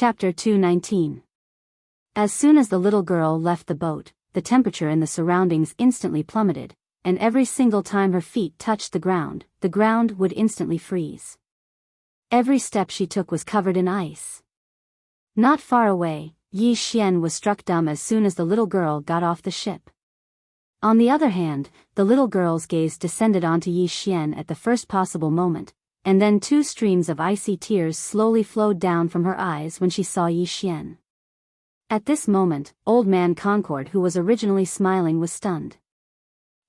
Chapter 219. As soon as the little girl left the boat, the temperature in the surroundings instantly plummeted, and every single time her feet touched the ground would instantly freeze. Every step she took was covered in ice. Not far away, Yi Xian was struck dumb as soon as the little girl got off the ship. On the other hand, the little girl's gaze descended onto Yi Xian at the first possible moment, and then 2 streams of icy tears slowly flowed down from her eyes when she saw Yi Xian. At this moment, Old Man Concord, who was originally smiling, was stunned.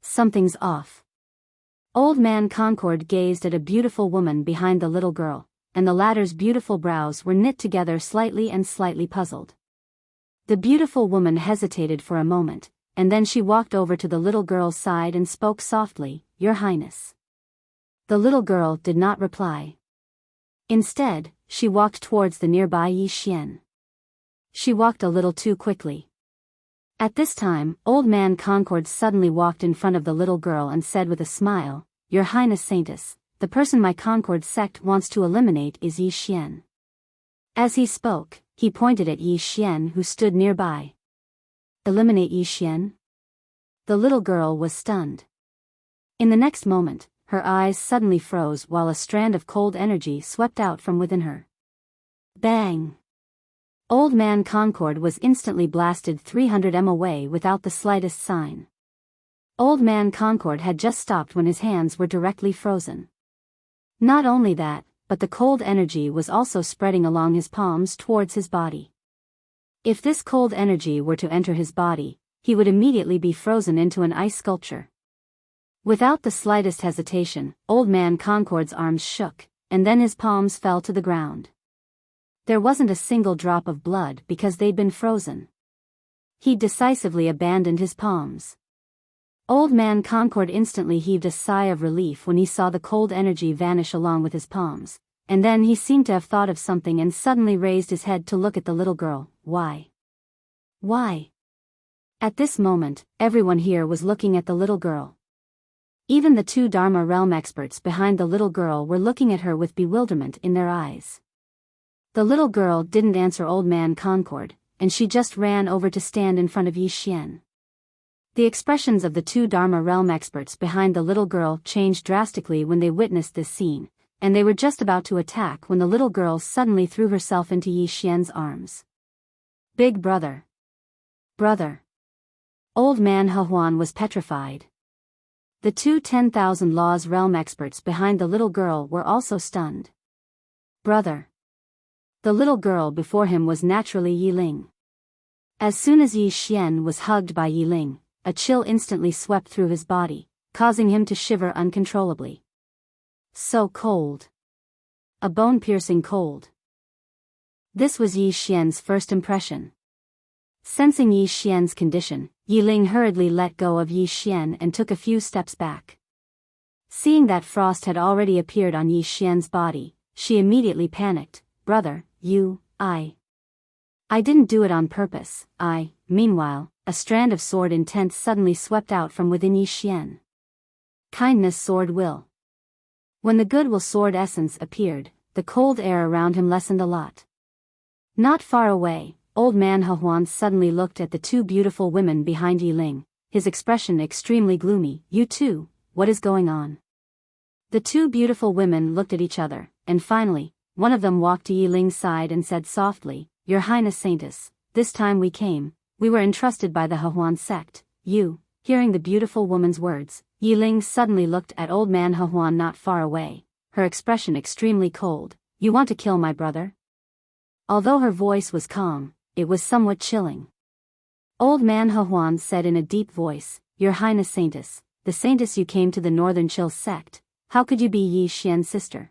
Something's off. Old Man Concord gazed at a beautiful woman behind the little girl, and the latter's beautiful brows were knit together slightly and slightly puzzled. The beautiful woman hesitated for a moment, and then she walked over to the little girl's side and spoke softly, "Your Highness." The little girl did not reply. Instead, she walked towards the nearby Yi Xian. She walked a little too quickly. At this time, Old Man Concord suddenly walked in front of the little girl and said with a smile, "Your Highness Saintess, the person my Concord sect wants to eliminate is Yi Xian." As he spoke, he pointed at Yi Xian, who stood nearby. "Eliminate Yi Xian?" The little girl was stunned. In the next moment, her eyes suddenly froze while a strand of cold energy swept out from within her. Bang! Old Man Concord was instantly blasted 300 m away without the slightest sign. Old Man Concord had just stopped when his hands were directly frozen. Not only that, but the cold energy was also spreading along his palms towards his body. If this cold energy were to enter his body, he would immediately be frozen into an ice sculpture. Without the slightest hesitation, Old Man Concord's arms shook, and then his palms fell to the ground. There wasn't a single drop of blood because they'd been frozen. He decisively abandoned his palms. Old Man Concord instantly heaved a sigh of relief when he saw the cold energy vanish along with his palms, and then he seemed to have thought of something and suddenly raised his head to look at the little girl. Why? Why? At this moment, everyone here was looking at the little girl. Even the 2 Dharma realm experts behind the little girl were looking at her with bewilderment in their eyes. The little girl didn't answer Old Man Concord, and she just ran over to stand in front of Yi Xian. The expressions of the 2 Dharma realm experts behind the little girl changed drastically when they witnessed this scene, and they were just about to attack when the little girl suddenly threw herself into Yi Xian's arms. "Big brother! Brother!" Old Man Huan was petrified. The 2 10,000 Laws realm experts behind the little girl were also stunned. "Brother!" The little girl before him was naturally Yi Ling. As soon as Yi Xian was hugged by Yi Ling, a chill instantly swept through his body, causing him to shiver uncontrollably. So cold. A bone-piercing cold. This was Yi Xian's first impression. Sensing Yi Xian's condition, Yi Ling hurriedly let go of Yi Xian and took a few steps back. Seeing that frost had already appeared on Yi Xian's body, she immediately panicked. "Brother, I didn't do it on purpose, Meanwhile, a strand of sword intent suddenly swept out from within Yi Xian. Kindness sword will. When the goodwill sword essence appeared, the cold air around him lessened a lot. Not far away, Old Man Huan suddenly looked at the 2 beautiful women behind Yi Ling, his expression extremely gloomy. "You two, what is going on?" The 2 beautiful women looked at each other, and finally, one of them walked to Yi Ling's side and said softly, "Your Highness Saintess, this time we were entrusted by the Huan sect." Hearing the beautiful woman's words, Yi Ling suddenly looked at Old Man Huan not far away, her expression extremely cold. "You want to kill my brother?" Although her voice was calm, it was somewhat chilling. Old Man Huan said in a deep voice, "Your Highness Saintess, the Saintess you came to the Northern Chill sect, how could you be Yi Xian's sister?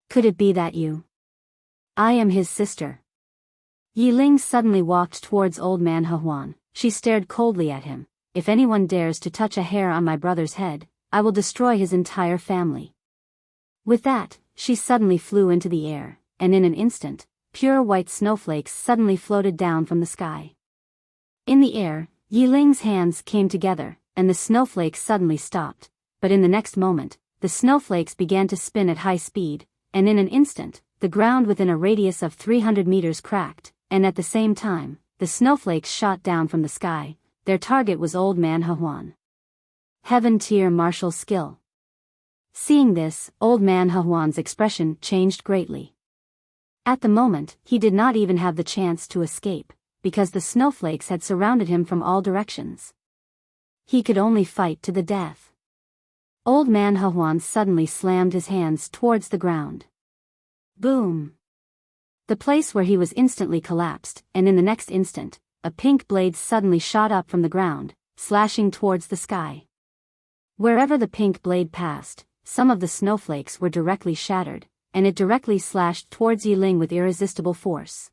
Could it be that you?" "I am his sister." Yi Ling suddenly walked towards Old Man Huan. She stared coldly at him. "If anyone dares to touch a hair on my brother's head, I will destroy his entire family." With that, she suddenly flew into the air, and in an instant, pure white snowflakes suddenly floated down from the sky. In the air, Yi Ling's hands came together, and the snowflakes suddenly stopped, but in the next moment, the snowflakes began to spin at high speed, and in an instant, the ground within a radius of 300 meters cracked, and at the same time, the snowflakes shot down from the sky. Their target was Old Man Hahuan. Heaven tier martial skill. Seeing this, Old Man Hahuan's expression changed greatly. At the moment, he did not even have the chance to escape, because the snowflakes had surrounded him from all directions. He could only fight to the death. Old Man Hahuan suddenly slammed his hands towards the ground. Boom! The place where he was instantly collapsed, and in the next instant, a pink blade suddenly shot up from the ground, slashing towards the sky. Wherever the pink blade passed, some of the snowflakes were directly shattered, and it directly slashed towards Yiling with irresistible force.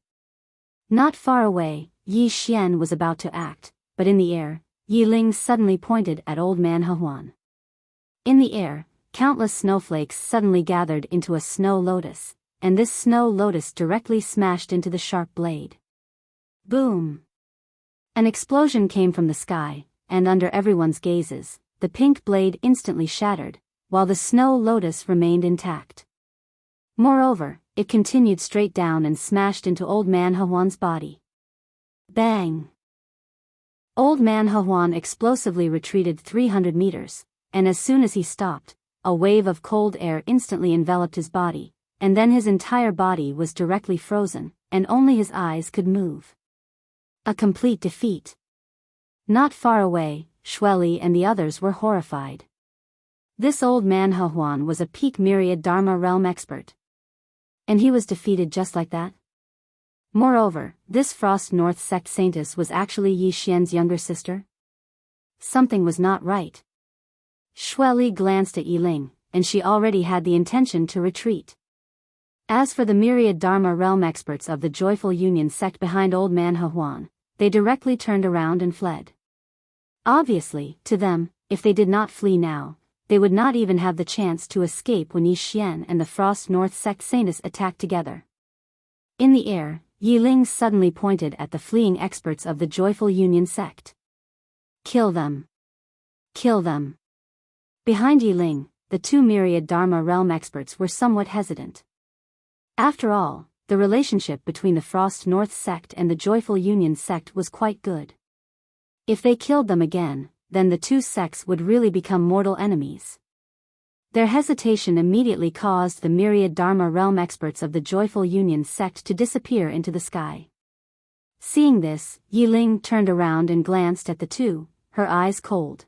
Not far away, Yi Xian was about to act, but in the air, Yiling suddenly pointed at Old Man Hahuan. In the air, countless snowflakes suddenly gathered into a snow lotus, and this snow lotus directly smashed into the sharp blade. Boom! An explosion came from the sky, and under everyone's gazes, the pink blade instantly shattered, while the snow lotus remained intact. Moreover, it continued straight down and smashed into Old Man Hahuan's body. Bang! Old Man Hahuan explosively retreated 300 meters, and as soon as he stopped, a wave of cold air instantly enveloped his body, and then his entire body was directly frozen, and only his eyes could move. A complete defeat. Not far away, Shueli and the others were horrified. This Old Man Hahuan was a peak myriad Dharma realm expert. And he was defeated just like that? Moreover, this Frost North sect saintess was actually Yi Xian's younger sister? Something was not right. Shueli glanced at Yiling, and she already had the intention to retreat. As for the myriad Dharma realm experts of the Joyful Union sect behind Old Man Hahuan, they directly turned around and fled. Obviously, to them, if they did not flee now, they would not even have the chance to escape when Yi Xian and the Frost North sect saintess attacked together. In the air, Yiling suddenly pointed at the fleeing experts of the Joyful Union sect. Kill them! Kill them! Behind Yiling, the two myriad Dharma realm experts were somewhat hesitant. After all, the relationship between the Frost North sect and the Joyful Union sect was quite good. If they killed them again, then the two sects would really become mortal enemies. Their hesitation immediately caused the myriad Dharma realm experts of the Joyful Union sect to disappear into the sky. Seeing this, Yiling turned around and glanced at the two, her eyes cold.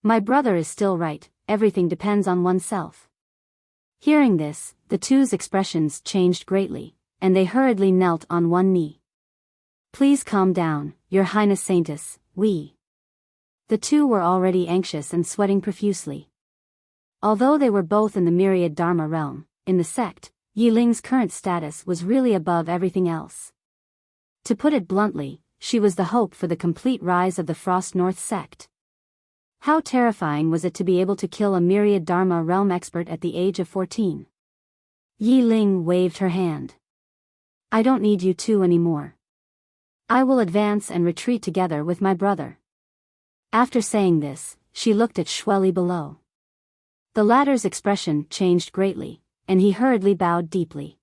My brother is still right, everything depends on oneself. Hearing this, the two's expressions changed greatly, and they hurriedly knelt on one knee. Please calm down, Your Highness Saintess, we. The two were already anxious and sweating profusely. Although they were both in the myriad Dharma realm, in the sect, Yiling's current status was really above everything else. To put it bluntly, she was the hope for the complete rise of the Frost North sect. How terrifying was it to be able to kill a myriad Dharma realm expert at the age of 14? Yiling waved her hand. I don't need you two anymore. I will advance and retreat together with my brother. After saying this, she looked at Shueli below. The latter's expression changed greatly, and he hurriedly bowed deeply.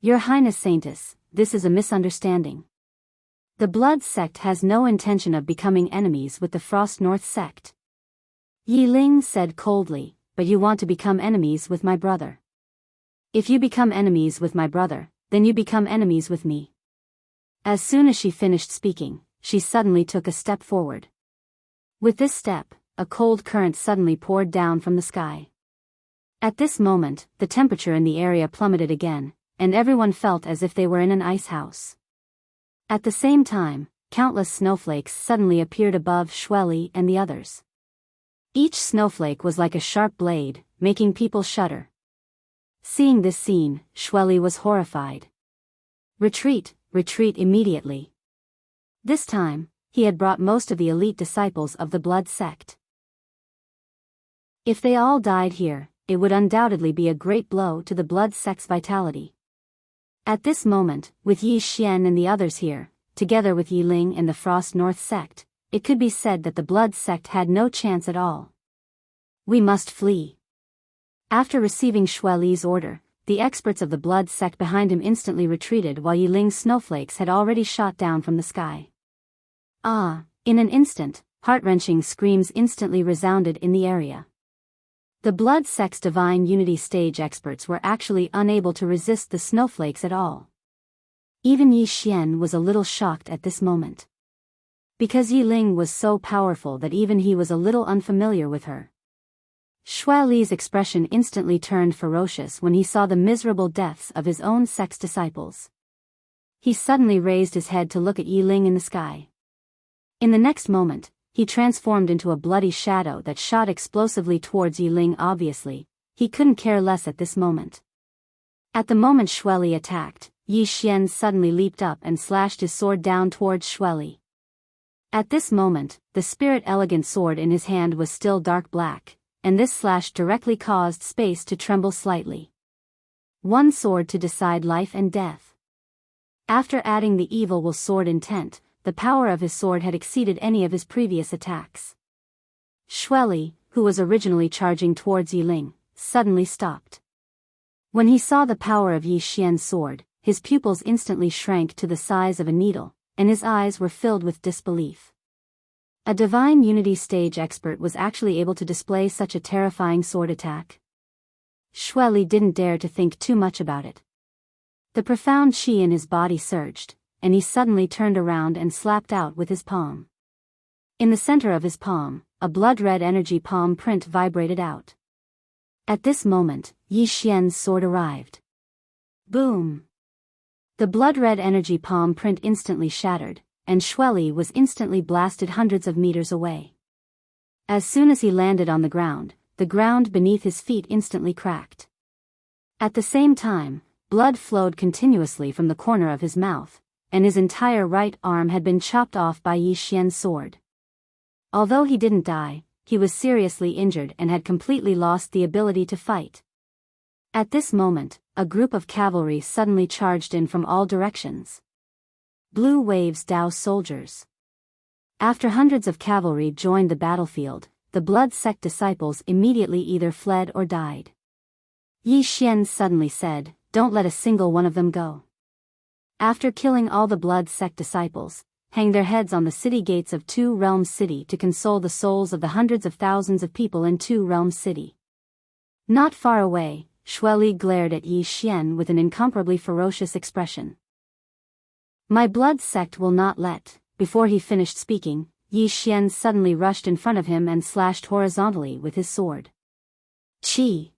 Your Highness Saintess, this is a misunderstanding. The Blood sect has no intention of becoming enemies with the Frost North sect. Yiling said coldly, but you want to become enemies with my brother. If you become enemies with my brother, then you become enemies with me. As soon as she finished speaking, she suddenly took a step forward. With this step, a cold current suddenly poured down from the sky. At this moment, the temperature in the area plummeted again, and everyone felt as if they were in an ice house. At the same time, countless snowflakes suddenly appeared above Shueli and the others. Each snowflake was like a sharp blade, making people shudder. Seeing this scene, Shueli was horrified. Retreat, retreat immediately. This time, he had brought most of the elite disciples of the Blood sect. If they all died here, it would undoubtedly be a great blow to the Blood sect's vitality. At this moment, with Yi Xian and the others here, together with Yiling and the Frost North sect, it could be said that the Blood sect had no chance at all. We must flee. After receiving Shueli's order, the experts of the blood sect behind him instantly retreated while Yiling's snowflakes had already shot down from the sky. Ah! In an instant, heart-wrenching screams instantly resounded in the area. The blood sect's divine unity stage experts were actually unable to resist the snowflakes at all. Even Yi Xian was a little shocked at this moment. Because Yiling was so powerful that even he was a little unfamiliar with her. Xue Li's expression instantly turned ferocious when he saw the miserable deaths of his own sect's disciples. He suddenly raised his head to look at Yiling in the sky. In the next moment, he transformed into a bloody shadow that shot explosively towards Yiling. Obviously, he couldn't care less at this moment. At the moment Xue Li attacked, Yi Xian suddenly leaped up and slashed his sword down towards Xue Li. At this moment, the spirit elegant sword in his hand was still dark black, and this slash directly caused space to tremble slightly. One sword to decide life and death. After adding the evil will sword intent, the power of his sword had exceeded any of his previous attacks. Xue Li, who was originally charging towards Yiling, suddenly stopped. When he saw the power of Yi Xian's sword, his pupils instantly shrank to the size of a needle, and his eyes were filled with disbelief. A divine unity stage expert was actually able to display such a terrifying sword attack. Xue Li didn't dare to think too much about it. The profound qi in his body surged, and he suddenly turned around and slapped out with his palm. In the center of his palm, a blood-red energy palm print vibrated out. At this moment, Yi Xian's sword arrived. Boom! The blood-red energy palm print instantly shattered, and Xue Li was instantly blasted hundreds of meters away. As soon as he landed on the ground beneath his feet instantly cracked. At the same time, blood flowed continuously from the corner of his mouth, and his entire right arm had been chopped off by Yi Xian's sword. Although he didn't die, he was seriously injured and had completely lost the ability to fight. At this moment, a group of cavalry suddenly charged in from all directions. Blue Wave's Dao soldiers. After hundreds of cavalry joined the battlefield, the blood sect disciples immediately either fled or died. Yi Xian suddenly said, "Don't let a single one of them go. After killing all the blood sect disciples, hang their heads on the city gates of Two Realms City to console the souls of the hundreds of thousands of people in Two Realms City." Not far away, Xue Li glared at Yi Xian with an incomparably ferocious expression. "My blood sect will not let." Before he finished speaking, Yi Xian suddenly rushed in front of him and slashed horizontally with his sword. Qi!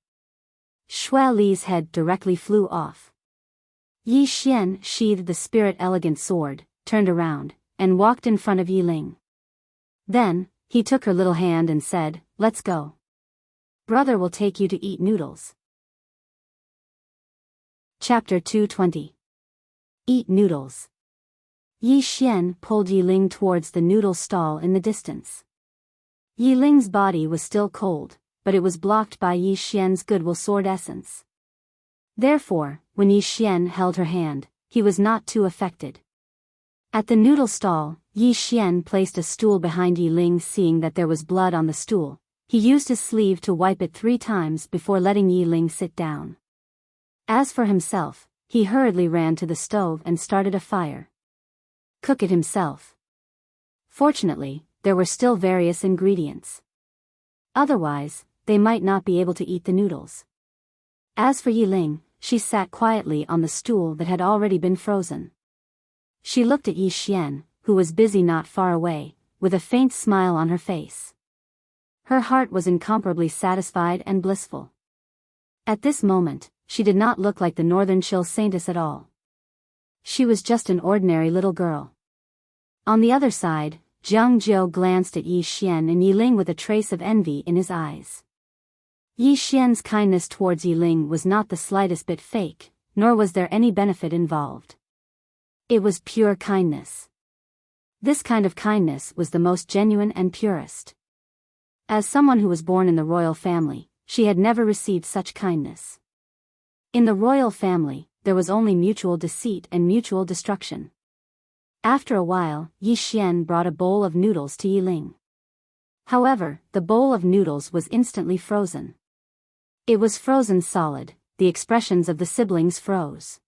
Xue Li's head directly flew off. Yi Xian sheathed the spirit elegant sword, turned around, and walked in front of Yiling. Then, he took her little hand and said, "Let's go. Brother will take you to eat noodles." Chapter 220. Eat noodles. Yi Xian pulled Yiling towards the noodle stall in the distance. Yiling's body was still cold, but it was blocked by Yi Xian's goodwill sword essence. Therefore, when Yi Xian held her hand, he was not too affected. At the noodle stall, Yi Xian placed a stool behind Yiling. Seeing that there was blood on the stool, he used his sleeve to wipe it 3 times before letting Yiling sit down. As for himself, he hurriedly ran to the stove and started a fire. Cook it himself. Fortunately, there were still various ingredients. Otherwise, they might not be able to eat the noodles. As for Yiling, she sat quietly on the stool that had already been frozen. She looked at Yi Xian, who was busy not far away, with a faint smile on her face. Her heart was incomparably satisfied and blissful. At this moment, she did not look like the northern chill saintess at all. She was just an ordinary little girl. On the other side, Jiang Jiu glanced at Yi Xian and Yiling with a trace of envy in his eyes. Yi Xian's kindness towards Yiling was not the slightest bit fake, nor was there any benefit involved. It was pure kindness. This kind of kindness was the most genuine and purest. As someone who was born in the royal family, she had never received such kindness. In the royal family, there was only mutual deceit and mutual destruction. After a while, Yi Xian brought a bowl of noodles to Yiling. However, the bowl of noodles was instantly frozen. It was frozen solid, the expressions of the siblings froze.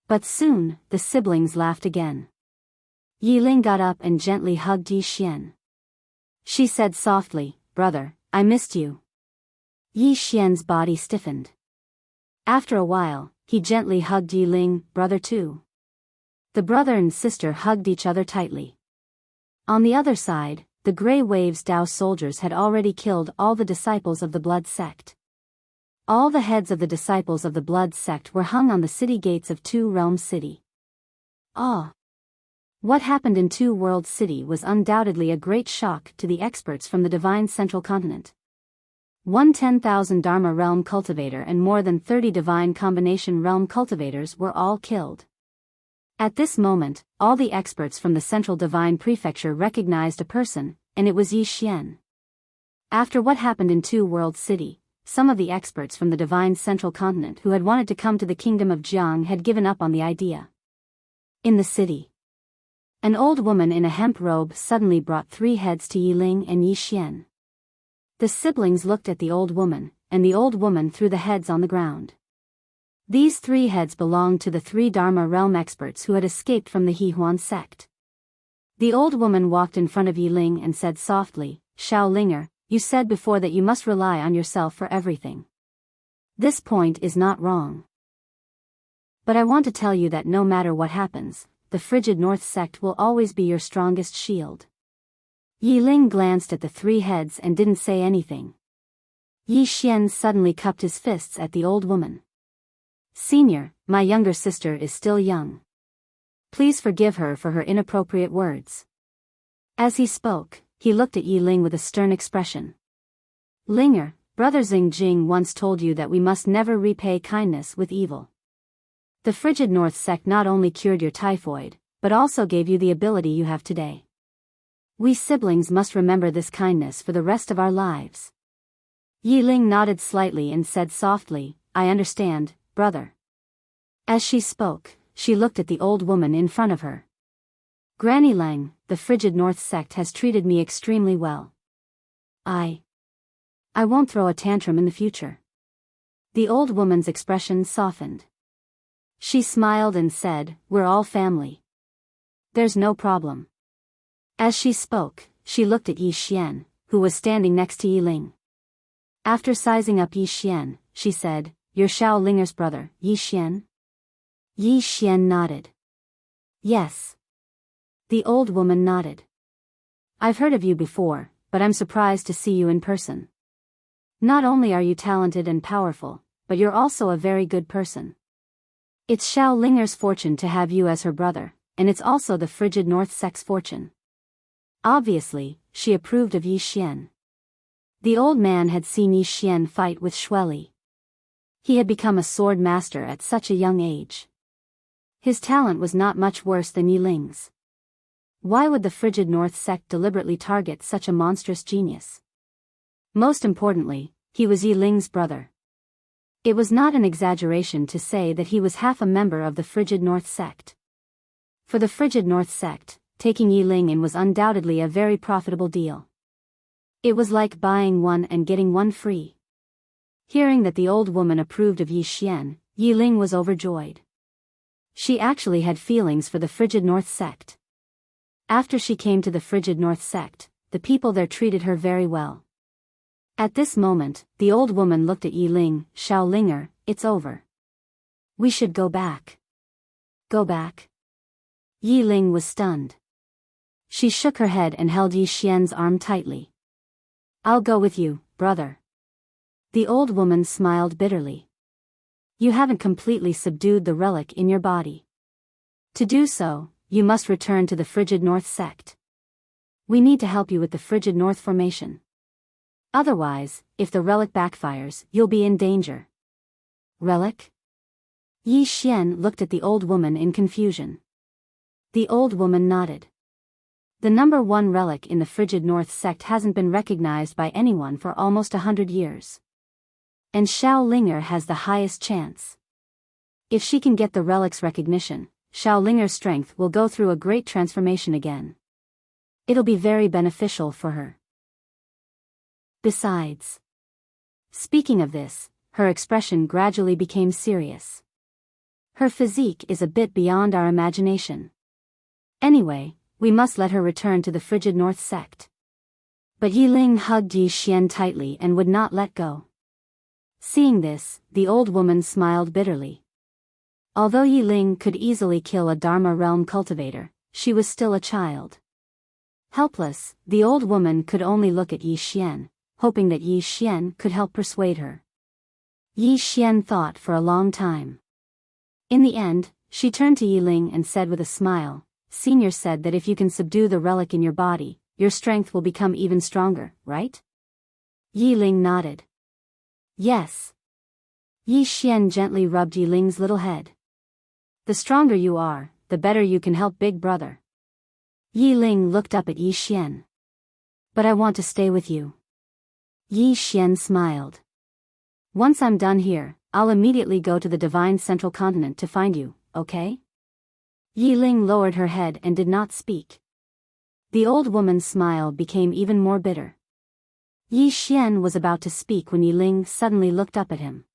But soon, the siblings laughed again. Yiling got up and gently hugged Yi Xian. She said softly, "Brother, I missed you." Yi Xian's body stiffened. After a while, he gently hugged Yiling, "Brother too." The brother and sister hugged each other tightly. On the other side, the Grey Waves Dao soldiers had already killed all the disciples of the Blood Sect. All the heads of the disciples of the Blood Sect were hung on the city gates of Two Realms City. What happened in Two Worlds City was undoubtedly a great shock to the experts from the Divine Central Continent. 10,000 Dharma Realm cultivator and more than 30 Divine Combination Realm cultivators were all killed. At this moment, all the experts from the Central Divine Prefecture recognized a person, and it was Yi Xian. After what happened in Two Worlds City, some of the experts from the Divine Central Continent who had wanted to come to the Kingdom of Jiang had given up on the idea. In the city, an old woman in a hemp robe suddenly brought 3 heads to Yiling and Yi Xian. The siblings looked at the old woman, and the old woman threw the heads on the ground. These 3 heads belonged to the 3 Dharma realm experts who had escaped from the Hehuan sect. The old woman walked in front of Yiling and said softly, "Xiao Linger, you said before that you must rely on yourself for everything. This point is not wrong. But I want to tell you that no matter what happens, the Frigid North sect will always be your strongest shield." Yiling glanced at the 3 heads and didn't say anything. Yi Xian suddenly cupped his fists at the old woman. "Senior, my younger sister is still young. Please forgive her for her inappropriate words." As he spoke, he looked at Yiling with a stern expression. "Linger, Brother Xingjing once told you that we must never repay kindness with evil. The Frigid North sect not only cured your typhoid, but also gave you the ability you have today. We siblings must remember this kindness for the rest of our lives." Yiling nodded slightly and said softly, "I understand, brother." As she spoke, she looked at the old woman in front of her. "Granny Lang, the Frigid North sect has treated me extremely well. I won't throw a tantrum in the future." The old woman's expression softened. She smiled and said, "We're all family. There's no problem." As she spoke, she looked at Yi Xian, who was standing next to Yiling. After sizing up Yi Xian, she said, "You're Xiao Linger's brother, Yi Xian?" Yi Xian nodded. "Yes." The old woman nodded. "I've heard of you before, but I'm surprised to see you in person. Not only are you talented and powerful, but you're also a very good person. It's Xiao Linger's fortune to have you as her brother, and it's also the Frigid North sect's fortune." Obviously, she approved of Yi Xian. The old man had seen Yi Xian fight with Shueli. He had become a sword master at such a young age. His talent was not much worse than Yiling's. Why would the Frigid North sect deliberately target such a monstrous genius? Most importantly, he was Yiling's brother. It was not an exaggeration to say that he was half a member of the Frigid North sect. For the Frigid North sect, taking Yiling in was undoubtedly a very profitable deal. It was like buying one and getting one free. Hearing that the old woman approved of Yi Xian, Yiling was overjoyed. She actually had feelings for the Frigid North sect. After she came to the Frigid North sect, the people there treated her very well. At this moment, the old woman looked at Yiling, "Xiao Linger, it's over. We should go back." "Go back?" Yiling was stunned. She shook her head and held Yi Xian's arm tightly. "I'll go with you, brother." The old woman smiled bitterly. "You haven't completely subdued the relic in your body. To do so, you must return to the Frigid North sect. We need to help you with the Frigid North formation. Otherwise, if the relic backfires, you'll be in danger." "Relic?" Yi Xian looked at the old woman in confusion. The old woman nodded. "The number 1 relic in the Frigid North sect hasn't been recognized by anyone for almost 100 years. And Xiao Linger has the highest chance. If she can get the relic's recognition, Xiao Linger's strength will go through a great transformation again. It'll be very beneficial for her. Besides, speaking of this, her expression gradually became serious. Her physique is a bit beyond our imagination. Anyway, we must let her return to the frigid North sect. But Yi Ling hugged Yi Xian tightly and would not let go. Seeing this, the old woman smiled bitterly. Although Yi Ling could easily kill a Dharma realm cultivator, she was still a child. Helpless, the old woman could only look at Yi Xian, hoping that Yi Xian could help persuade her. Yi Xian thought for a long time. In the end, she turned to Yi Ling and said with a smile, "Senior said that if you can subdue the relic in your body, your strength will become even stronger, right?" Yi Ling nodded. "Yes." Yi Xian gently rubbed Yi Ling's little head. "The stronger you are, the better you can help Big Brother." Yi Ling looked up at Yi Xian. "But I want to stay with you." Yi Xian smiled. "Once I'm done here, I'll immediately go to the Divine Central Continent to find you, okay?" Yi Ling lowered her head and did not speak. The old woman's smile became even more bitter. Yi Xian was about to speak when Yi Ling suddenly looked up at him.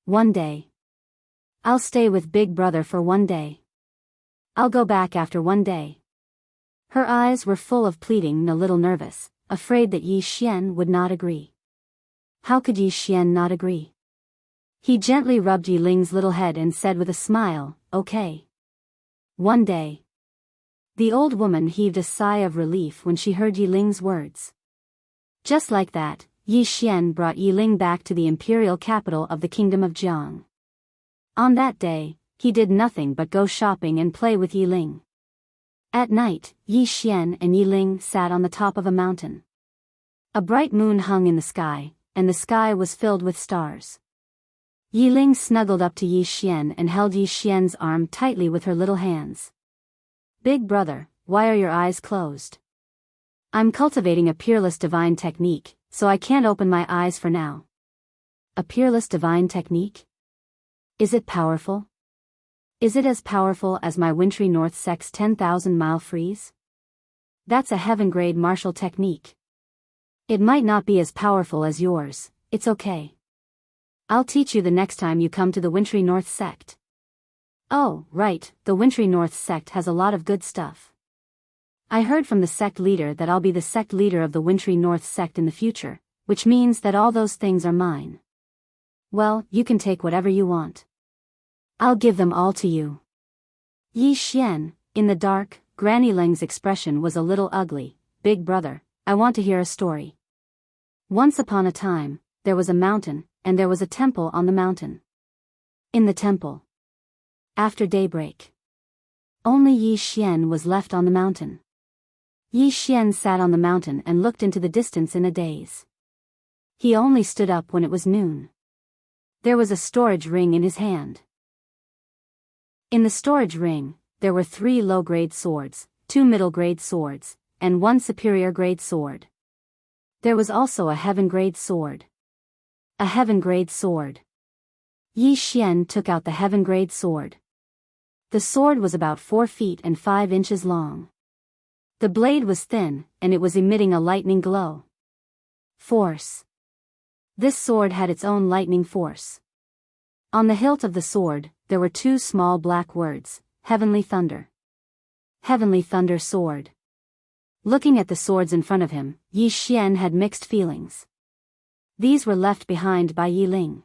"One day. I'll stay with Big Brother for one day. I'll go back after one day." Her eyes were full of pleading and a little nervous, afraid that Yi Xian would not agree. How could Yi Xian not agree? He gently rubbed Yi Ling's little head and said with a smile, "Okay. One day." The old woman heaved a sigh of relief when she heard Yi Ling's words. Just like that, Yi Xian brought Yi Ling back to the imperial capital of the kingdom of Jiang. On that day, he did nothing but go shopping and play with Yi Ling. At night, Yi Xian and Yi Ling sat on the top of a mountain. A bright moon hung in the sky, and the sky was filled with stars. Yi Ling snuggled up to Yi Xian and held Yi Xian's arm tightly with her little hands. "Big Brother, why are your eyes closed?" "I'm cultivating a peerless divine technique, so I can't open my eyes for now." "A peerless divine technique? Is it powerful? Is it as powerful as my wintry North sect's 10,000-mile freeze?" "That's a heaven-grade martial technique. It might not be as powerful as yours, it's okay. I'll teach you the next time you come to the wintry North sect." "Oh, right, the wintry North sect has a lot of good stuff. I heard from the sect leader that I'll be the sect leader of the wintry North sect in the future, which means that all those things are mine." "Well, you can take whatever you want. I'll give them all to you." Yi Xian, in the dark, Granny Leng's expression was a little ugly. "Big Brother, I want to hear a story." Once upon a time, there was a mountain, and there was a temple on the mountain. In the temple, after daybreak, only Yi Xian was left on the mountain. Yi Xian sat on the mountain and looked into the distance in a daze. He only stood up when it was noon. There was a storage ring in his hand. In the storage ring, there were 3 low-grade swords, 2 middle-grade swords, and 1 superior-grade sword. There was also a heaven-grade sword. A heaven-grade sword. Yi Xian took out the heaven-grade sword. The sword was about 4 feet and 5 inches long. The blade was thin, and it was emitting a lightning glow. Force. This sword had its own lightning force. On the hilt of the sword, there were 2 small black words, Heavenly Thunder. Heavenly Thunder Sword. Looking at the swords in front of him, Yi Xian had mixed feelings. These were left behind by Yi Ling.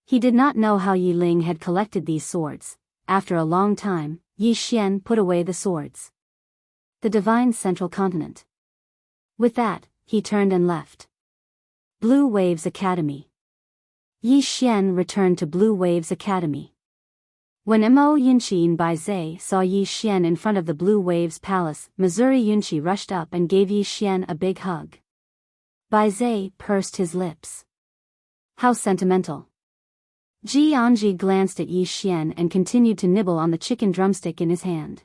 He did not know how Yi Ling had collected these swords. After a long time, Yi Xian put away the swords. The Divine Central Continent. With that, he turned and left. Blue Waves Academy. Yi Xian returned to Blue Waves Academy. When Mo Yunqi and Bai Zhe saw Yi Xian in front of the Blue Waves Palace, Missouri Yunqi rushed up and gave Yi Xian a big hug. Bai Zhe pursed his lips. How sentimental. Ji Anji glanced at Yi Xian and continued to nibble on the chicken drumstick in his hand.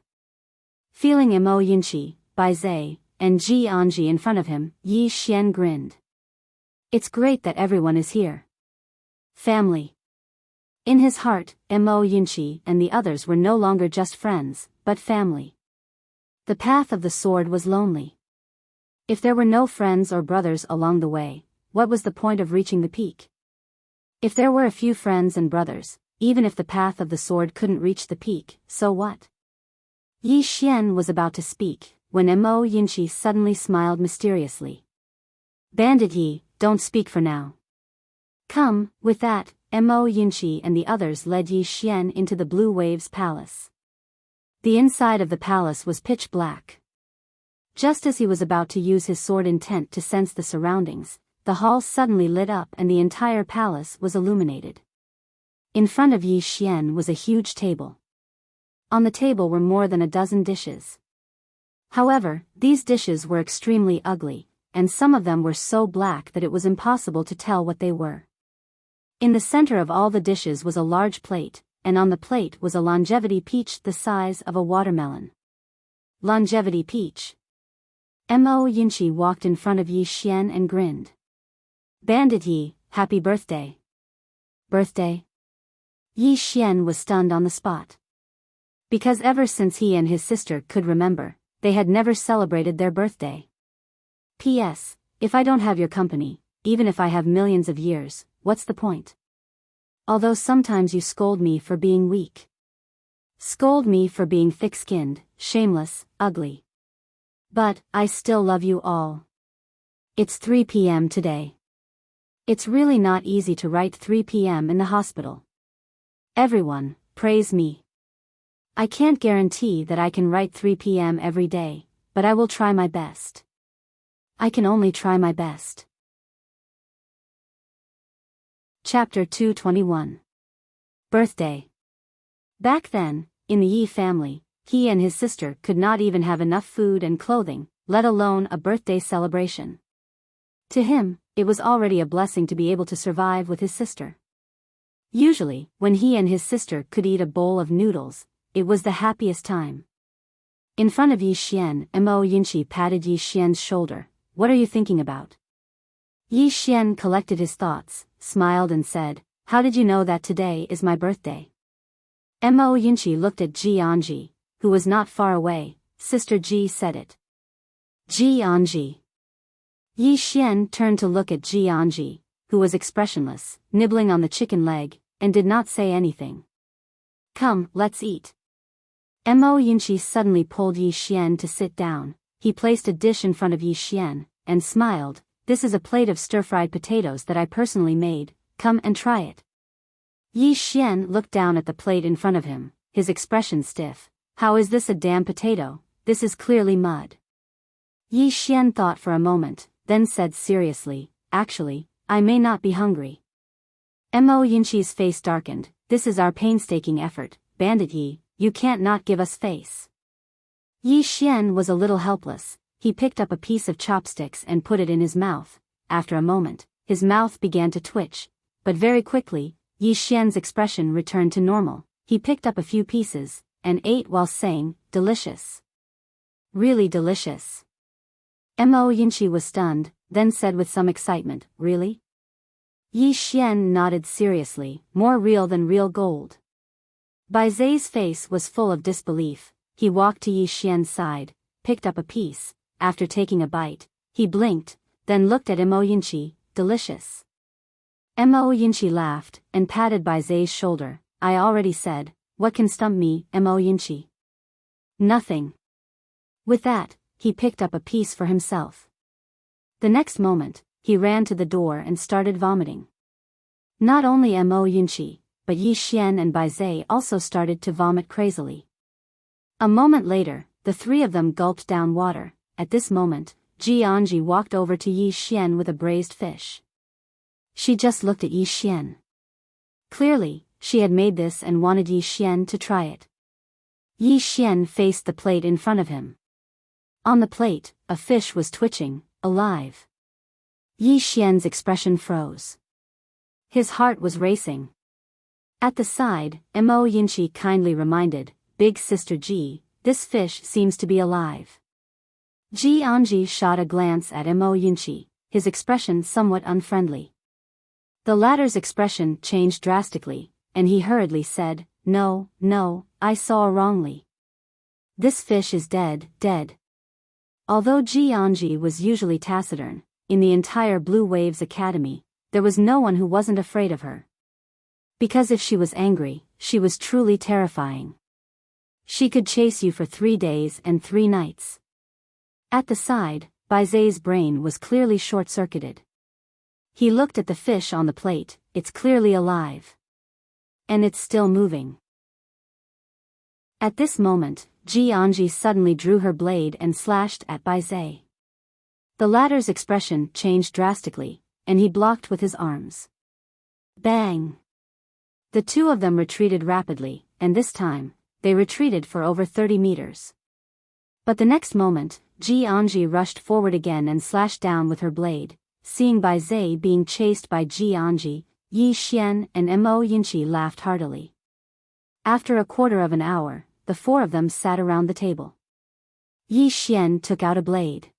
Feeling Mo Yunqi, Bai Zhe, and Ji Anji in front of him, Yi Xian grinned. It's great that everyone is here. Family. In his heart, Mo Yunqi and the others were no longer just friends, but family. The path of the sword was lonely. If there were no friends or brothers along the way, what was the point of reaching the peak? If there were a few friends and brothers, even if the path of the sword couldn't reach the peak, so what? Yi Xian was about to speak, when Mo Yinchi suddenly smiled mysteriously. Bandit Yi, don't speak for now. Come. With that, Mo Yinchi and the others led Yi Xian into the Blue Waves Palace. The inside of the palace was pitch black. Just as he was about to use his sword intent to sense the surroundings, the hall suddenly lit up and the entire palace was illuminated. In front of Yi Xian was a huge table. On the table were more than a dozen dishes. However, these dishes were extremely ugly, and some of them were so black that it was impossible to tell what they were. In the center of all the dishes was a large plate, and on the plate was a longevity peach the size of a watermelon. Longevity peach. Mo Yinchi walked in front of Yi Xian and grinned. Bandit Yi, happy birthday. Birthday? Yi Xian was stunned on the spot. Because ever since he and his sister could remember, they had never celebrated their birthday. P.S. If I don't have your company, even if I have millions of years, what's the point? Although sometimes you scold me for being weak. Scold me for being thick-skinned, shameless, ugly. But, I still love you all. It's 3 p.m. today. It's really not easy to write 3 p.m. in the hospital. Everyone, praise me. I can't guarantee that I can write 3 p.m. every day, but I will try my best. I can only try my best. Chapter 221. Birthday. Back then, in the Yi family, he and his sister could not even have enough food and clothing, let alone a birthday celebration. To him, it was already a blessing to be able to survive with his sister. Usually, when he and his sister could eat a bowl of noodles, it was the happiest time. In front of Yi Xian, Mo Yinchi patted Yi Xian's shoulder. What are you thinking about? Yi Xian collected his thoughts, smiled and said, how did you know that today is my birthday? Mo Yinchi looked at Ji Anji, who was not far away. Sister Ji said it. Ji Anji. Yi Xian turned to look at Ji Anji, who was expressionless, nibbling on the chicken leg, and did not say anything. Come, let's eat. Mo Yinchi suddenly pulled Yi Xian to sit down. He placed a dish in front of Yi Xian, and smiled. This is a plate of stir-fried potatoes that I personally made, come and try it. Yi Xian looked down at the plate in front of him, his expression stiff. How is this a damn potato? This is clearly mud. Yi Xian thought for a moment, then said seriously, actually, I may not be hungry. Mo Yinchi's face darkened. This is our painstaking effort, Bandit Yi, you can't not give us face. Yi Xian was a little helpless. He picked up a piece of chopsticks and put it in his mouth. After a moment, his mouth began to twitch, but very quickly, Yi Xian's expression returned to normal. He picked up a few pieces, and ate while saying, delicious. Really delicious. Mo Yinchi was stunned, then said with some excitement, really? Yi Xian nodded seriously, more real than real gold. Bai Zai's face was full of disbelief. He walked to Yi Xian's side, picked up a piece. After taking a bite, he blinked, then looked at Mo Yinchi, delicious. Mo Yinchi laughed, and patted Bai Zai's shoulder. I already said, what can stump me, Mo Yinchi? Nothing. With that, he picked up a piece for himself. The next moment, he ran to the door and started vomiting. Not only Mo Yinchi, but Yi Xian and Bai Zai also started to vomit crazily. A moment later, the three of them gulped down water. At this moment, Ji Anji walked over to Yi Xian with a braised fish. She just looked at Yi Xian. Clearly, she had made this and wanted Yi Xian to try it. Yi Xian faced the plate in front of him. On the plate, a fish was twitching, alive. Yi Xian's expression froze. His heart was racing. At the side, Mo Yinchi kindly reminded, Big Sister Ji, this fish seems to be alive. Ji Anji shot a glance at Mo Yinchi, his expression somewhat unfriendly. The latter's expression changed drastically, and he hurriedly said, No, I saw wrongly. This fish is dead. Although Ji Anji was usually taciturn, in the entire Blue Waves Academy, there was no one who wasn't afraid of her. Because if she was angry, she was truly terrifying. She could chase you for 3 days and 3 nights. At the side, Baize's brain was clearly short-circuited. He looked at the fish on the plate. It's clearly alive. And it's still moving. At this moment, Jianji suddenly drew her blade and slashed at Baize. The latter's expression changed drastically, and he blocked with his arms. Bang! The two of them retreated rapidly, and this time, they retreated for over 30 meters. But the next moment, Jianji rushed forward again and slashed down with her blade. Seeing Baize being chased by Jianji, Yi Xian and Mo Yinqi laughed heartily. After a quarter of an hour, the 4 of them sat around the table. Yi Xian took out a blade.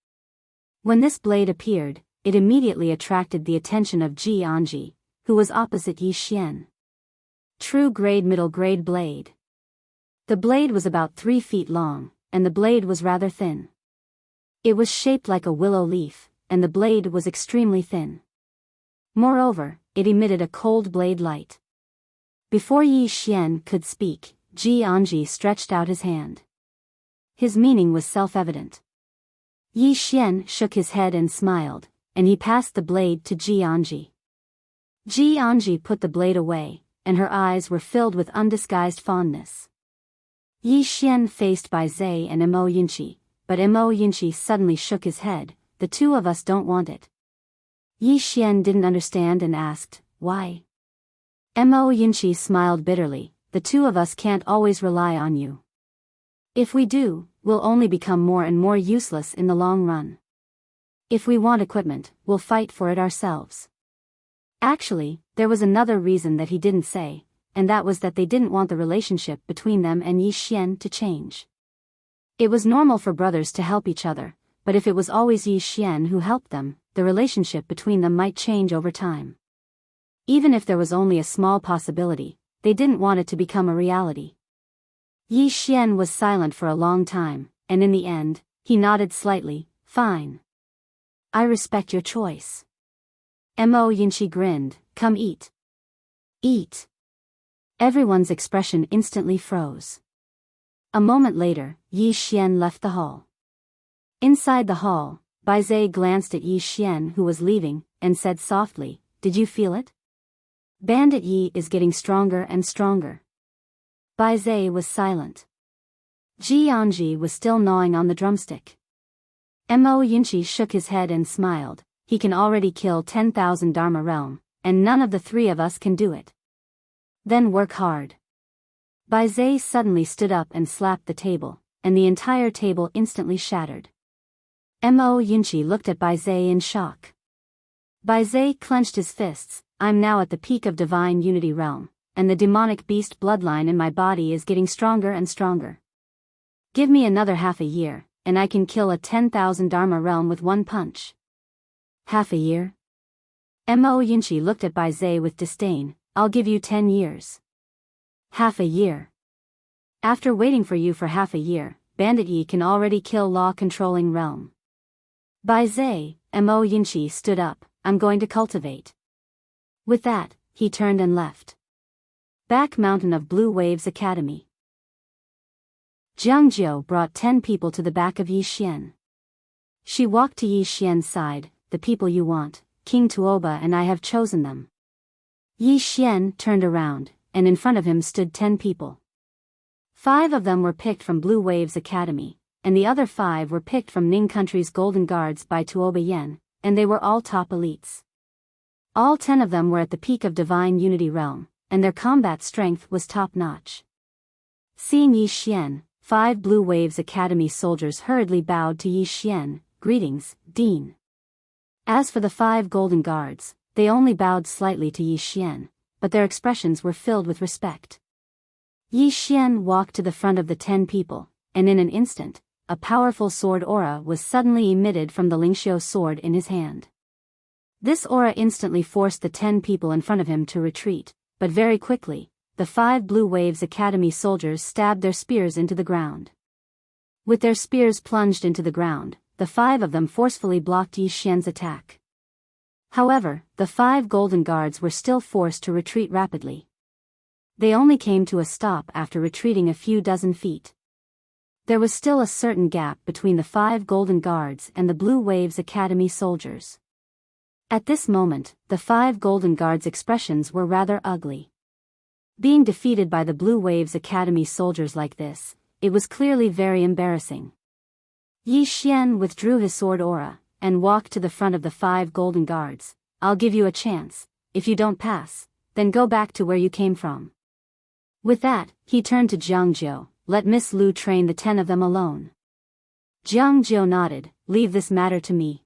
When this blade appeared, it immediately attracted the attention of Jianji, who was opposite Yi Xian. True grade middle grade blade. The blade was about 3 feet long, and the blade was rather thin. It was shaped like a willow leaf, and the blade was extremely thin. Moreover, it emitted a cold blade light. Before Yi Xian could speak, Jianji stretched out his hand. His meaning was self-evident. Yi Xian shook his head and smiled, and he passed the blade to Jianji. Jianji put the blade away, and her eyes were filled with undisguised fondness. Yi Xian faced Baize and Mo Yinqi, but Mo Yinqi suddenly shook his head. The 2 of us don't want it. Yi Xian didn't understand and asked, why? Mo Yinqi smiled bitterly, the 2 of us can't always rely on you. If we do, we'll only become more and more useless in the long run. If we want equipment, we'll fight for it ourselves. Actually, there was another reason that he didn't say, and that was that they didn't want the relationship between them and Yi Xian to change. It was normal for brothers to help each other, but if it was always Yi Xian who helped them, the relationship between them might change over time. Even if there was only a small possibility, they didn't want it to become a reality. Yi Xian was silent for a long time, and in the end, he nodded slightly. Fine. I respect your choice. Mo Yinqi grinned. Come eat. Eat. Everyone's expression instantly froze. A moment later, Yi Xian left the hall. Inside the hall, Baize glanced at Yi Xian who was leaving, and said softly, Did you feel it? Bandit Yi is getting stronger and stronger. Baize was silent. Jianji was still gnawing on the drumstick. Mo Yinqi shook his head and smiled. He can already kill 10,000 Dharma realm, and none of the 3 of us can do it. Then work hard. Baize suddenly stood up and slapped the table, and the entire table instantly shattered. Mo Yinqi looked at Baize in shock. Baize clenched his fists. I'm now at the peak of divine unity realm, and the demonic beast bloodline in my body is getting stronger and stronger. Give me another half a year, and I can kill a 10,000 Dharma realm with one punch. Half a year? Mo Yinqi looked at Baize with disdain. I'll give you 10 years. Half a year. After waiting for you for half a year, Bandit Yi can already kill law-controlling realm. Baize, Mo Yinqi stood up. I'm going to cultivate. With that, he turned and left. Back Mountain of Blue Waves Academy. Jiang Jiu brought 10 people to the back of Yi Xian. She walked to Yi Xian's side. The people you want, King Tuoba and I have chosen them. Yi Xian turned around, and in front of him stood 10 people. 5 of them were picked from Blue Waves Academy, and the other 5 were picked from Ning Country's Golden Guards by Tuoba Yen, and they were all top elites. All 10 of them were at the peak of Divine Unity Realm, and their combat strength was top-notch. Seeing Yi Xian, 5 Blue Waves Academy soldiers hurriedly bowed to Yi Xian. Greetings, Dean. As for the 5 Golden Guards, they only bowed slightly to Yi Xian, but their expressions were filled with respect. Yi Xian walked to the front of the 10 people, and in an instant, a powerful sword aura was suddenly emitted from the Lingxiu sword in his hand. This aura instantly forced the 10 people in front of him to retreat, but very quickly, the 5 Blue Waves Academy soldiers stabbed their spears into the ground. With their spears plunged into the ground, the 5 of them forcefully blocked Yi Xian's attack. However, the 5 Golden Guards were still forced to retreat rapidly. They only came to a stop after retreating a few dozen feet. There was still a certain gap between the 5 Golden Guards and the Blue Waves Academy soldiers. At this moment, the 5 Golden Guards' expressions were rather ugly. Being defeated by the Blue Waves Academy soldiers like this, it was clearly very embarrassing. Yi Xian withdrew his sword aura, and walked to the front of the 5 Golden Guards. "I'll give you a chance. If you don't pass, then go back to where you came from." With that, he turned to Jiang Jiu. "Let Miss Lu train the 10 of them alone." Jiang Jiu nodded. "Leave this matter to me."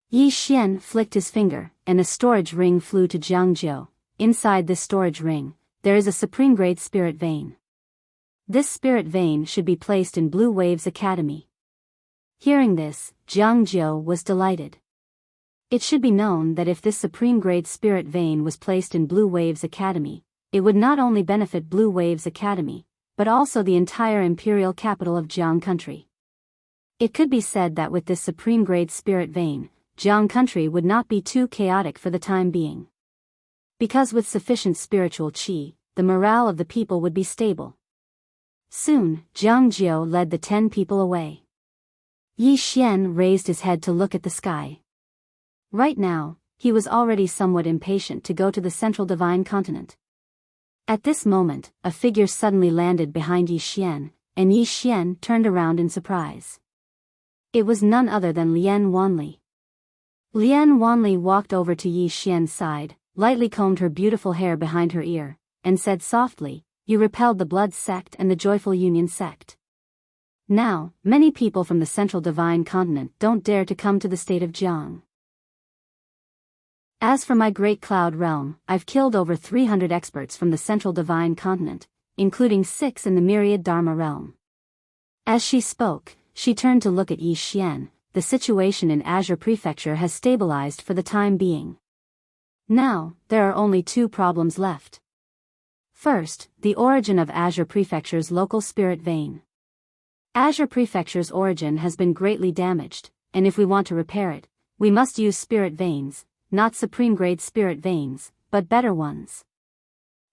Yi Xian flicked his finger, and a storage ring flew to Jiang Jiu. Inside this storage ring, there is a supreme grade spirit vein. This spirit vein should be placed in Blue Waves Academy. Hearing this, Jiang Jiu was delighted. It should be known that if this supreme grade spirit vein was placed in Blue Waves Academy, it would not only benefit Blue Waves Academy, but also the entire imperial capital of Jiang country. It could be said that with this supreme grade spirit vein, Jiang country would not be too chaotic for the time being. Because with sufficient spiritual qi, the morale of the people would be stable. Soon, Jiang Jiu led the 10 people away. Yi Xian raised his head to look at the sky. Right now, he was already somewhat impatient to go to the central divine continent. At this moment, a figure suddenly landed behind Yi Xian, and Yi Xian turned around in surprise. It was none other than Lian Wanli. Lian Wanli walked over to Yi Xian's side, lightly combed her beautiful hair behind her ear, and said softly, "You repelled the Blood sect and the Joyful Union sect. Now, many people from the central divine continent don't dare to come to the state of Jiang. As for my Great Cloud realm, I've killed over 300 experts from the central divine continent, including 6 in the Myriad Dharma realm." As she spoke, she turned to look at Yi Xian. The situation in Azure Prefecture has stabilized for the time being. Now, there are only 2 problems left. First, the origin of Azure Prefecture's local spirit vein. Azure Prefecture's origin has been greatly damaged, and if we want to repair it, we must use spirit veins, not supreme-grade spirit veins, but better ones.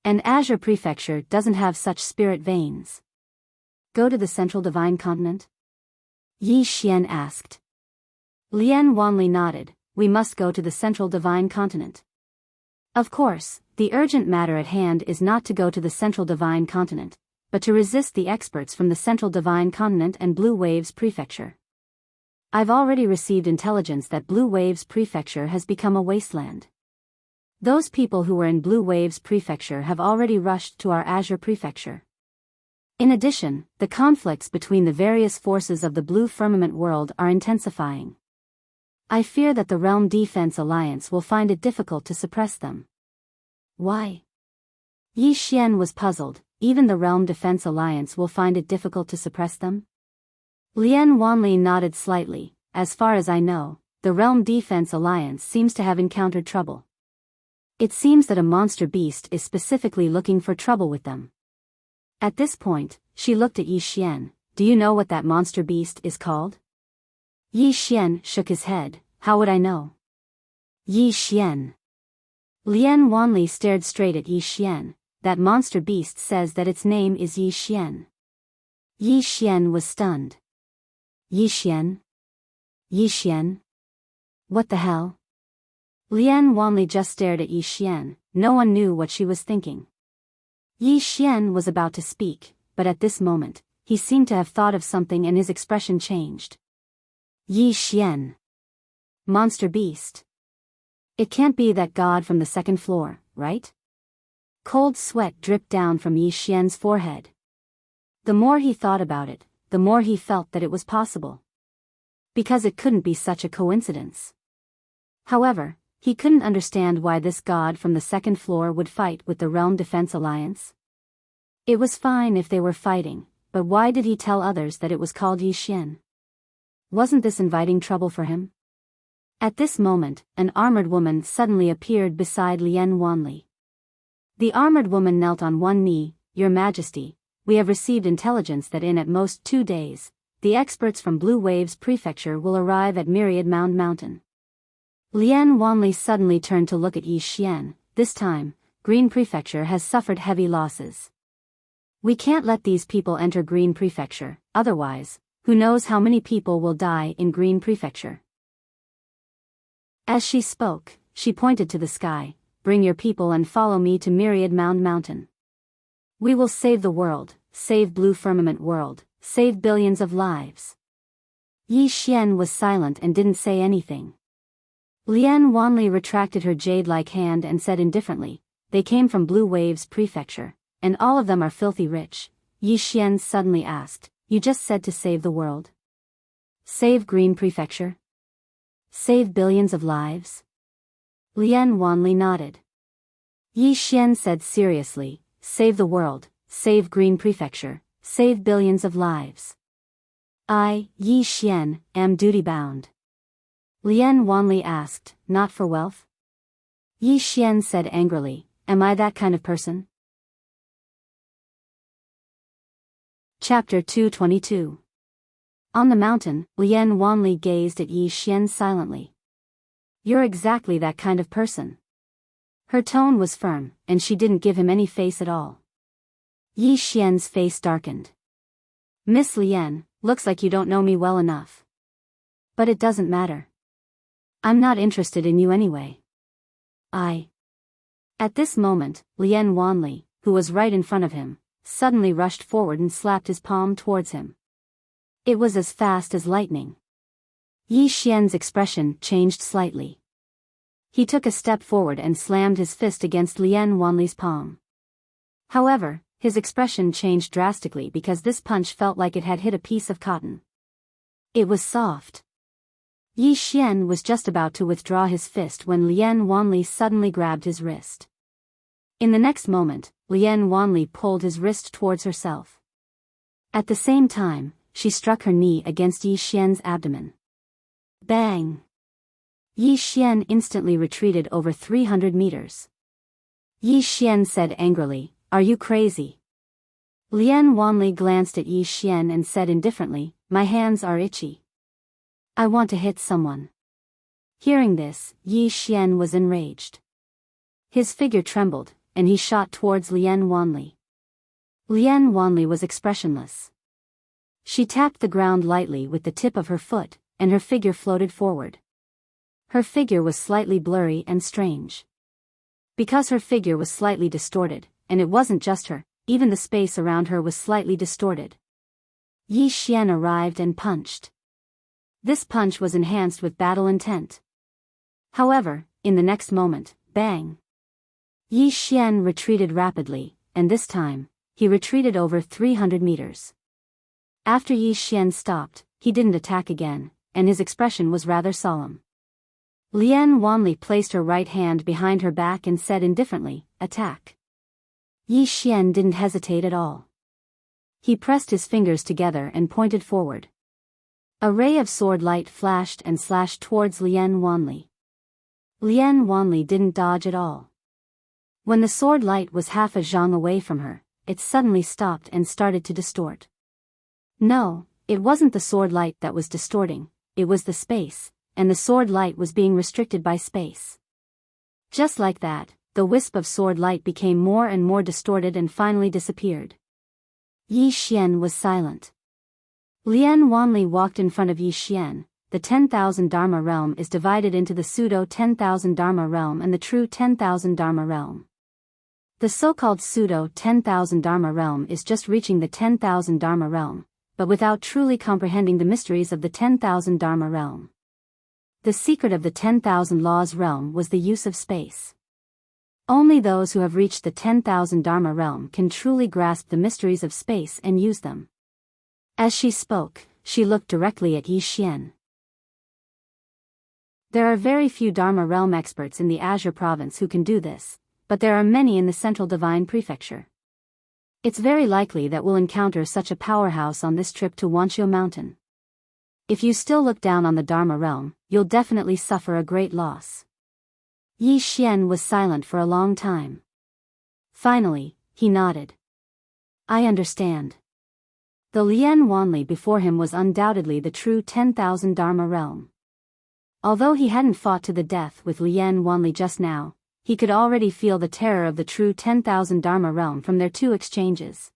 And Azure Prefecture doesn't have such spirit veins. Go to the central divine continent? Yi Xian asked. Lian Wanli nodded. "We must go to the central divine continent." Of course, the urgent matter at hand is not to go to the central divine continent, but to resist the experts from the central divine continent and Blue Waves Prefecture. I've already received intelligence that Blue Waves Prefecture has become a wasteland. Those people who were in Blue Waves Prefecture have already rushed to our Azure Prefecture. In addition, the conflicts between the various forces of the Blue Firmament world are intensifying. I fear that the Realm Defense Alliance will find it difficult to suppress them. Why? Yi Xian was puzzled. Even the Realm Defense Alliance will find it difficult to suppress them? Lian Wanli nodded slightly. "As far as I know, the Realm Defense Alliance seems to have encountered trouble. It seems that a monster beast is specifically looking for trouble with them." At this point, she looked at Yi Xian. "Do you know what that monster beast is called?" Yi Xian shook his head. "How would I know?" Yi Xian. Lian Wanli stared straight at Yi Xian. "That monster beast says that its name is Yi Xian." Yi Xian was stunned. Yi Xian? Yi Xian? What the hell? Lian Wanli just stared at Yi Xian. No one knew what she was thinking. Yi Xian was about to speak, but at this moment, he seemed to have thought of something and his expression changed. Yi Xian. Monster beast. It can't be that god from the 2nd floor, right? Cold sweat dripped down from Yi Xian's forehead. The more he thought about it, the more he felt that it was possible. Because it couldn't be such a coincidence. However, he couldn't understand why this god from the 2nd floor would fight with the Realm Defense Alliance. It was fine if they were fighting, but why did he tell others that it was called Yi Xian? Wasn't this inviting trouble for him? At this moment, an armored woman suddenly appeared beside Lian Wanli. The armored woman knelt on one knee. "Your Majesty, we have received intelligence that in at most 2 days, the experts from Blue Waves Prefecture will arrive at Myriad Mountain. Lian Wanli suddenly turned to look at Yi Xian. This time, Green Prefecture has suffered heavy losses. We can't let these people enter Green Prefecture, otherwise, who knows how many people will die in Green Prefecture." As she spoke, she pointed to the sky. "Bring your people and follow me to Myriad Mound Mountain. We will save the world, save Blue Firmament World, save billions of lives." Yi Xian was silent and didn't say anything. Lian Wanli retracted her jade-like hand and said indifferently, "They came from Blue Waves Prefecture, and all of them are filthy rich." Yi Xian suddenly asked, "You just said to save the world? Save Green Prefecture? Save billions of lives?" Lian Wanli nodded. Yi Xian said seriously, "Save the world, save Green Prefecture, save billions of lives. I, Yi Xian, am duty-bound." Lian Wanli asked, "Not for wealth?" Yi Xian said angrily, "Am I that kind of person?" Chapter 222. On the mountain, Lian Wanli gazed at Yi Xian silently. "You're exactly that kind of person." Her tone was firm, and she didn't give him any face at all. Yi Xian's face darkened. "Miss Lian, looks like you don't know me well enough. But it doesn't matter. I'm not interested in you anyway. At this moment, Lian Wanli, who was right in front of him, suddenly rushed forward and slapped his palm towards him. It was as fast as lightning. Yi Xian's expression changed slightly. He took a step forward and slammed his fist against Lian Wanli's palm. However, his expression changed drastically because this punch felt like it had hit a piece of cotton. It was soft. Yi Xian was just about to withdraw his fist when Lian Wanli suddenly grabbed his wrist. In the next moment, Lian Wanli pulled his wrist towards herself. At the same time, she struck her knee against Yi Xian's abdomen. Bang! Yi Xian instantly retreated over 300 meters. Yi Xian said angrily, "Are you crazy?" Lian Wanli glanced at Yi Xian and said indifferently, "My hands are itchy. I want to hit someone." Hearing this, Yi Xian was enraged. His figure trembled, and he shot towards Lian Wanli. Lian Wanli was expressionless. She tapped the ground lightly with the tip of her foot, and her figure floated forward. Her figure was slightly blurry and strange. Because her figure was slightly distorted, and it wasn't just her, even the space around her was slightly distorted. Yi Xian arrived and punched. This punch was enhanced with battle intent. However, in the next moment, bang! Yi Xian retreated rapidly, and this time, he retreated over 300 meters. After Yi Xian stopped, he didn't attack again, and his expression was rather solemn. Lian Wanli placed her right hand behind her back and said indifferently, "Attack." Yi Xian didn't hesitate at all. He pressed his fingers together and pointed forward. A ray of sword light flashed and slashed towards Lian Wanli. Lian Wanli didn't dodge at all. When the sword light was half a zhang away from her, it suddenly stopped and started to distort. No, it wasn't the sword light that was distorting, it was the space, and the sword light was being restricted by space. Just like that, the wisp of sword light became more and more distorted and finally disappeared. Yi Xian was silent. Lian Wanli walked in front of Yi Xian. The 10,000 Dharma realm is divided into the pseudo 10,000 Dharma realm and the true 10,000 Dharma realm. The so-called pseudo 10,000 Dharma realm is just reaching the 10,000 Dharma realm, but without truly comprehending the mysteries of the 10,000 Dharma realm. The secret of the 10,000 laws realm was the use of space. Only those who have reached the 10,000 Dharma realm can truly grasp the mysteries of space and use them. As she spoke, she looked directly at Yi Xian. There are very few Dharma realm experts in the Azure province who can do this, but there are many in the Central Divine Prefecture. It's very likely that we'll encounter such a powerhouse on this trip to Wanqiu Mountain. If you still look down on the Dharma realm, you'll definitely suffer a great loss. Yi Xian was silent for a long time. Finally, he nodded. I understand. The Lian Wanli before him was undoubtedly the true 10,000 Dharma realm. Although he hadn't fought to the death with Lian Wanli just now, he could already feel the terror of the true 10,000 Dharma realm from their two exchanges.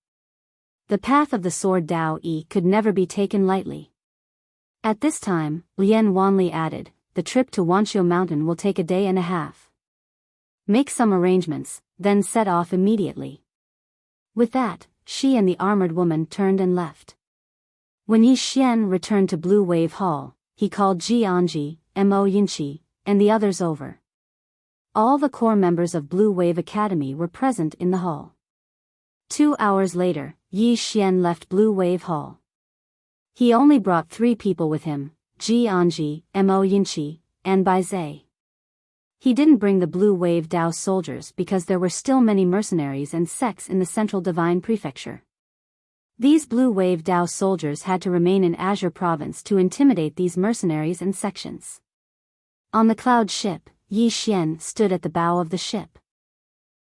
The path of the sword Dao Yi could never be taken lightly. At this time, Lian Wanli added, the trip to Wanqiu Mountain will take a day and a half. Make some arrangements, then set off immediately. With that, she and the armored woman turned and left. When Yi Xian returned to Blue Wave Hall, he called Ji Anji, Mo Yinqi, and the others over. All the core members of Blue Wave Academy were present in the hall. 2 hours later, Yi Xian left Blue Wave Hall. He only brought 3 people with him, Ji Anji, Mo Yinqi, and Bai Zai. He didn't bring the Blue Wave Dao soldiers because there were still many mercenaries and sects in the Central Divine Prefecture. These Blue Wave Dao soldiers had to remain in Azure Province to intimidate these mercenaries and sections. On the cloud ship, Yi Xian stood at the bow of the ship.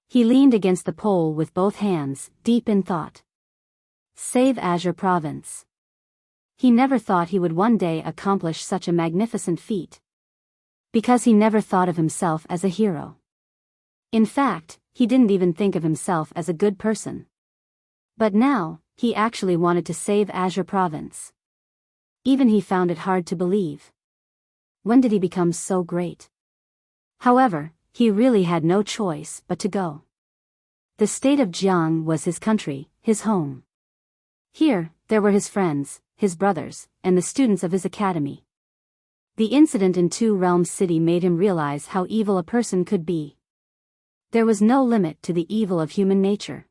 He leaned against the pole with both hands, deep in thought. Save Azure Province. He never thought he would one day accomplish such a magnificent feat. Because he never thought of himself as a hero. In fact, he didn't even think of himself as a good person. But now, he actually wanted to save Azure Province. Even he found it hard to believe. When did he become so great? However, he really had no choice but to go. The state of Jiang was his country, his home. Here, there were his friends, his brothers, and the students of his academy. The incident in Two Realms City made him realize how evil a person could be. There was no limit to the evil of human nature.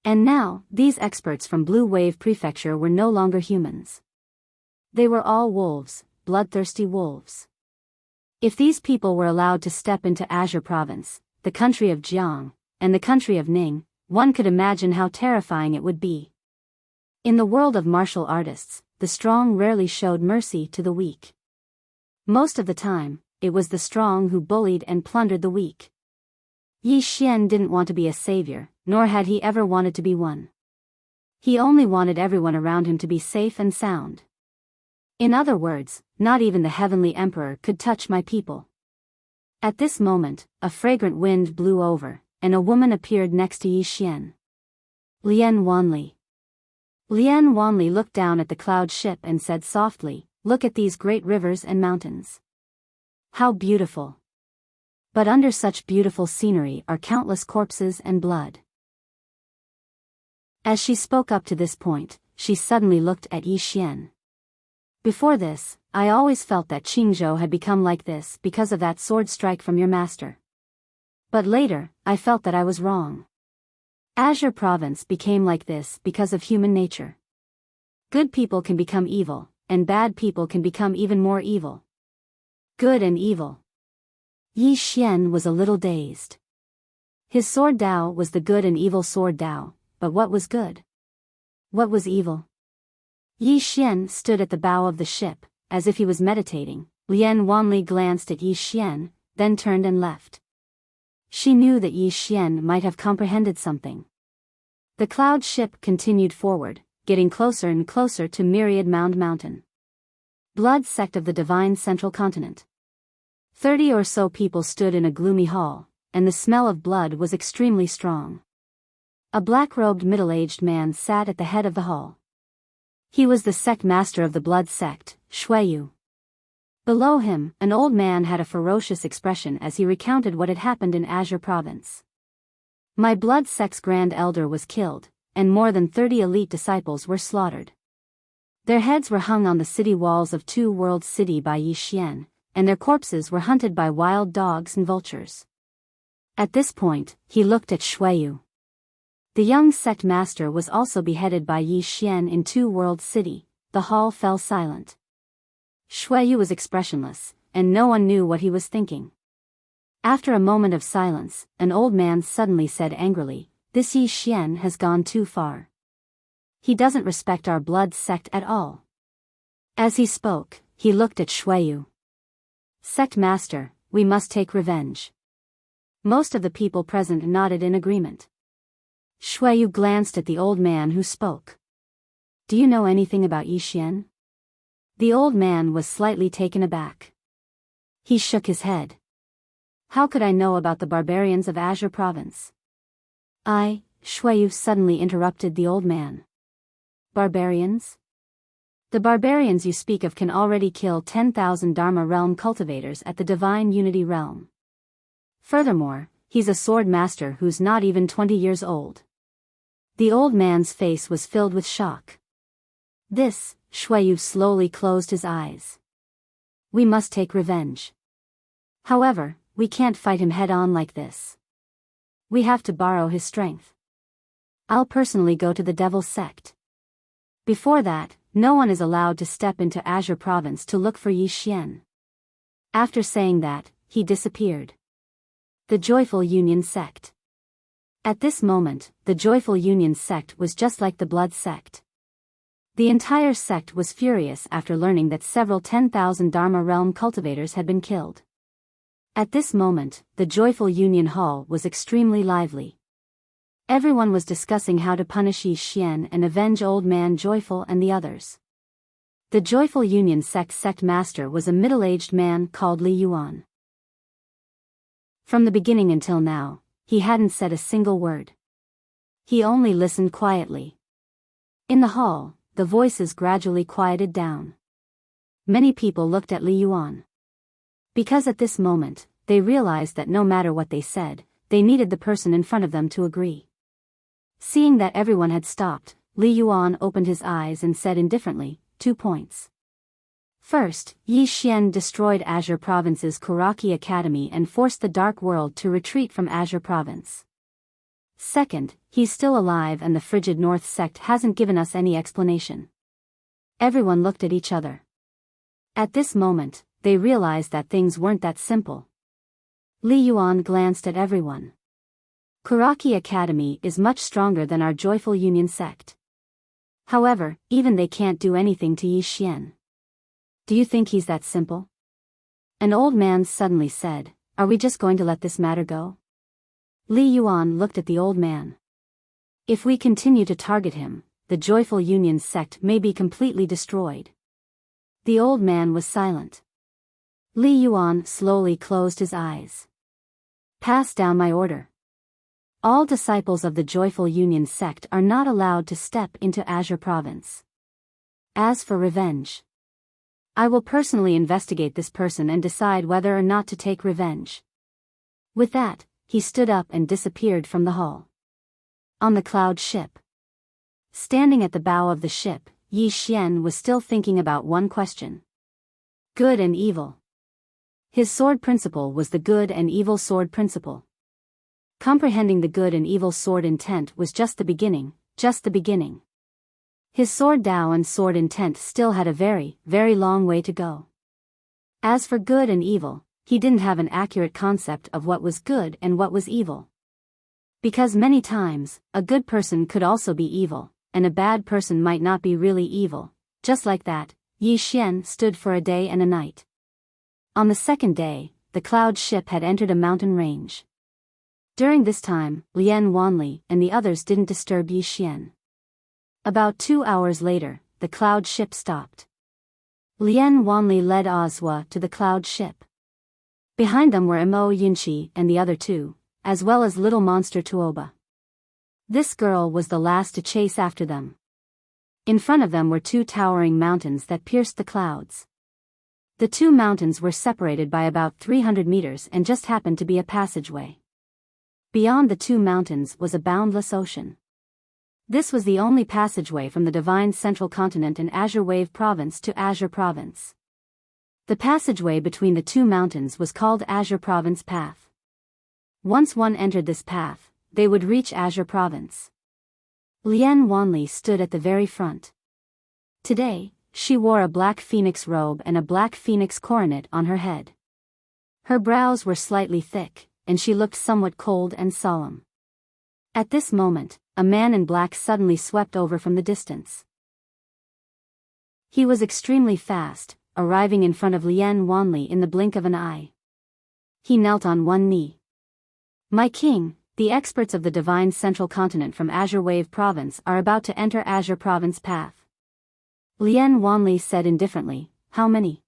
And now, these experts from Blue Wave Prefecture were no longer humans. They were all wolves, bloodthirsty wolves. If these people were allowed to step into Azure Province, the country of Jiang, and the country of Ning, one could imagine how terrifying it would be. In the world of martial artists, the strong rarely showed mercy to the weak. Most of the time, it was the strong who bullied and plundered the weak. Yi Xian didn't want to be a savior, nor had he ever wanted to be one. He only wanted everyone around him to be safe and sound. In other words, not even the heavenly emperor could touch my people. At this moment, a fragrant wind blew over, and a woman appeared next to Yi Xian. Lian Wanli. Lian Wanli looked down at the cloud ship and said softly, "Look at these great rivers and mountains. How beautiful. But under such beautiful scenery are countless corpses and blood." As she spoke up to this point, she suddenly looked at Yi Xian. Before this, I always felt that Qingzhou had become like this because of that sword strike from your master. But later, I felt that I was wrong. Azure Province became like this because of human nature. Good people can become evil, and bad people can become even more evil. Good and evil. Yi Xian was a little dazed. His sword Dao was the good and evil sword Dao, but what was good? What was evil? Yi Xian stood at the bow of the ship, as if he was meditating. Lian Wanli glanced at Yi Xian, then turned and left. She knew that Yi Xian might have comprehended something. The cloud ship continued forward, getting closer and closer to Myriad Mound Mountain. Blood sect of the divine central continent. 30 or so people stood in a gloomy hall, and the smell of blood was extremely strong. A black-robed middle-aged man sat at the head of the hall. He was the sect master of the blood sect, Shuiyu. Below him, an old man had a ferocious expression as he recounted what had happened in Azure Province. My blood sect's grand elder was killed, and more than 30 elite disciples were slaughtered. Their heads were hung on the city walls of Two Worlds City by Yi Xian, and their corpses were hunted by wild dogs and vultures. At this point, he looked at Shuiyu. The young sect master was also beheaded by Yi Xian in Two Worlds City. The hall fell silent. Shuiyu was expressionless, and no one knew what he was thinking. After a moment of silence, an old man suddenly said angrily, "This Yi Xian has gone too far. He doesn't respect our blood sect at all." As he spoke, he looked at Shuiyu. "Sect master, we must take revenge." Most of the people present nodded in agreement. Shuiyu glanced at the old man who spoke. "Do you know anything about Yi Xian?" The old man was slightly taken aback. He shook his head. How could I know about the barbarians of Azure Province? Shuayu suddenly interrupted the old man. Barbarians? The barbarians you speak of can already kill 10,000 Dharma realm cultivators at the Divine Unity realm. Furthermore, he's a sword master who's not even 20 years old. The old man's face was filled with shock. Shuayu slowly closed his eyes. We must take revenge. However, we can't fight him head-on like this. We have to borrow his strength. I'll personally go to the Devil's Sect. Before that, no one is allowed to step into Azure Province to look for Yi Xian. After saying that, he disappeared. The Joyful Union Sect. At this moment, the Joyful Union Sect was just like the Blood Sect. The entire sect was furious after learning that several 10,000 Dharma realm cultivators had been killed. At this moment, the Joyful Union Hall was extremely lively. Everyone was discussing how to punish Yi Xian and avenge Old Man Joyful and the others. The Joyful Union sect master was a middle-aged man called Li Yuan. From the beginning until now, he hadn't said a single word. He only listened quietly. In the hall, the voices gradually quieted down. Many people looked at Li Yuan. Because at this moment, they realized that no matter what they said, they needed the person in front of them to agree. Seeing that everyone had stopped, Li Yuan opened his eyes and said indifferently, 2 points. First, Yi Xian destroyed Azure Province's Kuraki Academy and forced the Dark World to retreat from Azure Province. Second, he's still alive and the Frigid North sect hasn't given us any explanation. Everyone looked at each other. At this moment, they realized that things weren't that simple. Li Yuan glanced at everyone. Kuraki Academy is much stronger than our Joyful Union sect. However, even they can't do anything to Yi Xian. Do you think he's that simple? An old man suddenly said, Are we just going to let this matter go? Li Yuan looked at the old man. If we continue to target him, the Joyful Union sect may be completely destroyed. The old man was silent. Li Yuan slowly closed his eyes. Pass down my order. All disciples of the Joyful Union sect are not allowed to step into Azure Province. As for revenge, I will personally investigate this person and decide whether or not to take revenge. With that, he stood up and disappeared from the hall. On the cloud ship. Standing at the bow of the ship, Yi Xian was still thinking about one question. Good and evil. His sword principle was the good and evil sword principle. Comprehending the good and evil sword intent was just the beginning, just the beginning. His sword Dao and sword intent still had a very, very long way to go. As for good and evil, he didn't have an accurate concept of what was good and what was evil. Because many times, a good person could also be evil, and a bad person might not be really evil. Just like that, Yi Xian stood for a day and a night. On the second day, the cloud ship had entered a mountain range. During this time, Lian Wanli and the others didn't disturb Yi Xian. About 2 hours later, the cloud ship stopped. Lian Wanli led Ozwa to the cloud ship. Behind them were Mo Yunqi and the other two, as well as little monster Tuoba. This girl was the last to chase after them. In front of them were 2 towering mountains that pierced the clouds. The 2 mountains were separated by about 300 meters and just happened to be a passageway. Beyond the 2 mountains was a boundless ocean. This was the only passageway from the Divine Central Continent in Azure Wave Province to Azure Province. The passageway between the 2 mountains was called Azure Province Path. Once one entered this path, they would reach Azure Province. Lian Wanli stood at the very front. Today, she wore a black phoenix robe and a black phoenix coronet on her head. Her brows were slightly thick, and she looked somewhat cold and solemn. At this moment, a man in black suddenly swept over from the distance. He was extremely fast, arriving in front of Lian Wanli in the blink of an eye. He knelt on one knee. My king, the experts of the Divine Central Continent from Azure Wave Province are about to enter Azure Province Path. Lian Wanli said indifferently, How many?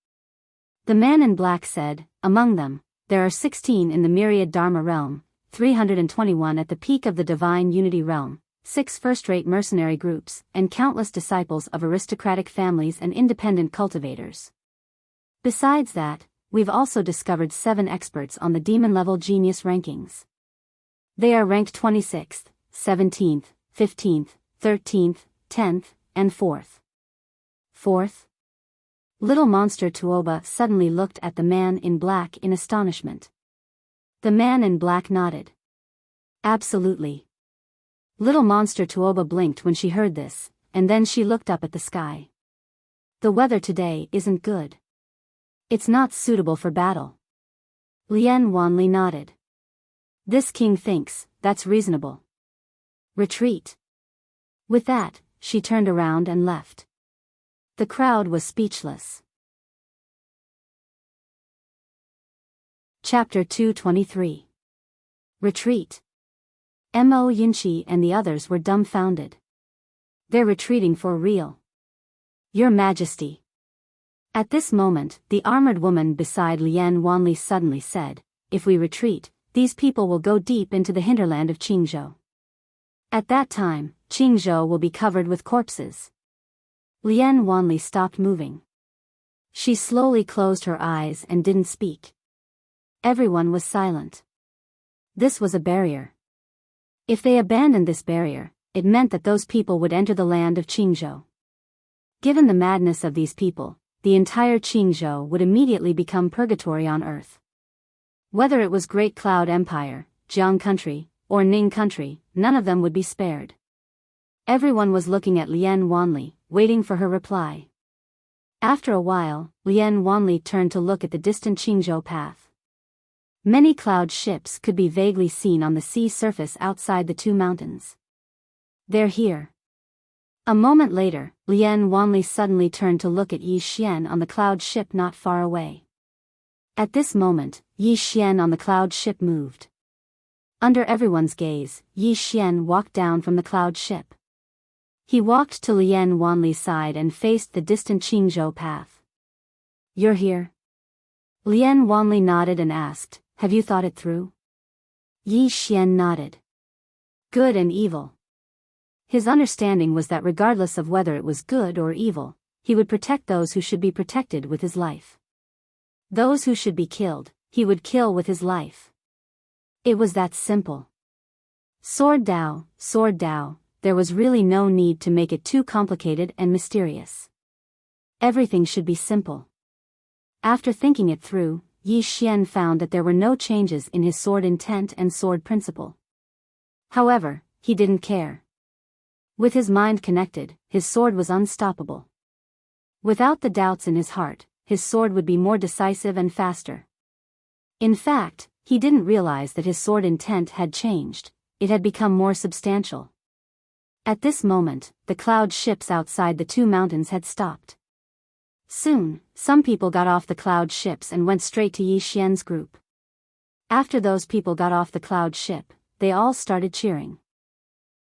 The man in black said, Among them, there are 16 in the myriad Dharma realm, 321 at the peak of the divine unity realm, 6 first-rate mercenary groups, and countless disciples of aristocratic families and independent cultivators. Besides that, we've also discovered 7 experts on the demon-level genius rankings. They are ranked 26th, 17th, 15th, 13th, 10th, and 4th. 4th? Little Monster Tuoba suddenly looked at the man in black in astonishment. The man in black nodded. Absolutely. Little Monster Tuoba blinked when she heard this, and then she looked up at the sky. The weather today isn't good. It's not suitable for battle. Lien Wanli nodded. This king thinks, that's reasonable. Retreat. With that, she turned around and left. The crowd was speechless. Chapter 223. Retreat. Mo Yinchi and the others were dumbfounded. They're retreating for real. Your Majesty. At this moment, the armored woman beside Lien Wanli suddenly said, if we retreat, these people will go deep into the hinterland of Qingzhou. At that time, Qingzhou will be covered with corpses. Lien Wanli stopped moving. She slowly closed her eyes and didn't speak. Everyone was silent. This was a barrier. If they abandoned this barrier, it meant that those people would enter the land of Qingzhou. Given the madness of these people, the entire Qingzhou would immediately become purgatory on earth. Whether it was Great Cloud Empire, Jiang Country, or Ning Country, none of them would be spared. Everyone was looking at Lien Wanli, waiting for her reply. After a while, Lien Wanli turned to look at the distant Qingzhou path. Many cloud ships could be vaguely seen on the sea surface outside the 2 mountains. They're here. A moment later, Lien Wanli suddenly turned to look at Yi Xian on the cloud ship not far away. At this moment, Yi Xian on the cloud ship moved. Under everyone's gaze, Yi Xian walked down from the cloud ship. He walked to Lien Wanli's side and faced the distant Qingzhou path. You're here? Lien Wanli nodded and asked, have you thought it through? Yi Xian nodded. Good and evil. His understanding was that regardless of whether it was good or evil, he would protect those who should be protected with his life. Those who should be killed, he would kill with his life. It was that simple. Sword Dao, there was really no need to make it too complicated and mysterious. Everything should be simple. After thinking it through, Yi Xian found that there were no changes in his sword intent and sword principle. However, he didn't care. With his mind connected, his sword was unstoppable. Without the doubts in his heart, his sword would be more decisive and faster. In fact, he didn't realize that his sword intent had changed, it had become more substantial. At this moment, the cloud ships outside the 2 mountains had stopped. Soon, some people got off the cloud ships and went straight to Yi Xian's group. After those people got off the cloud ship, they all started cheering.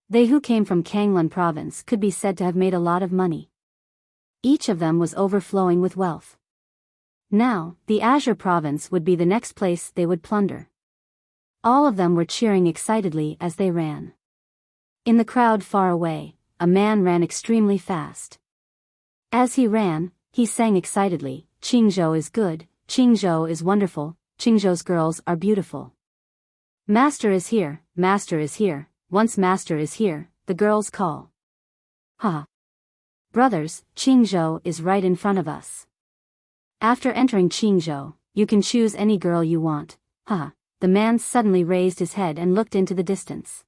They who came from Kanglan province could be said to have made a lot of money. Each of them was overflowing with wealth. Now, the Azure province would be the next place they would plunder. All of them were cheering excitedly as they ran. In the crowd far away, a man ran extremely fast. As he ran, he sang excitedly, Qingzhou is good, Qingzhou is wonderful, Qingzhou's girls are beautiful. Master is here, once Master is here, the girls call. Ha! Brothers, Qingzhou is right in front of us. After entering Qingzhou, you can choose any girl you want, ha! The man suddenly raised his head and looked into the distance.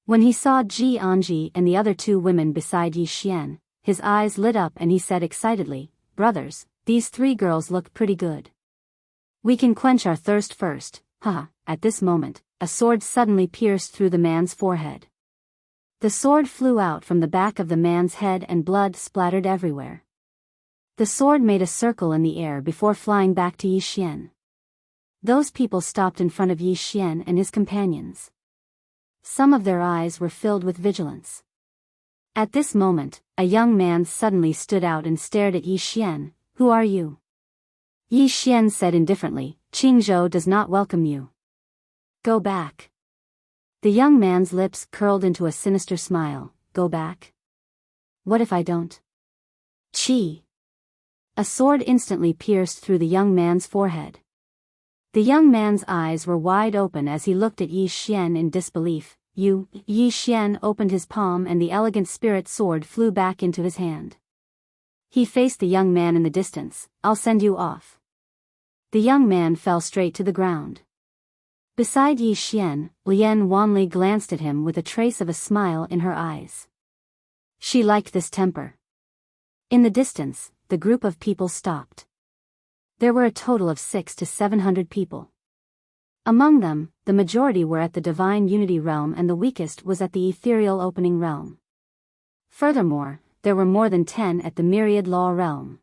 When he saw Ji Anji and the other 2 women beside Yi Xian, his eyes lit up and he said excitedly, brothers, these 3 girls look pretty good. We can quench our thirst first, haha. At this moment, a sword suddenly pierced through the man's forehead. The sword flew out from the back of the man's head and blood splattered everywhere. The sword made a circle in the air before flying back to Yi Xian. Those people stopped in front of Yi Xian and his companions. Some of their eyes were filled with vigilance. At this moment, a young man suddenly stood out and stared at Yi Xian. Who are you? Yi Xian said indifferently, Qingzhou does not welcome you. Go back. The young man's lips curled into a sinister smile. Go back? What if I don't? Qi. A sword instantly pierced through the young man's forehead. The young man's eyes were wide open as he looked at Yi Xian in disbelief. Yi Xian opened his palm and the elegant spirit sword flew back into his hand. He faced the young man in the distance. I'll send you off. The young man fell straight to the ground. Beside Yi Xian, Lian Wanli glanced at him with a trace of a smile in her eyes. She liked this temper. In the distance, the group of people stopped. There were a total of 600 to 700 people. Among them, the majority were at the Divine Unity Realm and the weakest was at the Ethereal Opening Realm. Furthermore, there were more than 10 at the Myriad Law Realm.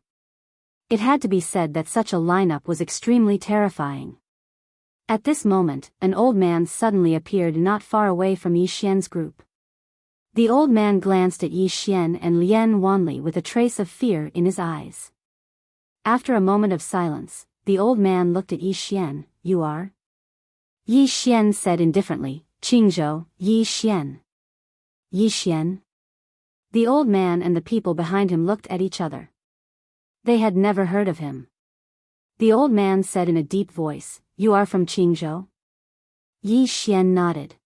It had to be said that such a lineup was extremely terrifying. At this moment, an old man suddenly appeared not far away from Yi Xian's group. The old man glanced at Yi Xian and Lian Wanli with a trace of fear in his eyes. After a moment of silence, the old man looked at Yi Xian. You are? Yi Xian said indifferently, Qingzhou, Yi Xian. Yi Xian? The old man and the people behind him looked at each other. They had never heard of him. The old man said in a deep voice, You are from Qingzhou? Yi Xian nodded.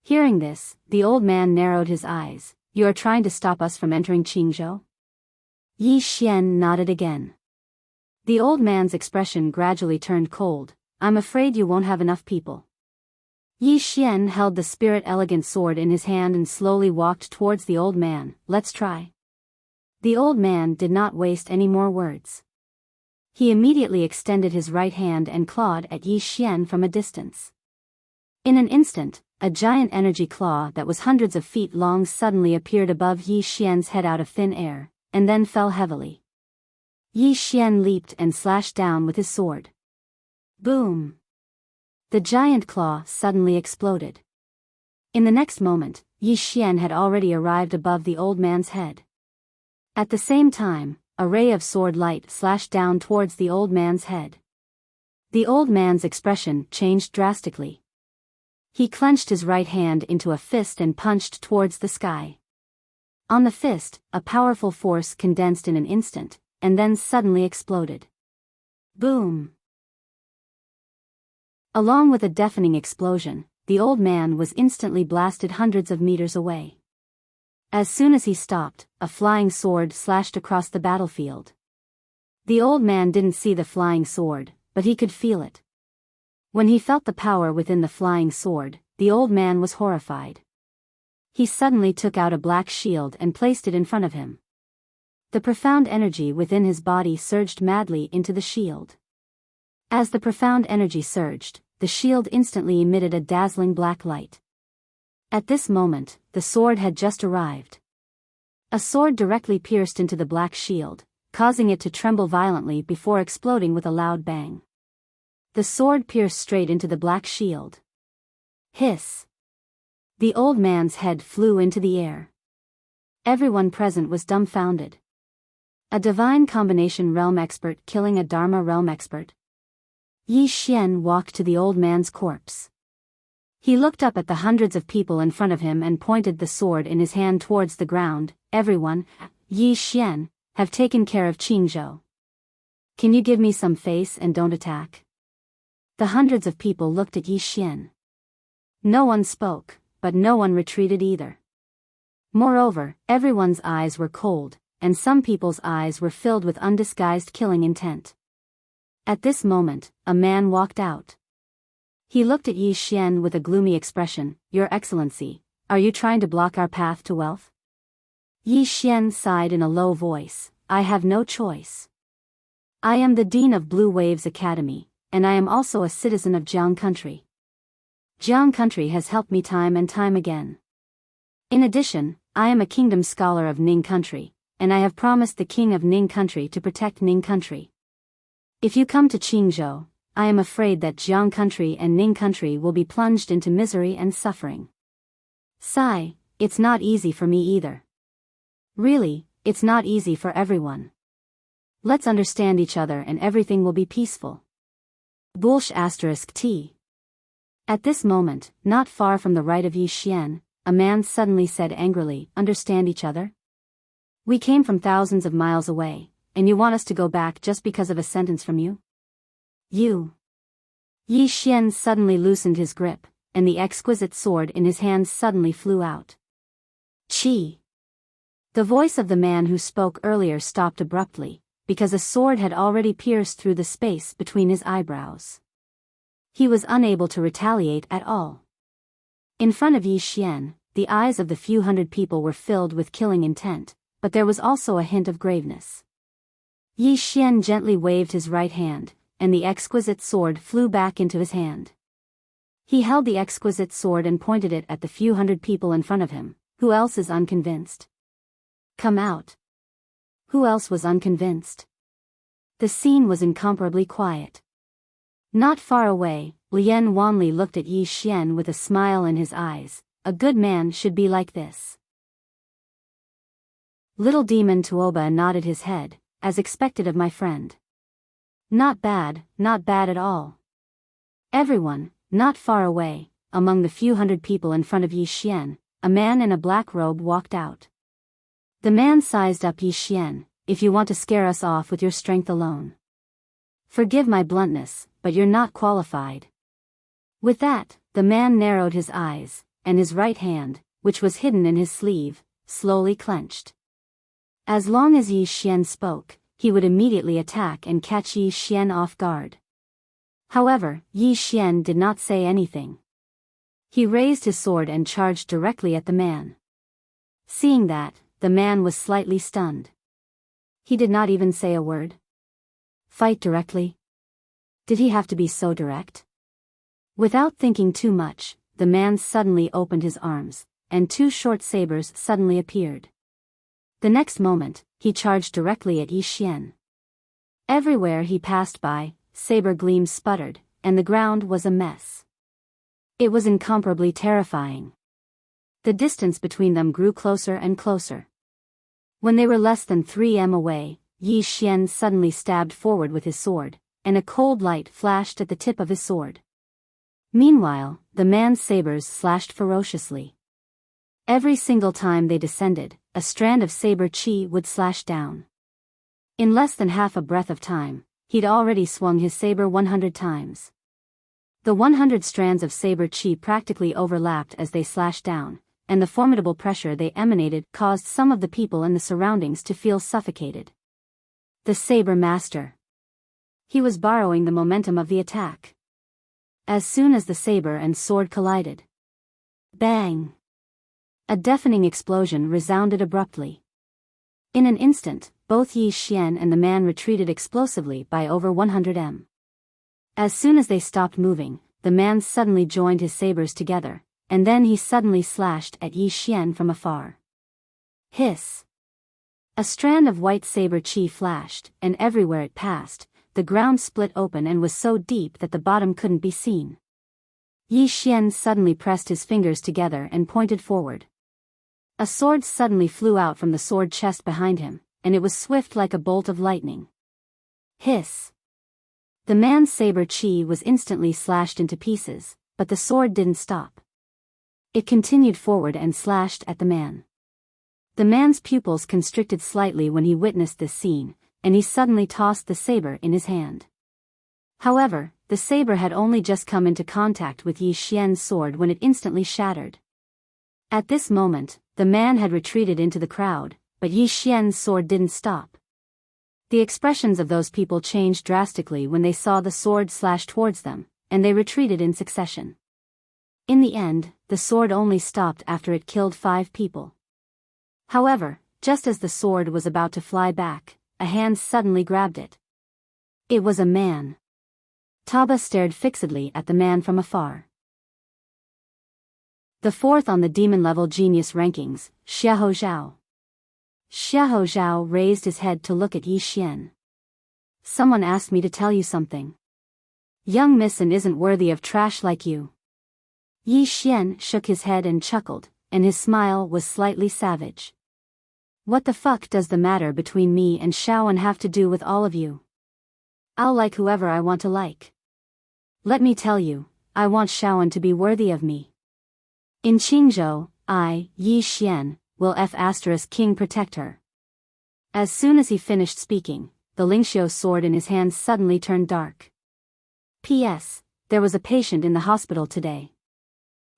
Hearing this, the old man narrowed his eyes. You are trying to stop us from entering Qingzhou? Yi Xian nodded again. The old man's expression gradually turned cold. I'm afraid you won't have enough people. Yi Xian held the spirit elegant sword in his hand and slowly walked towards the old man. Let's try. The old man did not waste any more words. He immediately extended his right hand and clawed at Yi Xian from a distance. In an instant, a giant energy claw that was hundreds of feet long suddenly appeared above Yi Xian's head out of thin air, and then fell heavily. Yi Xian leaped and slashed down with his sword. Boom! The giant claw suddenly exploded. In the next moment, Yi Xian had already arrived above the old man's head. At the same time, a ray of sword light slashed down towards the old man's head. The old man's expression changed drastically. He clenched his right hand into a fist and punched towards the sky. On the fist, a powerful force condensed in an instant, and then suddenly exploded. Boom! Along with a deafening explosion, the old man was instantly blasted hundreds of meters away. As soon as he stopped, a flying sword slashed across the battlefield. The old man didn't see the flying sword, but he could feel it. When he felt the power within the flying sword, the old man was horrified. He suddenly took out a black shield and placed it in front of him. The profound energy within his body surged madly into the shield. As the profound energy surged, the shield instantly emitted a dazzling black light. At this moment, the sword had just arrived. A sword directly pierced into the black shield, causing it to tremble violently before exploding with a loud bang. The sword pierced straight into the black shield. Hiss! The old man's head flew into the air. Everyone present was dumbfounded. A divine combination realm expert killing a Dharma realm expert. Yi Xian walked to the old man's corpse. He looked up at the hundreds of people in front of him and pointed the sword in his hand towards the ground. Everyone, Yi Xian, have taken care of Qingzhou. Can you give me some face and don't attack? The hundreds of people looked at Yi Xian. No one spoke, but no one retreated either. Moreover, everyone's eyes were cold, and some people's eyes were filled with undisguised killing intent. At this moment, a man walked out. He looked at Yi Xian with a gloomy expression. Your Excellency, are you trying to block our path to wealth? Yi Xian sighed in a low voice. I have no choice. I am the Dean of Blue Waves Academy, and I am also a citizen of Jiang Country. Jiang Country has helped me time and time again. In addition, I am a kingdom scholar of Ning Country, and I have promised the king of Ning Country to protect Ning Country. If you come to Qingzhou, I am afraid that Jiang Country and Ning Country will be plunged into misery and suffering. Sigh, it's not easy for me either. Really, it's not easy for everyone. Let's understand each other and everything will be peaceful. Bullsh *T. At this moment, not far from the right of Yi Xian, a man suddenly said angrily, "Understand each other? We came from thousands of miles away, and you want us to go back just because of a sentence from you? You." Yi Xian suddenly loosened his grip, and the exquisite sword in his hands suddenly flew out. Chi! The voice of the man who spoke earlier stopped abruptly, because a sword had already pierced through the space between his eyebrows. He was unable to retaliate at all. In front of Yi Xian, the eyes of the few hundred people were filled with killing intent, but there was also a hint of graveness. Yi Xian gently waved his right hand, and the exquisite sword flew back into his hand. He held the exquisite sword and pointed it at the few hundred people in front of him. Who else is unconvinced? Come out. Who else was unconvinced? The scene was incomparably quiet. Not far away, Lian Wanli looked at Yi Xian with a smile in his eyes. A good man should be like this. Little Demon Tuoba nodded his head, as expected of my friend. Not bad at all. Everyone, not far away, among the few hundred people in front of Yi Xian, a man in a black robe walked out. The man sized up Yi Xian. "If you want to scare us off with your strength alone. Forgive my bluntness, but you're not qualified." With that, the man narrowed his eyes, and his right hand, which was hidden in his sleeve, slowly clenched. As long as Yi Xian spoke, he would immediately attack and catch Yi Xian off guard. However, Yi Xian did not say anything. He raised his sword and charged directly at the man. Seeing that, the man was slightly stunned. He did not even say a word. Fight directly? Did he have to be so direct? Without thinking too much, the man suddenly opened his arms, and two short sabers suddenly appeared. The next moment, he charged directly at Yi Xian. Everywhere he passed by, saber gleams sputtered, and the ground was a mess. It was incomparably terrifying. The distance between them grew closer and closer. When they were less than 3 m away, Yi Xian suddenly stabbed forward with his sword, and a cold light flashed at the tip of his sword. Meanwhile, the man's sabers slashed ferociously. Every single time they descended, a strand of saber chi would slash down. In less than half a breath of time, he'd already swung his saber 100 times. The 100 strands of saber chi practically overlapped as they slashed down, and the formidable pressure they emanated caused some of the people in the surroundings to feel suffocated. The saber master. He was borrowing the momentum of the attack. As soon as the saber and sword collided. Bang! A deafening explosion resounded abruptly. In an instant, both Yi Xian and the man retreated explosively by over 100 m. As soon as they stopped moving, the man suddenly joined his sabers together, and then he suddenly slashed at Yi Xian from afar. Hiss! A strand of white saber chi flashed, and everywhere it passed, the ground split open and was so deep that the bottom couldn't be seen. Yi Xian suddenly pressed his fingers together and pointed forward. A sword suddenly flew out from the sword chest behind him, and it was swift like a bolt of lightning. Hiss! The man's saber chi was instantly slashed into pieces, but the sword didn't stop. It continued forward and slashed at the man. The man's pupils constricted slightly when he witnessed this scene, and he suddenly tossed the saber in his hand. However, the saber had only just come into contact with Yi Xian's sword when it instantly shattered. At this moment, the man had retreated into the crowd, but Yi Xian's sword didn't stop. The expressions of those people changed drastically when they saw the sword slash towards them, and they retreated in succession. In the end, the sword only stopped after it killed 5 people. However, just as the sword was about to fly back, a hand suddenly grabbed it. It was a man. Taba stared fixedly at the man from afar. The 4th on the demon-level genius rankings, Xiahou Zhao. Xiahou Zhao raised his head to look at Yi Xian. Someone asked me to tell you something. Young Misson isn't worthy of trash like you. Yi Xian shook his head and chuckled, and his smile was slightly savage. What the fuck does the matter between me and Xiaoan have to do with all of you? I'll like whoever I want to like. Let me tell you, I want Xiaoan to be worthy of me. In Qingzhou, I, Yi Xian, will King protect her. As soon as he finished speaking, the Lingxiu sword in his hand suddenly turned dark. P.S. There was a patient in the hospital today.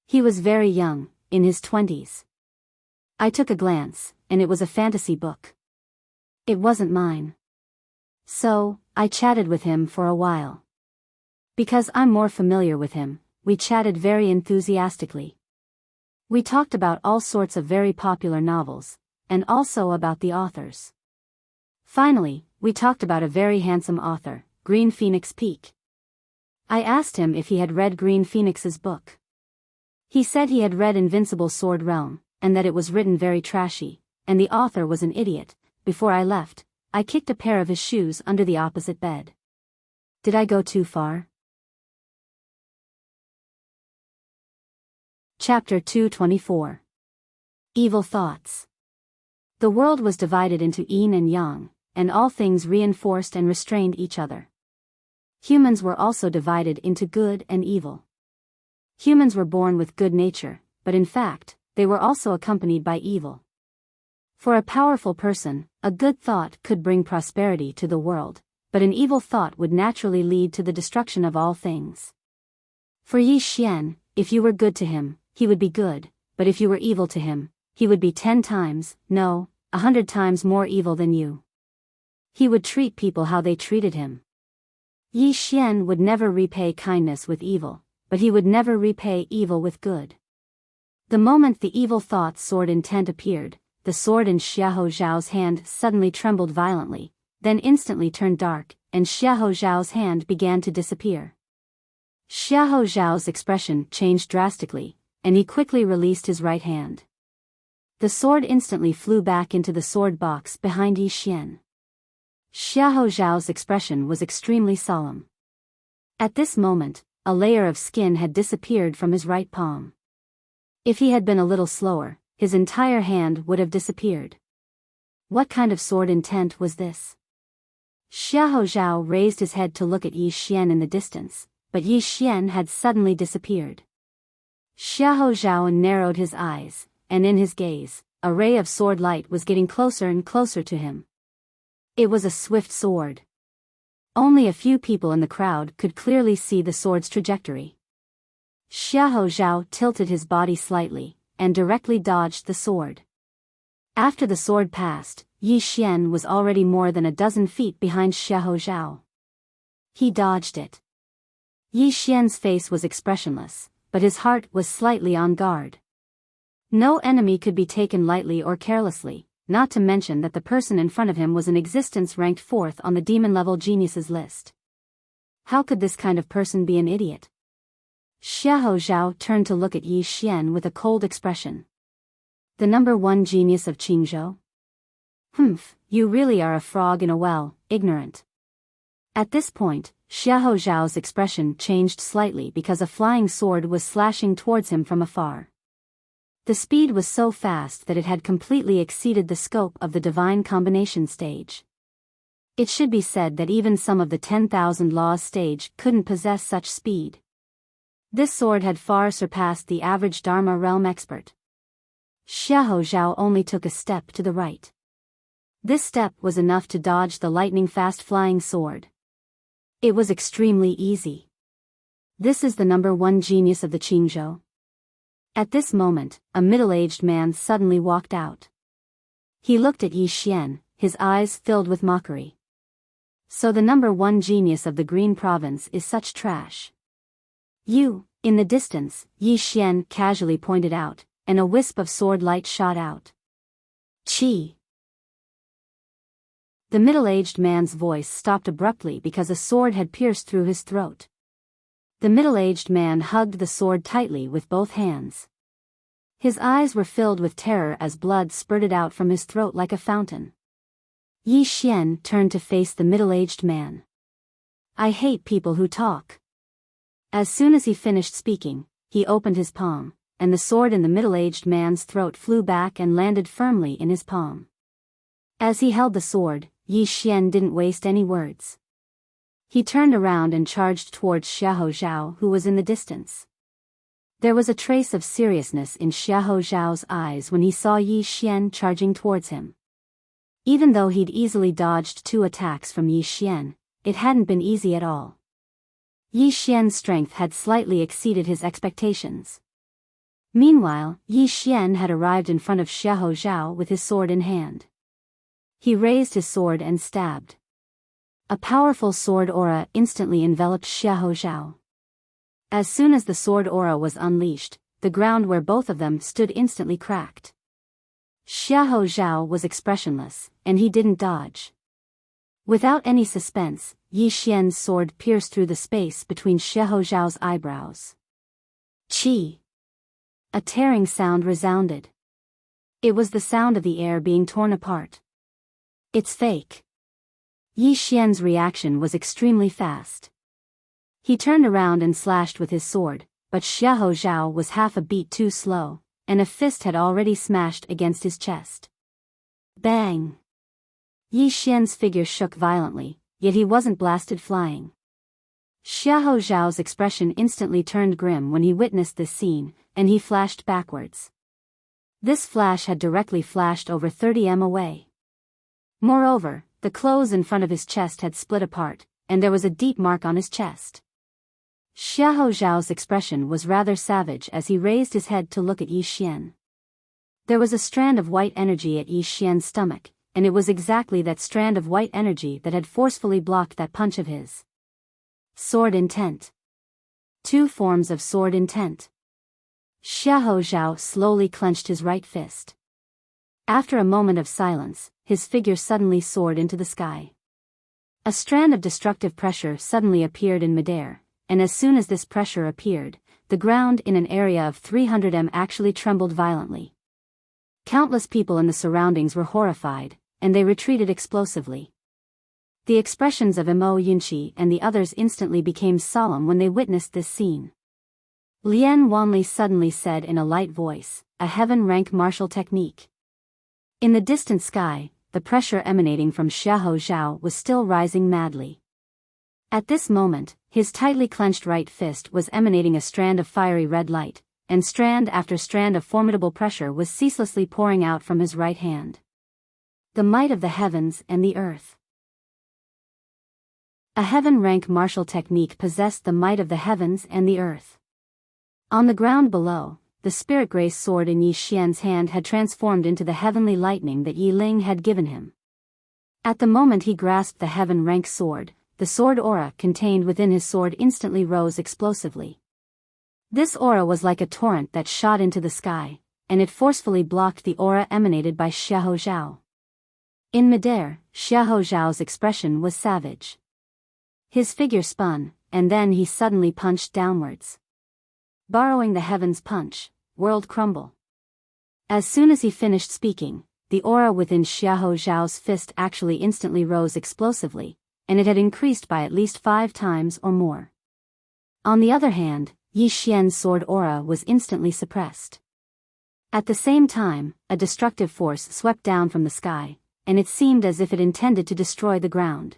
He was very young, in his 20s. I took a glance, and it was a fantasy book. It wasn't mine. So, I chatted with him for a while. Because I'm more familiar with him, we chatted very enthusiastically. We talked about all sorts of very popular novels, and also about the authors. Finally, we talked about a very handsome author, Green Phoenix Peak. I asked him if he had read Green Phoenix's book. He said he had read Invincible Sword Realm, and that it was written very trashy, and the author was an idiot. Before I left, I kicked a pair of his shoes under the opposite bed. Did I go too far? Chapter 224. Evil Thoughts. The world was divided into yin and yang, and all things reinforced and restrained each other. Humans were also divided into good and evil. Humans were born with good nature, but in fact, they were also accompanied by evil. For a powerful person, a good thought could bring prosperity to the world, but an evil thought would naturally lead to the destruction of all things. For Yi Xian, if you were good to him, he would be good, but if you were evil to him, he would be 10 times, no, 100 times more evil than you. He would treat people how they treated him. Yi Xian would never repay kindness with evil, but he would never repay evil with good. The moment the evil thought's sword intent appeared, the sword in Xiahou Zhao's hand suddenly trembled violently, then instantly turned dark, and Xiahou Zhao's hand began to disappear. Xiahou Zhao's expression changed drastically, and he quickly released his right hand. The sword instantly flew back into the sword box behind Yi Xian. Xiahou Zhao's expression was extremely solemn. At this moment, a layer of skin had disappeared from his right palm. If he had been a little slower, his entire hand would have disappeared. What kind of sword intent was this? Xiahou Zhao raised his head to look at Yi Xian in the distance, but Yi Xian had suddenly disappeared. Xiahou Zhao narrowed his eyes, and in his gaze, a ray of sword light was getting closer and closer to him. It was a swift sword. Only a few people in the crowd could clearly see the sword's trajectory. Xiahou Zhao tilted his body slightly, and directly dodged the sword. After the sword passed, Yi Xian was already more than a dozen feet behind Xiahou Zhao. He dodged it. Yi Xian's face was expressionless, but his heart was slightly on guard. No enemy could be taken lightly or carelessly, not to mention that the person in front of him was an existence ranked 4th on the demon-level geniuses list. How could this kind of person be an idiot? Xiahou Zhao turned to look at Yi Xian with a cold expression. The number 1 genius of Qingzhou? Humph, you really are a frog in a well, ignorant. At this point, Xiahou Zhao's expression changed slightly because a flying sword was slashing towards him from afar. The speed was so fast that it had completely exceeded the scope of the divine combination stage. It should be said that even some of the 10,000 laws stage couldn't possess such speed. This sword had far surpassed the average Dharma realm expert. Xiahou Zhao only took a step to the right. This step was enough to dodge the lightning-fast flying sword. It was extremely easy. This is the number 1 genius of the Qingzhou. At this moment, a middle-aged man suddenly walked out. He looked at Yi Xian, his eyes filled with mockery. So the number 1 genius of the Green Province is such trash. You, in the distance, Yi Xian casually pointed out, and a wisp of sword light shot out. Chi! The middle-aged man's voice stopped abruptly because a sword had pierced through his throat. The middle-aged man hugged the sword tightly with both hands. His eyes were filled with terror as blood spurted out from his throat like a fountain. Yi Xian turned to face the middle-aged man. I hate people who talk. As soon as he finished speaking, he opened his palm, and the sword in the middle-aged man's throat flew back and landed firmly in his palm. As he held the sword, Yi Xian didn't waste any words. He turned around and charged towards Xiahou Zhao, who was in the distance. There was a trace of seriousness in Xiahou Zhao's eyes when he saw Yi Xian charging towards him. Even though he'd easily dodged 2 attacks from Yi Xian, it hadn't been easy at all. Yi Xian's strength had slightly exceeded his expectations. Meanwhile, Yi Xian had arrived in front of Xiahou Zhao with his sword in hand. He raised his sword and stabbed. A powerful sword aura instantly enveloped Xiahou Zhao. As soon as the sword aura was unleashed, the ground where both of them stood instantly cracked. Xiahou Zhao was expressionless, and he didn't dodge. Without any suspense, Yi Xian's sword pierced through the space between Xiahou Zhao's eyebrows. Chi! A tearing sound resounded. It was the sound of the air being torn apart. It's fake. Yi Xian's reaction was extremely fast. He turned around and slashed with his sword, but Xiahou Zhao was half a beat too slow, and a fist had already smashed against his chest. Bang! Yi Xian's figure shook violently, yet he wasn't blasted flying. Xiahou Zhao's expression instantly turned grim when he witnessed this scene, and he flashed backwards. This flash had directly flashed over 30 m away. Moreover, the clothes in front of his chest had split apart, and there was a deep mark on his chest. Xiahou Zhao's expression was rather savage as he raised his head to look at Yi Xian. There was a strand of white energy at Yi Xian's stomach, and it was exactly that strand of white energy that had forcefully blocked that punch of his. Sword intent. 2 forms of sword intent. Xiahou Zhao slowly clenched his right fist. After a moment of silence, his figure suddenly soared into the sky. A strand of destructive pressure suddenly appeared in midair, and as soon as this pressure appeared, the ground in an area of 300 m actually trembled violently. Countless people in the surroundings were horrified, and they retreated explosively. The expressions of Mo Yunqi and the others instantly became solemn when they witnessed this scene. Lian Wanli suddenly said in a light voice, "A heaven-rank martial technique." In the distant sky, the pressure emanating from Xiahou Zhao was still rising madly. At this moment, his tightly clenched right fist was emanating a strand of fiery red light, and strand after strand of formidable pressure was ceaselessly pouring out from his right hand. The might of the heavens and the earth. A heaven-rank martial technique possessed the might of the heavens and the earth. On the ground below, the spirit grace sword in Yi Xian's hand had transformed into the heavenly lightning that Yi Ling had given him. At the moment he grasped the heaven-rank sword, the sword aura contained within his sword instantly rose explosively. This aura was like a torrent that shot into the sky, and it forcefully blocked the aura emanated by Xiahou Zhao. In midair, Xiahou Zhao's expression was savage. His figure spun, and then he suddenly punched downwards. Borrowing the heaven's punch, world crumble. As soon as he finished speaking, the aura within Xiahou Zhao's fist actually instantly rose explosively, and it had increased by at least 5 times or more. On the other hand, Yi Xian's sword aura was instantly suppressed. At the same time, a destructive force swept down from the sky, and it seemed as if it intended to destroy the ground.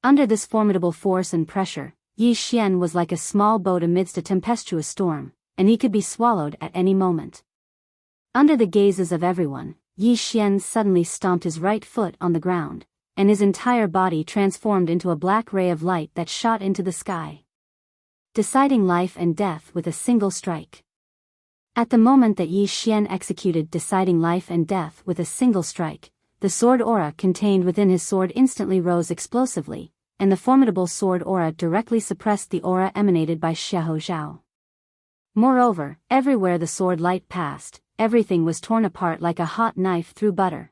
Under this formidable force and pressure, Yi Xian was like a small boat amidst a tempestuous storm, and he could be swallowed at any moment. Under the gazes of everyone, Yi Xian suddenly stomped his right foot on the ground, and his entire body transformed into a black ray of light that shot into the sky, deciding life and death with a single strike. At the moment that Yi Xian executed deciding life and death with a single strike, the sword aura contained within his sword instantly rose explosively, and the formidable sword aura directly suppressed the aura emanated by Xiahou Zhao. Moreover, everywhere the sword light passed, everything was torn apart like a hot knife through butter.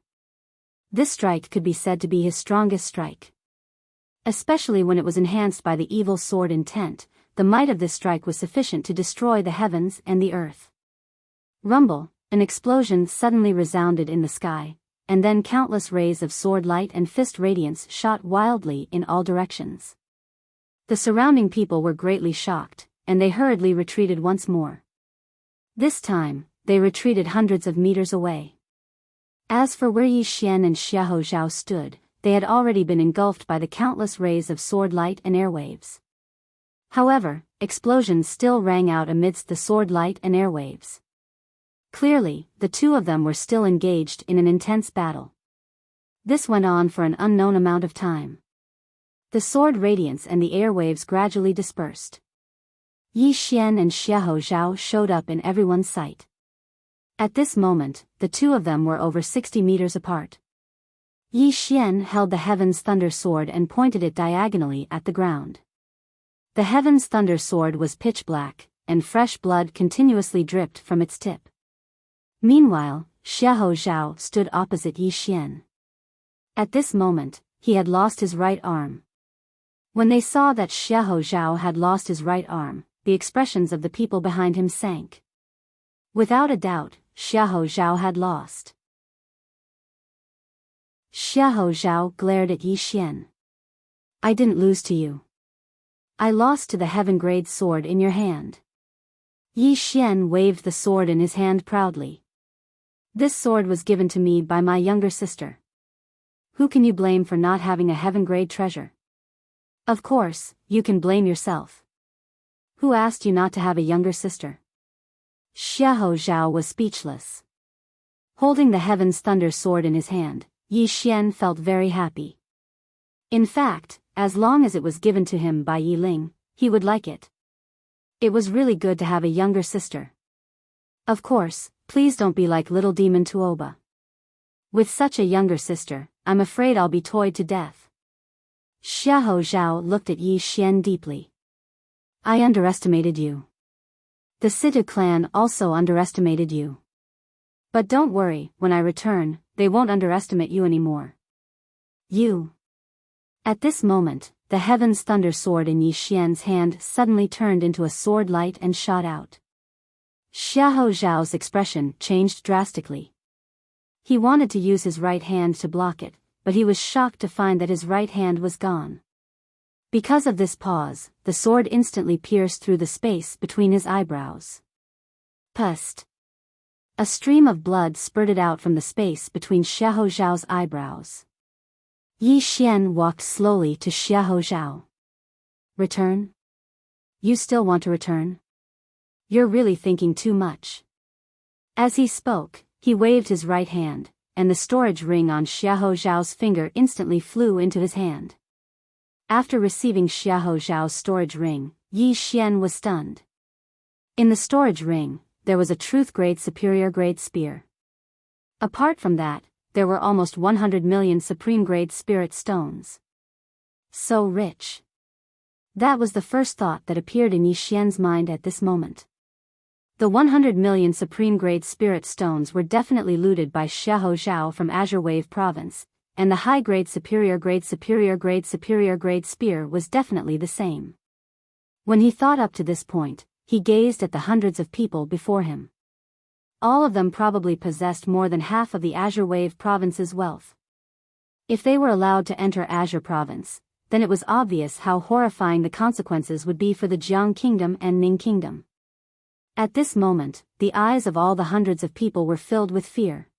This strike could be said to be his strongest strike. Especially when it was enhanced by the evil sword intent, the might of this strike was sufficient to destroy the heavens and the earth. Rumble, an explosion suddenly resounded in the sky, and then countless rays of sword light and fist radiance shot wildly in all directions. The surrounding people were greatly shocked, and they hurriedly retreated once more. This time, they retreated hundreds of meters away. As for where Yi Xian and Xiahou Zhao stood, they had already been engulfed by the countless rays of sword light and airwaves. However, explosions still rang out amidst the sword light and airwaves. Clearly, the two of them were still engaged in an intense battle. This went on for an unknown amount of time. The sword radiance and the airwaves gradually dispersed. Yi Xian and Xiahou Zhao showed up in everyone's sight. At this moment, the two of them were over 60 meters apart. Yi Xian held the Heaven's Thunder Sword and pointed it diagonally at the ground. The Heaven's Thunder Sword was pitch black, and fresh blood continuously dripped from its tip. Meanwhile, Xiahou Zhao stood opposite Yi Xian. At this moment, he had lost his right arm. When they saw that Xiahou Zhao had lost his right arm, the expressions of the people behind him sank. Without a doubt, Xiahou Zhao had lost. Xiahou Zhao glared at Yi Xian. I didn't lose to you. I lost to the heaven-grade sword in your hand. Yi Xian waved the sword in his hand proudly. This sword was given to me by my younger sister. Who can you blame for not having a heaven-grade treasure? Of course, you can blame yourself. Who asked you not to have a younger sister? Xiahou Zhao was speechless. Holding the Heaven's Thunder Sword in his hand, Yi Xian felt very happy. In fact, as long as it was given to him by Yi Ling, he would like it. It was really good to have a younger sister. Of course, please don't be like little demon Tuoba. With such a younger sister, I'm afraid I'll be toyed to death. Xiahou Zhao looked at Yi Xian deeply. I underestimated you. The Situ clan also underestimated you. But don't worry, when I return, they won't underestimate you anymore. You. At this moment, the Heaven's Thunder Sword in Yi Xian's hand suddenly turned into a sword light and shot out. Xiahou Zhao's expression changed drastically. He wanted to use his right hand to block it, but he was shocked to find that his right hand was gone. Because of this pause, the sword instantly pierced through the space between his eyebrows. Pust. A stream of blood spurted out from the space between Xiahou Zhao's eyebrows. Yi Xian walked slowly to Xiahou Zhao. Return? You still want to return? You're really thinking too much. As he spoke, he waved his right hand, and the storage ring on Xiahou Zhao's finger instantly flew into his hand. After receiving Xiahou Zhao's storage ring, Yi Xian was stunned. In the storage ring, there was a truth-grade superior-grade spear. Apart from that, there were almost 100 million supreme-grade spirit stones. So rich. That was the first thought that appeared in Yi Xian's mind at this moment. The 100 million supreme-grade spirit stones were definitely looted by Xiahou Zhao from Azure Wave Province, and the high-grade superior-grade spear was definitely the same. When he thought up to this point, he gazed at the hundreds of people before him. All of them probably possessed more than half of the Azure Wave Province's wealth. If they were allowed to enter Azure Province, then it was obvious how horrifying the consequences would be for the Jiang Kingdom and Ning Kingdom. At this moment, the eyes of all the hundreds of people were filled with fear.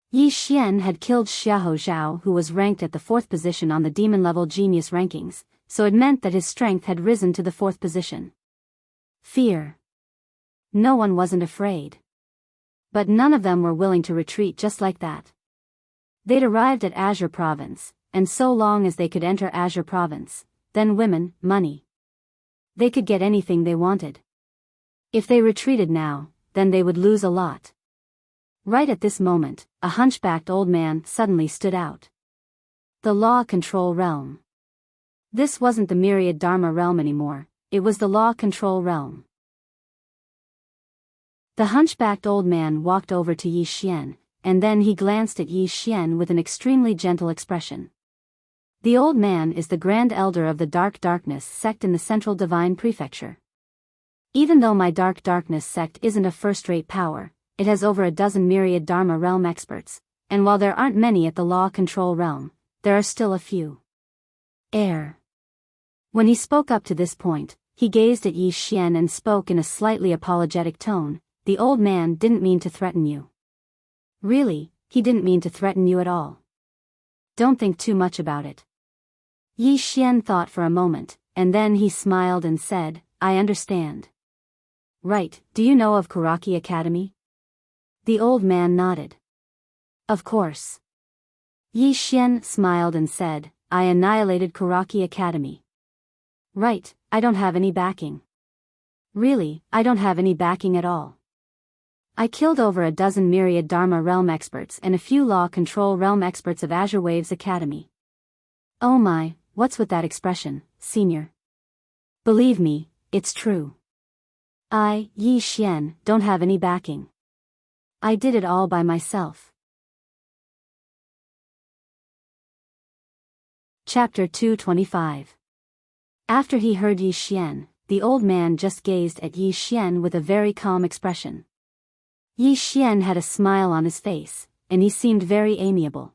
Yi Xian had killed Xiahou Zhao, who was ranked at the 4th position on the demon-level genius rankings, so it meant that his strength had risen to the 4th position. Fear. No one wasn't afraid. But none of them were willing to retreat just like that. They'd arrived at Azure Province, and so long as they could enter Azure Province, then women, money. They could get anything they wanted. If they retreated now, then they would lose a lot. Right at this moment, a hunchbacked old man suddenly stood out. The Law Control Realm. This wasn't the Myriad Dharma Realm anymore, it was the Law Control Realm. The hunchbacked old man walked over to Yi Xian, and then he glanced at Yi Xian with an extremely gentle expression. The old man is the Grand Elder of the Dark Darkness sect in the Central Divine Prefecture. Even though my Dark Darkness sect isn't a first-rate power, it has over a dozen Myriad Dharma Realm experts, and while there aren't many at the Law Control Realm, there are still a few. When he spoke up to this point, he gazed at Yi Xian and spoke in a slightly apologetic tone. The old man didn't mean to threaten you. Really, he didn't mean to threaten you at all. Don't think too much about it. Yi Xian thought for a moment, and then he smiled and said, I understand. Right, do you know of Karaki Academy? The old man nodded. Of course. Yi Xian smiled and said, I annihilated Karaki Academy. Right, I don't have any backing. Really, I don't have any backing at all. I killed over a dozen myriad Dharma Realm experts and a few Law Control Realm experts of Azure Waves Academy. Oh my, what's with that expression, senior? Believe me, it's true. I, Yi Xian, don't have any backing. I did it all by myself. Chapter 225. After he heard Yi Xian, the old man just gazed at Yi Xian with a very calm expression. Yi Xian had a smile on his face, and he seemed very amiable.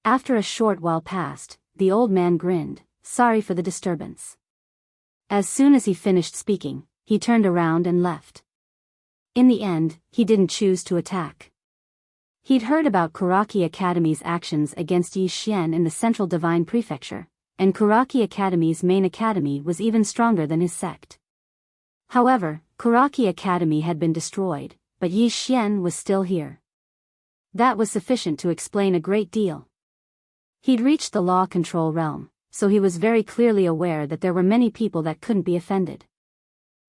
After a short while passed, the old man grinned, sorry for the disturbance. As soon as he finished speaking, he turned around and left. In the end, he didn't choose to attack. He'd heard about Karaki Academy's actions against Yi Xian in the Central Divine Prefecture, and Karaki Academy's main academy was even stronger than his sect. However, Karaki Academy had been destroyed, but Yi Xian was still here. That was sufficient to explain a great deal. He'd reached the Law Control Realm, so he was very clearly aware that there were many people that couldn't be offended.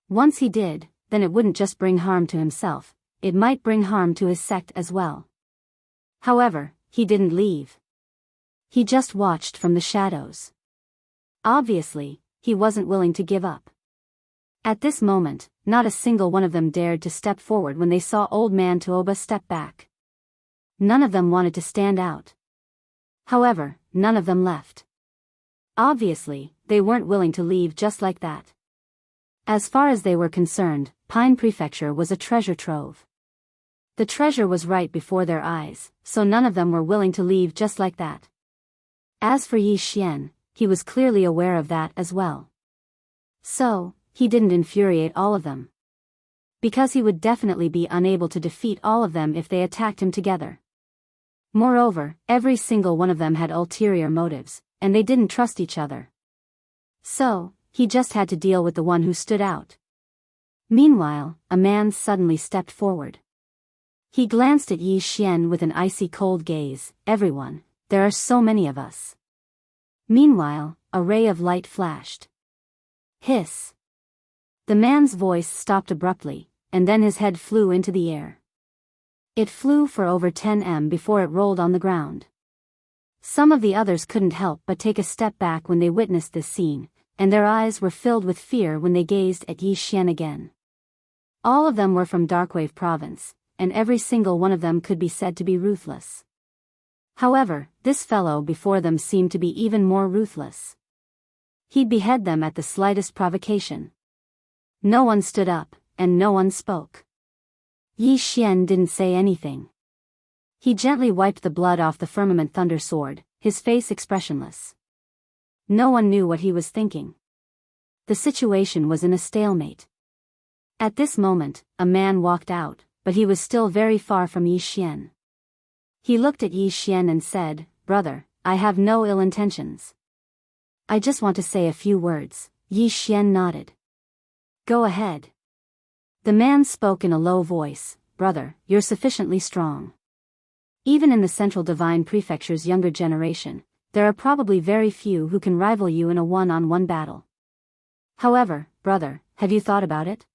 Once he did, then it wouldn't just bring harm to himself, it might bring harm to his sect as well. However, he didn't leave. He just watched from the shadows. Obviously, he wasn't willing to give up. At this moment, not a single one of them dared to step forward when they saw Old Man Tuoba step back. None of them wanted to stand out. However, none of them left. Obviously, they weren't willing to leave just like that. As far as they were concerned, Pine Prefecture was a treasure trove. The treasure was right before their eyes, so none of them were willing to leave just like that. As for Yi Xian, he was clearly aware of that as well. So, he didn't infuriate all of them. Because he would definitely be unable to defeat all of them if they attacked him together. Moreover, every single one of them had ulterior motives, and they didn't trust each other. So, he just had to deal with the one who stood out. Meanwhile, a man suddenly stepped forward. He glanced at Yi Xian with an icy cold gaze. Everyone, there are so many of us. Meanwhile, a ray of light flashed. Hiss. The man's voice stopped abruptly, and then his head flew into the air. It flew for over 10 m before it rolled on the ground. Some of the others couldn't help but take a step back when they witnessed this scene, and their eyes were filled with fear when they gazed at Yi Xian again. All of them were from Darkwave Province, and every single one of them could be said to be ruthless. However, this fellow before them seemed to be even more ruthless. He'd behead them at the slightest provocation. No one stood up, and no one spoke. Yi Xian didn't say anything. He gently wiped the blood off the firmament thunder sword, his face expressionless. No one knew what he was thinking. The situation was in a stalemate. At this moment, a man walked out, but he was still very far from Yi Xian. He looked at Yi Xian and said, "Brother, I have no ill intentions. I just want to say a few words." Yi Xian nodded. "Go ahead." The man spoke in a low voice, "Brother, you're sufficiently strong. Even in the Central Divine Prefecture's younger generation, there are probably very few who can rival you in a one-on-one battle. However, brother, have you thought about it?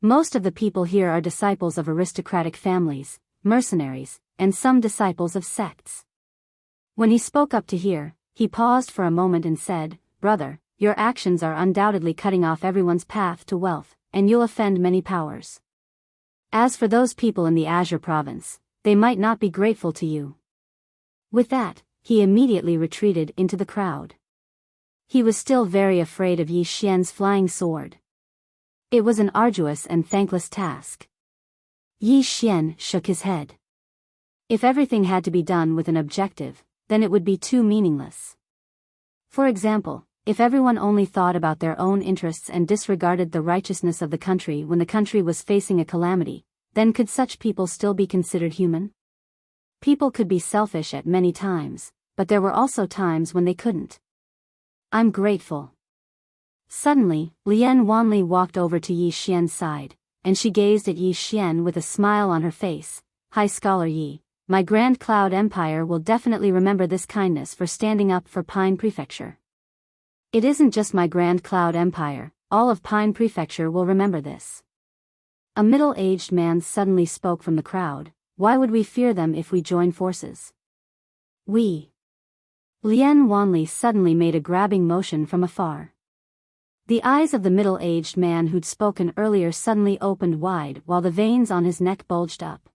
Most of the people here are disciples of aristocratic families, mercenaries, and some disciples of sects." When he spoke up to here, he paused for a moment and said, "Brother, your actions are undoubtedly cutting off everyone's path to wealth, and you'll offend many powers. As for those people in the Azure Province, they might not be grateful to you." With that, he immediately retreated into the crowd. He was still very afraid of Yi Xian's flying sword. It was an arduous and thankless task. Yi Xian shook his head. If everything had to be done with an objective, then it would be too meaningless. For example, if everyone only thought about their own interests and disregarded the righteousness of the country when the country was facing a calamity, then could such people still be considered human? People could be selfish at many times, but there were also times when they couldn't. I'm grateful. Suddenly, Lian Wanli walked over to Yi Xian's side, and she gazed at Yi Xian with a smile on her face. High Scholar Yi, my Grand Cloud Empire will definitely remember this kindness for standing up for Pine Prefecture. It isn't just my Grand Cloud Empire, all of Pine Prefecture will remember this. A middle-aged man suddenly spoke from the crowd. Why would we fear them if we join forces? We. Lian Wanli suddenly made a grabbing motion from afar. The eyes of the middle-aged man who'd spoken earlier suddenly opened wide while the veins on his neck bulged up.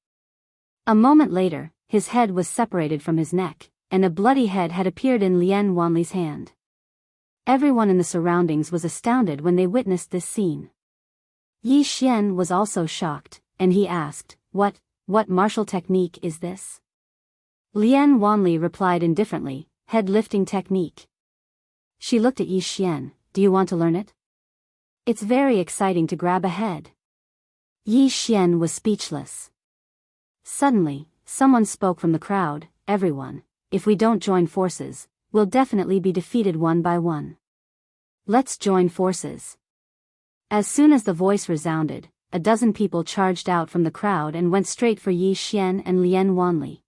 A moment later, his head was separated from his neck, and a bloody head had appeared in Lian Wanli's hand. Everyone in the surroundings was astounded when they witnessed this scene. Yi Xian was also shocked, and he asked, What martial technique is this? Lian Wanli replied indifferently, head-lifting technique. She looked at Yi Xian, do you want to learn it? It's very exciting to grab a head. Yi Xian was speechless. Suddenly, someone spoke from the crowd, everyone, if we don't join forces, we'll definitely be defeated one by one. Let's join forces. As soon as the voice resounded, a dozen people charged out from the crowd and went straight for Yi Xian and Lian Wanli.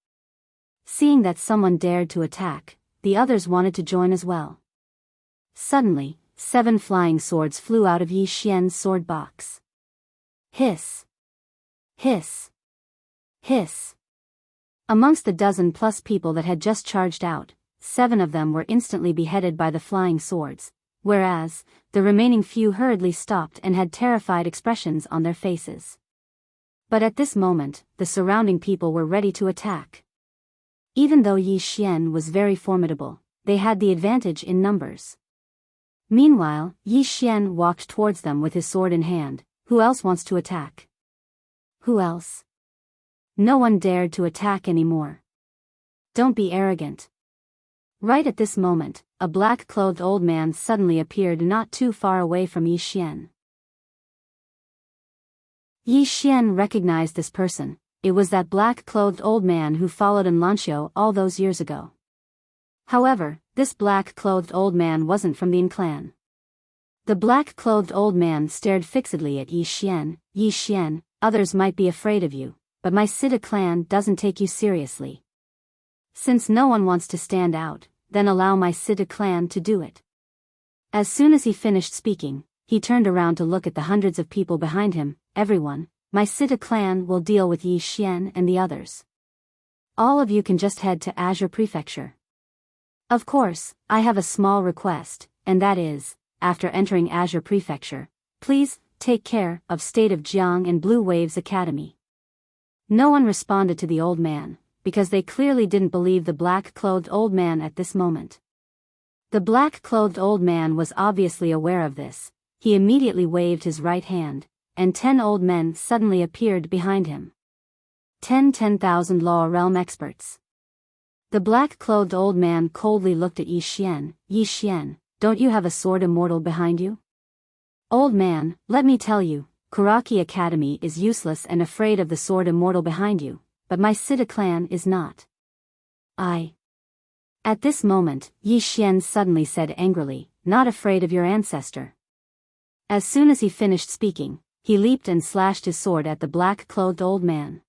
Seeing that someone dared to attack, the others wanted to join as well. Suddenly, 7 flying swords flew out of Yi Xian's sword box. Hiss! Hiss! Hiss! Amongst the dozen-plus people that had just charged out, 7 of them were instantly beheaded by the flying swords, whereas, the remaining few hurriedly stopped and had terrified expressions on their faces. But at this moment, the surrounding people were ready to attack. Even though Yi Xian was very formidable, they had the advantage in numbers. Meanwhile, Yi Xian walked towards them with his sword in hand. Who else wants to attack? Who else? No one dared to attack anymore. Don't be arrogant. Right at this moment, a black-clothed old man suddenly appeared not too far away from Yi Xian. Yi Xian recognized this person. It was that black-clothed old man who followed Enlancio all those years ago. However, this black-clothed old man wasn't from the En clan. The black-clothed old man stared fixedly at Yi Xian. Yi Xian, others might be afraid of you, but my Sida clan doesn't take you seriously. Since no one wants to stand out, then allow my Sida clan to do it. As soon as he finished speaking, he turned around to look at the hundreds of people behind him. Everyone, my Sida clan will deal with Yi Xian and the others. All of you can just head to Azure Prefecture. Of course, I have a small request, and that is, after entering Azure Prefecture, please, take care of State of Jiang and Blue Waves Academy. No one responded to the old man, because they clearly didn't believe the black-clothed old man at this moment. The black-clothed old man was obviously aware of this. He immediately waved his right hand, and 10 old men suddenly appeared behind him. 10,000 Law Realm experts. The black-clothed old man coldly looked at Yi Xian. Yi Xian, don't you have a sword immortal behind you? Old man, let me tell you, Kuraki Academy is useless and afraid of the sword immortal behind you, but my Sida clan is not. At this moment, Yi Xian suddenly said angrily, not afraid of your ancestor. As soon as he finished speaking, he leaped and slashed his sword at the black-clothed old man.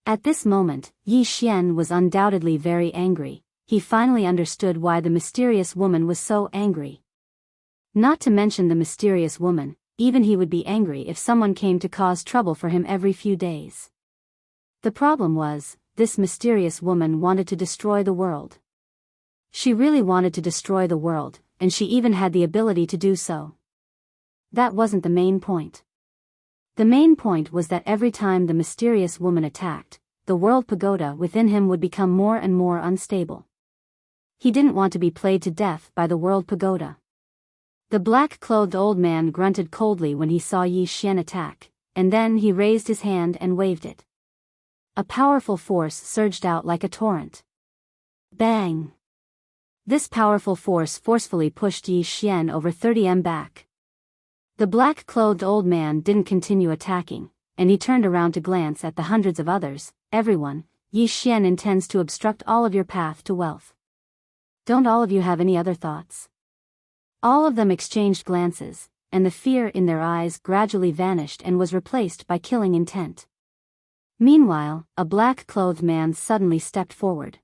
At this moment, Yi Xian was undoubtedly very angry. He finally understood why the mysterious woman was so angry. Not to mention the mysterious woman, even he would be angry if someone came to cause trouble for him every few days. The problem was, this mysterious woman wanted to destroy the world. She really wanted to destroy the world, and she even had the ability to do so. That wasn't the main point. The main point was that every time the mysterious woman attacked, the world pagoda within him would become more and more unstable. He didn't want to be played to death by the world pagoda. The black-clothed old man grunted coldly when he saw Yi Xian attack, and then he raised his hand and waved it. A powerful force surged out like a torrent. Bang! This powerful force forcefully pushed Yi Xian over 30 m back. The black-clothed old man didn't continue attacking. and he turned around to glance at the hundreds of others. Everyone, Yi Xian intends to obstruct all of your path to wealth. Don't all of you have any other thoughts? All of them exchanged glances, and the fear in their eyes gradually vanished and was replaced by killing intent. Meanwhile, a black-clothed man suddenly stepped forward.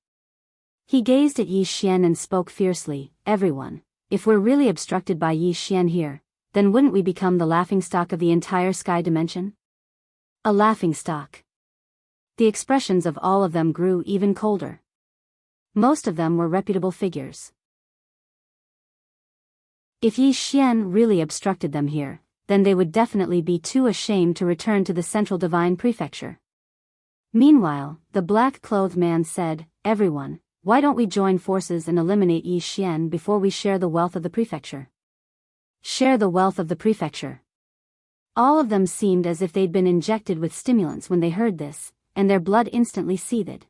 He gazed at Yi Xian and spoke fiercely, "Everyone, if we're really obstructed by Yi Xian here, then wouldn't we become the laughingstock of the entire sky dimension?" A laughingstock. The expressions of all of them grew even colder. Most of them were reputable figures. If Yi Xian really obstructed them here, then they would definitely be too ashamed to return to the Central Divine Prefecture. Meanwhile, the black-clothed man said, "Everyone, why don't we join forces and eliminate Yi Xian before we share the wealth of the prefecture?" Share the wealth of the prefecture. All of them seemed as if they'd been injected with stimulants when they heard this, and their blood instantly seethed.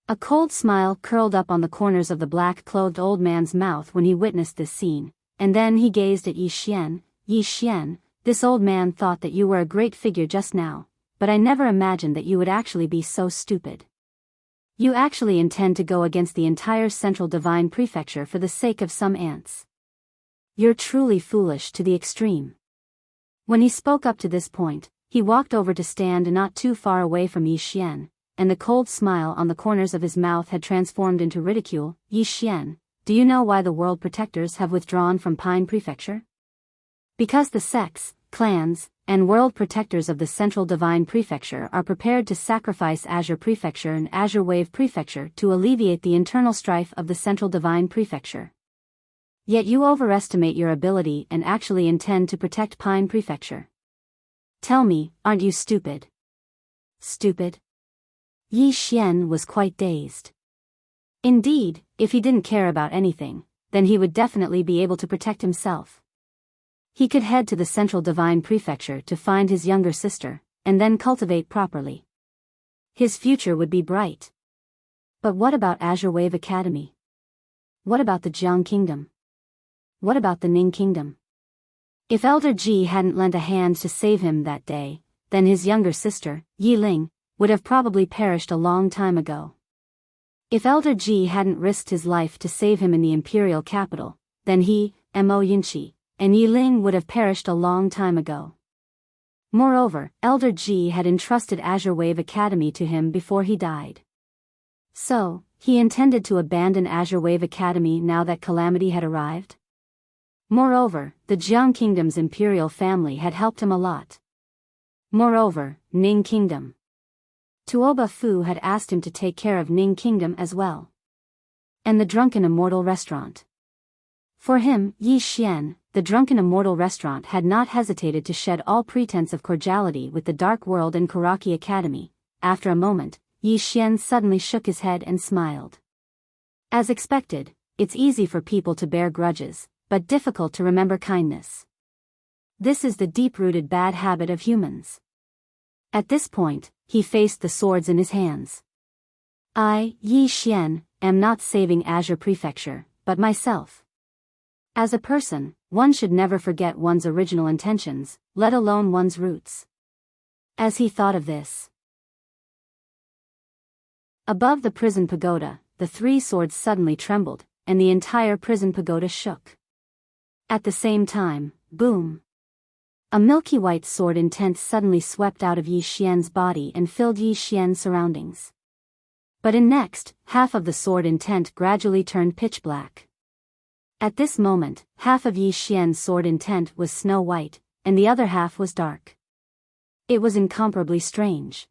A cold smile curled up on the corners of the black-clothed old man's mouth when he witnessed this scene, and then he gazed at Yi Xian. "Yi Xian, this old man thought that you were a great figure just now, but I never imagined that you would actually be so stupid. You actually intend to go against the entire Central Divine Prefecture for the sake of some ants. You're truly foolish to the extreme." When he spoke up to this point, he walked over to stand not too far away from Yi Xian, and the cold smile on the corners of his mouth had transformed into ridicule. "Yi Xian, do you know why the world protectors have withdrawn from Pine Prefecture? Because the sects, clans, and world protectors of the Central Divine Prefecture are prepared to sacrifice Azure Prefecture and Azure Wave Prefecture to alleviate the internal strife of the Central Divine Prefecture. Yet you overestimate your ability and actually intend to protect Pine Prefecture. Tell me, aren't you stupid?" Stupid? Yi Xian was quite dazed. Indeed, if he didn't care about anything, then he would definitely be able to protect himself. He could head to the Central Divine Prefecture to find his younger sister, and then cultivate properly. His future would be bright. But what about Azure Wave Academy? What about the Jiang Kingdom? What about the Ning Kingdom? If Elder Ji hadn't lent a hand to save him that day, then his younger sister, Yi Ling, would have probably perished a long time ago. If Elder Ji hadn't risked his life to save him in the imperial capital, then he, Mo Yinchi, and Yi Ling would have perished a long time ago. Moreover, Elder Ji had entrusted Azure Wave Academy to him before he died. So, he intended to abandon Azure Wave Academy now that calamity had arrived? Moreover, the Jiang Kingdom's imperial family had helped him a lot. Moreover, Ning Kingdom. Tuoba Fu had asked him to take care of Ning Kingdom as well. And the Drunken Immortal Restaurant. For him, Yi Xian, the Drunken Immortal Restaurant had not hesitated to shed all pretense of cordiality with the Dark World and Karaki Academy. After a moment, Yi Xian suddenly shook his head and smiled. As expected, it's easy for people to bear grudges, but difficult to remember kindness. This is the deep-rooted bad habit of humans. At this point, he faced the swords in his hands. "I, Yi Xian, am not saving Azure Prefecture, but myself. As a person, one should never forget one's original intentions, let alone one's roots." As he thought of this, above the prison pagoda, the three swords suddenly trembled, and the entire prison pagoda shook. At the same time, boom! A milky white sword intent suddenly swept out of Yi Xian's body and filled Yi Xian's surroundings. But in next, half of the sword intent gradually turned pitch black. At this moment, half of Yi Xian's sword intent was snow white, and the other half was dark. It was incomparably strange.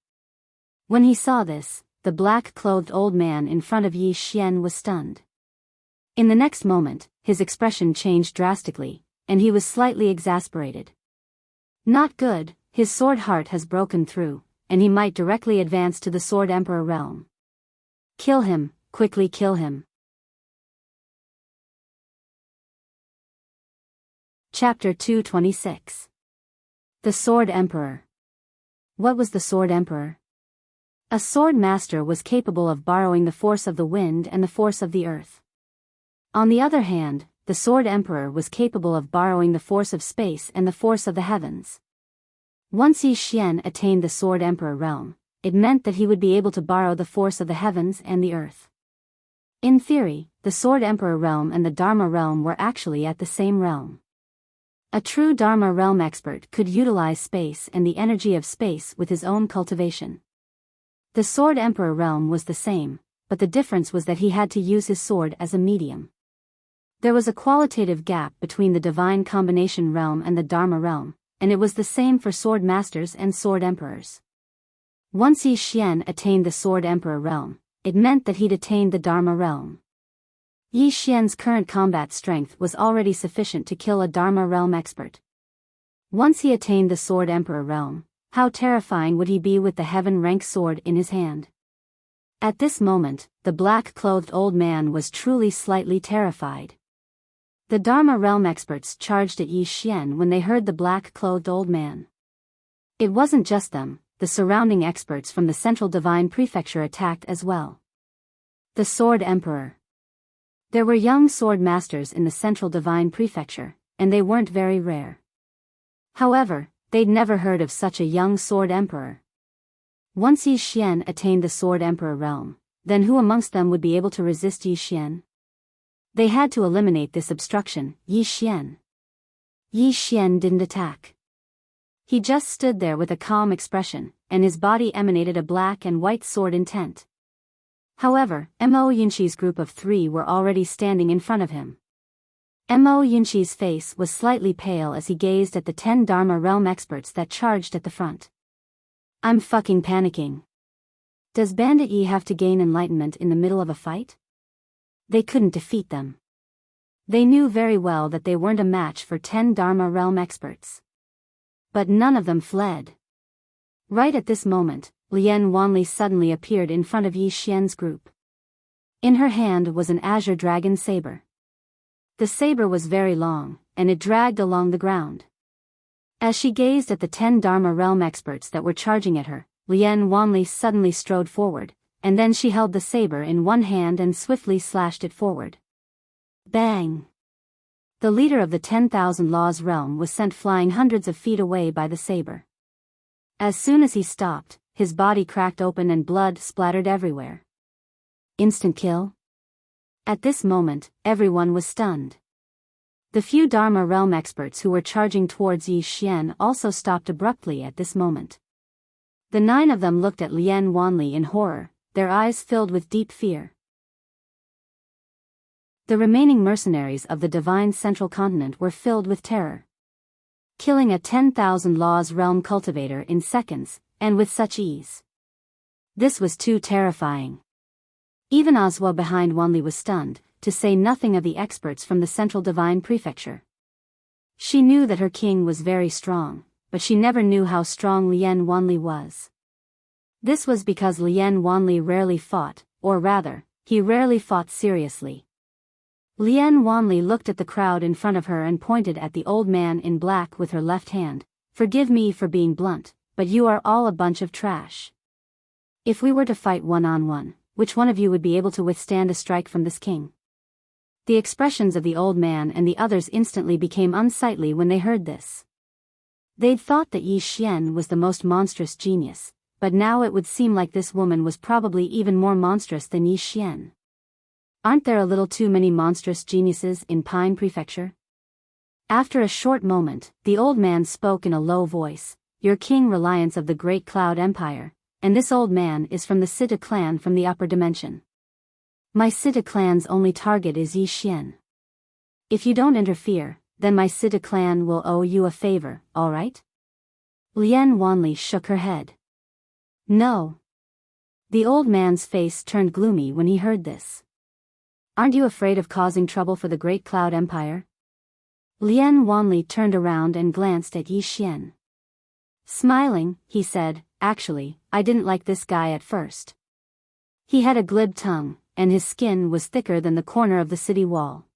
When he saw this, the black-clothed old man in front of Yi Xian was stunned. In the next moment, his expression changed drastically, and he was slightly exasperated. Not good, his sword heart has broken through, and he might directly advance to the Sword Emperor realm. Kill him, quickly kill him. Chapter 226. The Sword Emperor. What was the Sword Emperor? A sword master was capable of borrowing the force of the wind and the force of the earth. On the other hand, the Sword Emperor was capable of borrowing the force of space and the force of the heavens. Once Yi Xian attained the Sword Emperor realm, it meant that he would be able to borrow the force of the heavens and the earth. In theory, the Sword Emperor realm and the Dharma realm were actually at the same realm. A true Dharma realm expert could utilize space and the energy of space with his own cultivation. The Sword Emperor realm was the same, but the difference was that he had to use his sword as a medium. There was a qualitative gap between the Divine Combination realm and the Dharma realm, and it was the same for sword masters and sword emperors. Once Yi Xian attained the Sword Emperor realm, it meant that he'd attained the Dharma realm. Yi Xian's current combat strength was already sufficient to kill a Dharma realm expert. Once he attained the Sword Emperor realm, how terrifying would he be with the heaven-rank sword in his hand? At this moment, the black-clothed old man was truly slightly terrified. The Dharma realm experts charged at Yi Xian when they heard the black-clothed old man. It wasn't just them, the surrounding experts from the Central Divine Prefecture attacked as well. The Sword Emperor. There were young sword masters in the Central Divine Prefecture, and they weren't very rare. However, they'd never heard of such a young Sword Emperor. Once Yi Xian attained the Sword Emperor realm, then who amongst them would be able to resist Yi Xian? They had to eliminate this obstruction, Yi Xian. Yi Xian didn't attack. He just stood there with a calm expression, and his body emanated a black and white sword intent. However, Mo Yunqi's group of 3 were already standing in front of him. Mo Yunqi's face was slightly pale as he gazed at the 10 Dharma realm experts that charged at the front. I'm fucking panicking. Does Bandit Yi have to gain enlightenment in the middle of a fight? They couldn't defeat them. They knew very well that they weren't a match for 10 Dharma realm experts. But none of them fled. Right at this moment, Lian Wanli suddenly appeared in front of Yi Xian's group. In her hand was an azure dragon saber. The saber was very long, and it dragged along the ground. As she gazed at the 10 Dharma realm experts that were charging at her, Lian Wanli suddenly strode forward, and then she held the saber in one hand and swiftly slashed it forward. Bang! The leader of the 10,000 Laws realm was sent flying hundreds of feet away by the saber. As soon as he stopped, his body cracked open and blood splattered everywhere. Instant kill? At this moment, everyone was stunned. The few Dharma realm experts who were charging towards Yi Xian also stopped abruptly at this moment. The 9 of them looked at Lian Wanli in horror, their eyes filled with deep fear. The remaining mercenaries of the Divine Central Continent were filled with terror. Killing a 10,000 Laws realm cultivator in seconds, and with such ease. This was too terrifying. Even Oswa behind Wanli was stunned, to say nothing of the experts from the Central Divine Prefecture. She knew that her king was very strong, but she never knew how strong Lian Wanli was. This was because Lian Wanli rarely fought, or rather, he rarely fought seriously. Lian Wanli looked at the crowd in front of her and pointed at the old man in black with her left hand. Forgive me for being blunt, but you are all a bunch of trash. If we were to fight one-on-one, which one of you would be able to withstand a strike from this king? The expressions of the old man and the others instantly became unsightly when they heard this. They'd thought that Yi Xian was the most monstrous genius, but now it would seem like this woman was probably even more monstrous than Yi Xian. Aren't there a little too many monstrous geniuses in Pine Prefecture? After a short moment, the old man spoke in a low voice. Your king reliance of the Great Cloud Empire, and this old man is from the Sita clan from the upper dimension. My Sita clan's only target is Yi Xian. If you don't interfere, then my Sita clan will owe you a favor, alright? Lian Wanli shook her head. No. The old man's face turned gloomy when he heard this. Aren't you afraid of causing trouble for the Great Cloud Empire? Lian Wanli turned around and glanced at Yi Xian. Smiling, he said, actually, I didn't like this guy at first. He had a glib tongue, and his skin was thicker than the corner of the city wall.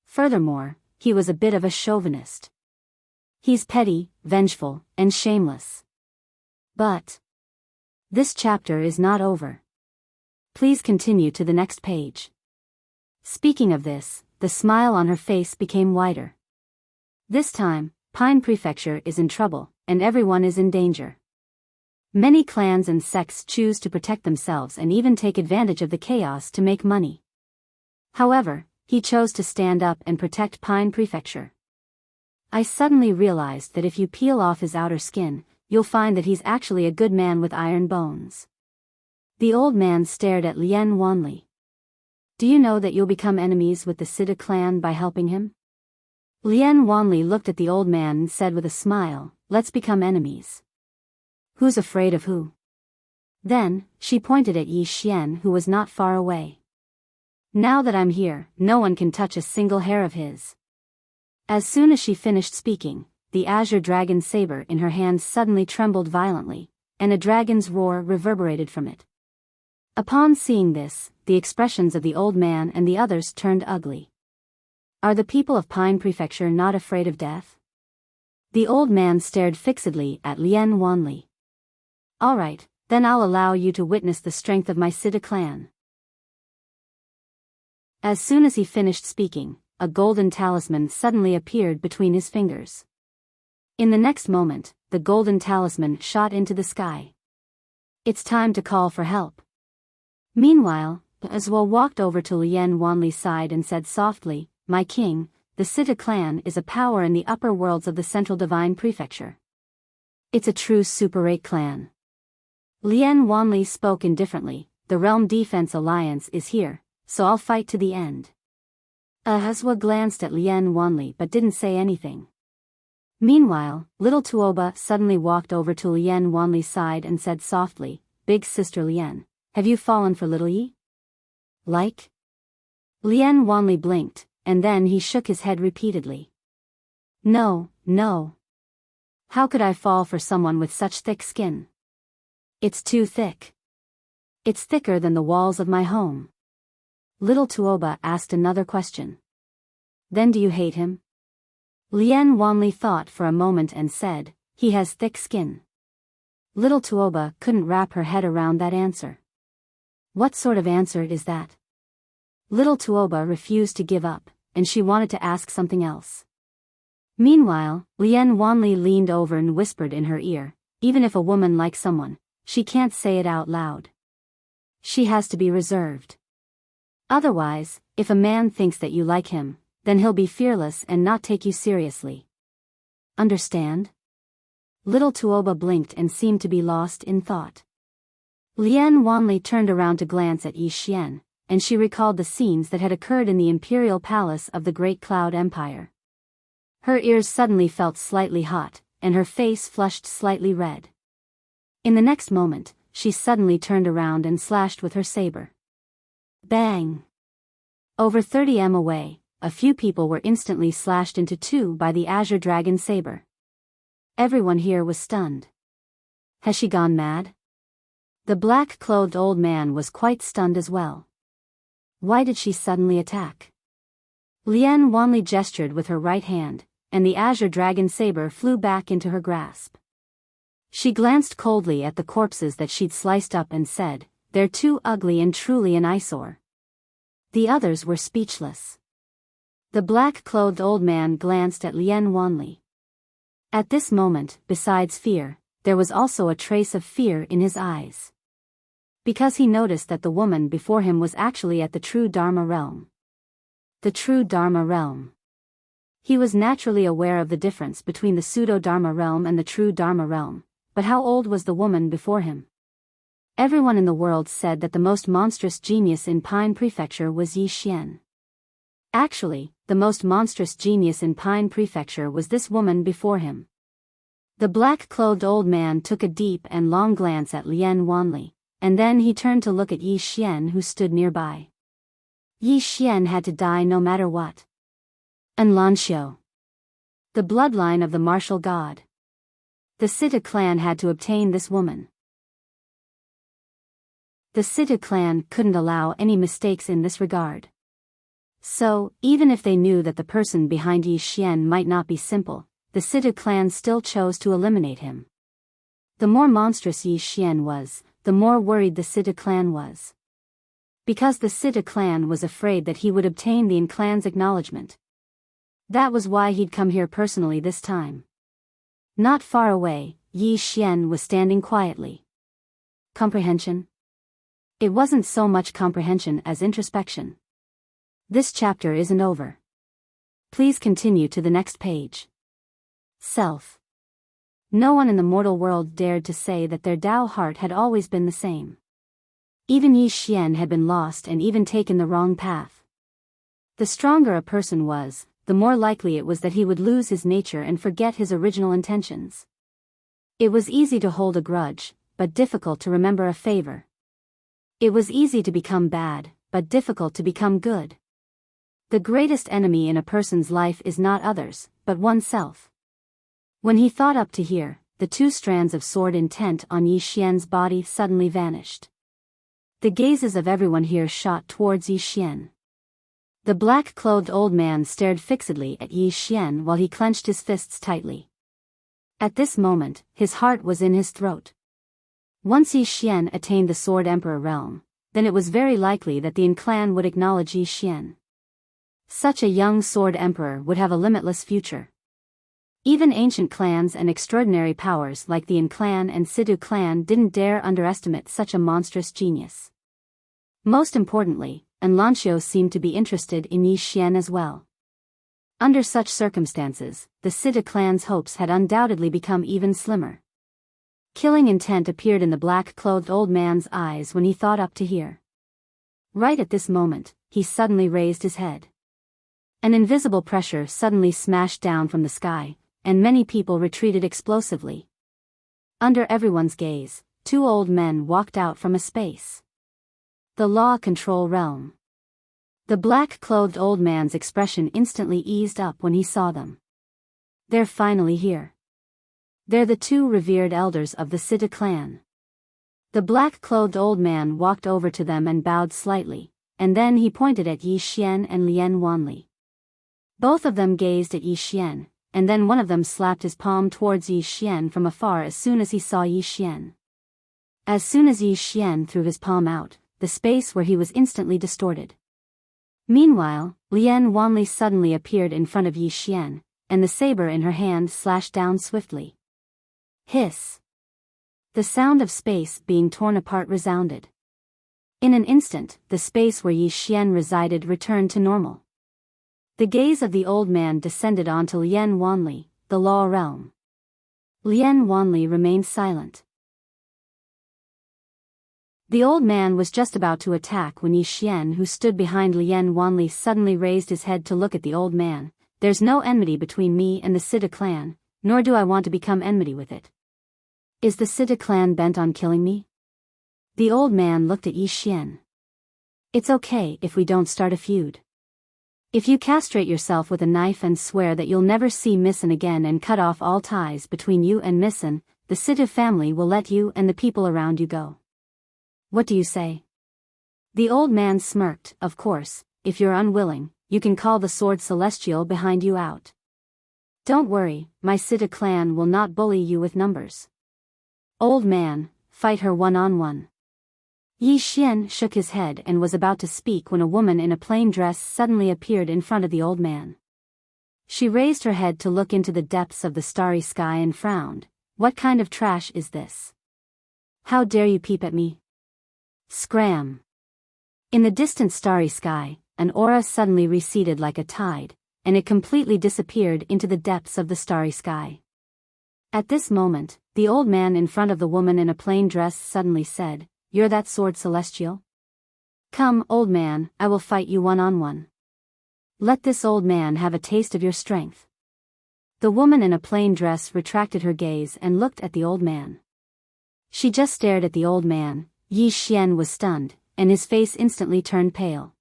Furthermore, he was a bit of a chauvinist. He's petty, vengeful, and shameless. But this chapter is not over. Please continue to the next page. Speaking of this, the smile on her face became wider. This time, Pine Prefecture is in trouble, and everyone is in danger. Many clans and sects choose to protect themselves and even take advantage of the chaos to make money. However, he chose to stand up and protect Pine Prefecture. I suddenly realized that if you peel off his outer skin, you'll find that he's actually a good man with iron bones. The old man stared at Lien Wanli. Do you know that you'll become enemies with the Sida clan by helping him? Lien Wanli looked at the old man and said with a smile, let's become enemies. Who's afraid of who? Then, she pointed at Yi Xian who was not far away. Now that I'm here, no one can touch a single hair of his. As soon as she finished speaking, the azure dragon saber in her hands suddenly trembled violently, and a dragon's roar reverberated from it. Upon seeing this, the expressions of the old man and the others turned ugly. Are the people of Pine Prefecture not afraid of death? The old man stared fixedly at Lien Wanli. All right, then I'll allow you to witness the strength of my Sida clan. As soon as he finished speaking, a golden talisman suddenly appeared between his fingers. In the next moment, the golden talisman shot into the sky. It's time to call for help. Meanwhile, Aswell walked over to Lien Wanli's side and said softly, my king, the Sida clan is a power in the upper worlds of the Central Divine Prefecture. It's a true Super 8 clan. Lien Wanli spoke indifferently, the Realm Defense Alliance is here, so I'll fight to the end. Ahaswa glanced at Lien Wanli but didn't say anything. Meanwhile, little Tuoba suddenly walked over to Lien Wanli's side and said softly, Big Sister Lien, have you fallen for little Yi? Like? Lien Wanli blinked, and then he shook his head repeatedly. No, no. How could I fall for someone with such thick skin? It's too thick. It's thicker than the walls of my home. Little Tuoba asked another question. Then do you hate him? Lien Wanli thought for a moment and said, he has thick skin. Little Tuoba couldn't wrap her head around that answer. What sort of answer is that? Little Tuoba refused to give up, and she wanted to ask something else. Meanwhile, Lien Wanli leaned over and whispered in her ear, even if a woman likes someone, she can't say it out loud. She has to be reserved. Otherwise, if a man thinks that you like him, then he'll be fearless and not take you seriously. Understand? Little Tuoba blinked and seemed to be lost in thought. Lien Wanli turned around to glance at Yi Xian, and she recalled the scenes that had occurred in the imperial palace of the Great Cloud Empire. Her ears suddenly felt slightly hot, and her face flushed slightly red. In the next moment, she suddenly turned around and slashed with her saber. Bang! Over 30 m away, a few people were instantly slashed into two by the azure dragon saber. Everyone here was stunned. Has she gone mad? The black-clothed old man was quite stunned as well. Why did she suddenly attack? Lien Wanli gestured with her right hand, and the azure dragon saber flew back into her grasp. She glanced coldly at the corpses that she'd sliced up and said, they're too ugly and truly an eyesore. The others were speechless. The black-clothed old man glanced at Lien Wanli. At this moment, besides fear, there was also a trace of fear in his eyes. Because he noticed that the woman before him was actually at the true Dharma realm. The true Dharma realm. He was naturally aware of the difference between the pseudo-Dharma realm and the true Dharma realm, but how old was the woman before him? Everyone in the world said that the most monstrous genius in Pine Prefecture was Yi Xian. Actually, the most monstrous genius in Pine Prefecture was this woman before him. The black-clothed old man took a deep and long glance at Lien Wanli, and then he turned to look at Yi Xian who stood nearby. Yi Xian had to die no matter what. Enlanxiu. The bloodline of the martial god. The Sida clan had to obtain this woman. The Sida clan couldn't allow any mistakes in this regard. So, even if they knew that the person behind Yi Xian might not be simple, the Sida clan still chose to eliminate him. The more monstrous Yi Xian was, the more worried the Sida clan was. Because the Sida clan was afraid that he would obtain the clan's acknowledgement. That was why he'd come here personally this time. Not far away, Yi Xian was standing quietly. Comprehension? It wasn't so much comprehension as introspection. This chapter isn't over. Please continue to the next page. Self. No one in the mortal world dared to say that their Tao heart had always been the same. Even Yi Xian had been lost and even taken the wrong path. The stronger a person was, the more likely it was that he would lose his nature and forget his original intentions. It was easy to hold a grudge, but difficult to remember a favor. It was easy to become bad, but difficult to become good. The greatest enemy in a person's life is not others, but oneself. When he thought up to here, the two strands of sword intent on Yi Xian's body suddenly vanished. The gazes of everyone here shot towards Yi Xian. The black-clothed old man stared fixedly at Yi Xian while he clenched his fists tightly. At this moment, his heart was in his throat. Once Yi Xian attained the Sword Emperor realm, then it was very likely that the clan would acknowledge Yi Xian. Such a young Sword Emperor would have a limitless future. Even ancient clans and extraordinary powers like the clan and Sidu clan didn't dare underestimate such a monstrous genius. Most importantly, Enlancio seemed to be interested in Yi Xian as well. Under such circumstances, the Sidu clan's hopes had undoubtedly become even slimmer. Killing intent appeared in the black-clothed old man's eyes when he thought up to here. Right at this moment, he suddenly raised his head. An invisible pressure suddenly smashed down from the sky, and many people retreated explosively. Under everyone's gaze, two old men walked out from a space. The law control realm. The black-clothed old man's expression instantly eased up when he saw them. They're finally here. They're the two revered elders of the Sidu clan. The black-clothed old man walked over to them and bowed slightly, and then he pointed at Yi Xian and Lian Wanli. Both of them gazed at Yi Xian, and then one of them slapped his palm towards Yi Xian from afar as soon as he saw Yi Xian. As soon as Yi Xian threw his palm out, the space where he was instantly distorted. Meanwhile, Lian Wanli suddenly appeared in front of Yi Xian, and the saber in her hand slashed down swiftly. Hiss! The sound of space being torn apart resounded. In an instant, the space where Yi Xian resided returned to normal. The gaze of the old man descended onto Lian Wanli, the law realm. Lian Wanli remained silent. The old man was just about to attack when Yi Xian, who stood behind Lian Wanli, suddenly raised his head to look at the old man. There's no enmity between me and the Sidu clan, nor do I want to become enmity with it. Is the Sidu clan bent on killing me? The old man looked at Yi Xian. It's okay if we don't start a feud. If you castrate yourself with a knife and swear that you'll never see Misson again and cut off all ties between you and Misson, the Sidu family will let you and the people around you go. What do you say? The old man smirked. Of course, if you're unwilling, you can call the Sword Celestial behind you out. Don't worry, my Sidu clan will not bully you with numbers. Old man, fight her one-on-one. Yi Xian shook his head and was about to speak when a woman in a plain dress suddenly appeared in front of the old man. She raised her head to look into the depths of the starry sky and frowned. What kind of trash is this? How dare you peep at me? Scram! In the distant starry sky, an aura suddenly receded like a tide, and it completely disappeared into the depths of the starry sky. At this moment, the old man in front of the woman in a plain dress suddenly said, "You're that Sword Celestial? Come, old man, I will fight you one-on-one. Let this old man have a taste of your strength." The woman in a plain dress retracted her gaze and looked at the old man. She just stared at the old man. Yi Xian was stunned, and his face instantly turned pale.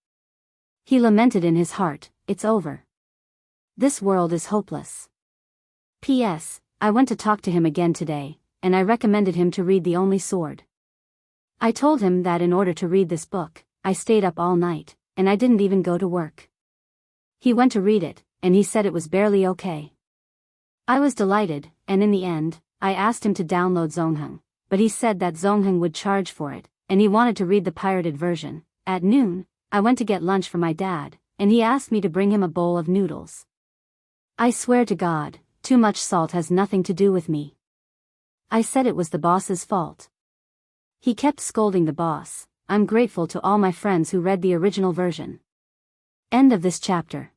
He lamented in his heart, "It's over. This world is hopeless." P.S. I went to talk to him again today, and I recommended him to read The Only Sword. I told him that in order to read this book, I stayed up all night, and I didn't even go to work. He went to read it, and he said it was barely okay. I was delighted, and in the end, I asked him to download Zongheng, but he said that Zongheng would charge for it, and he wanted to read the pirated version. At noon, I went to get lunch for my dad, and he asked me to bring him a bowl of noodles. I swear to God, too much salt has nothing to do with me. I said it was the boss's fault. He kept scolding the boss. I'm grateful to all my friends who read the original version. End of this chapter.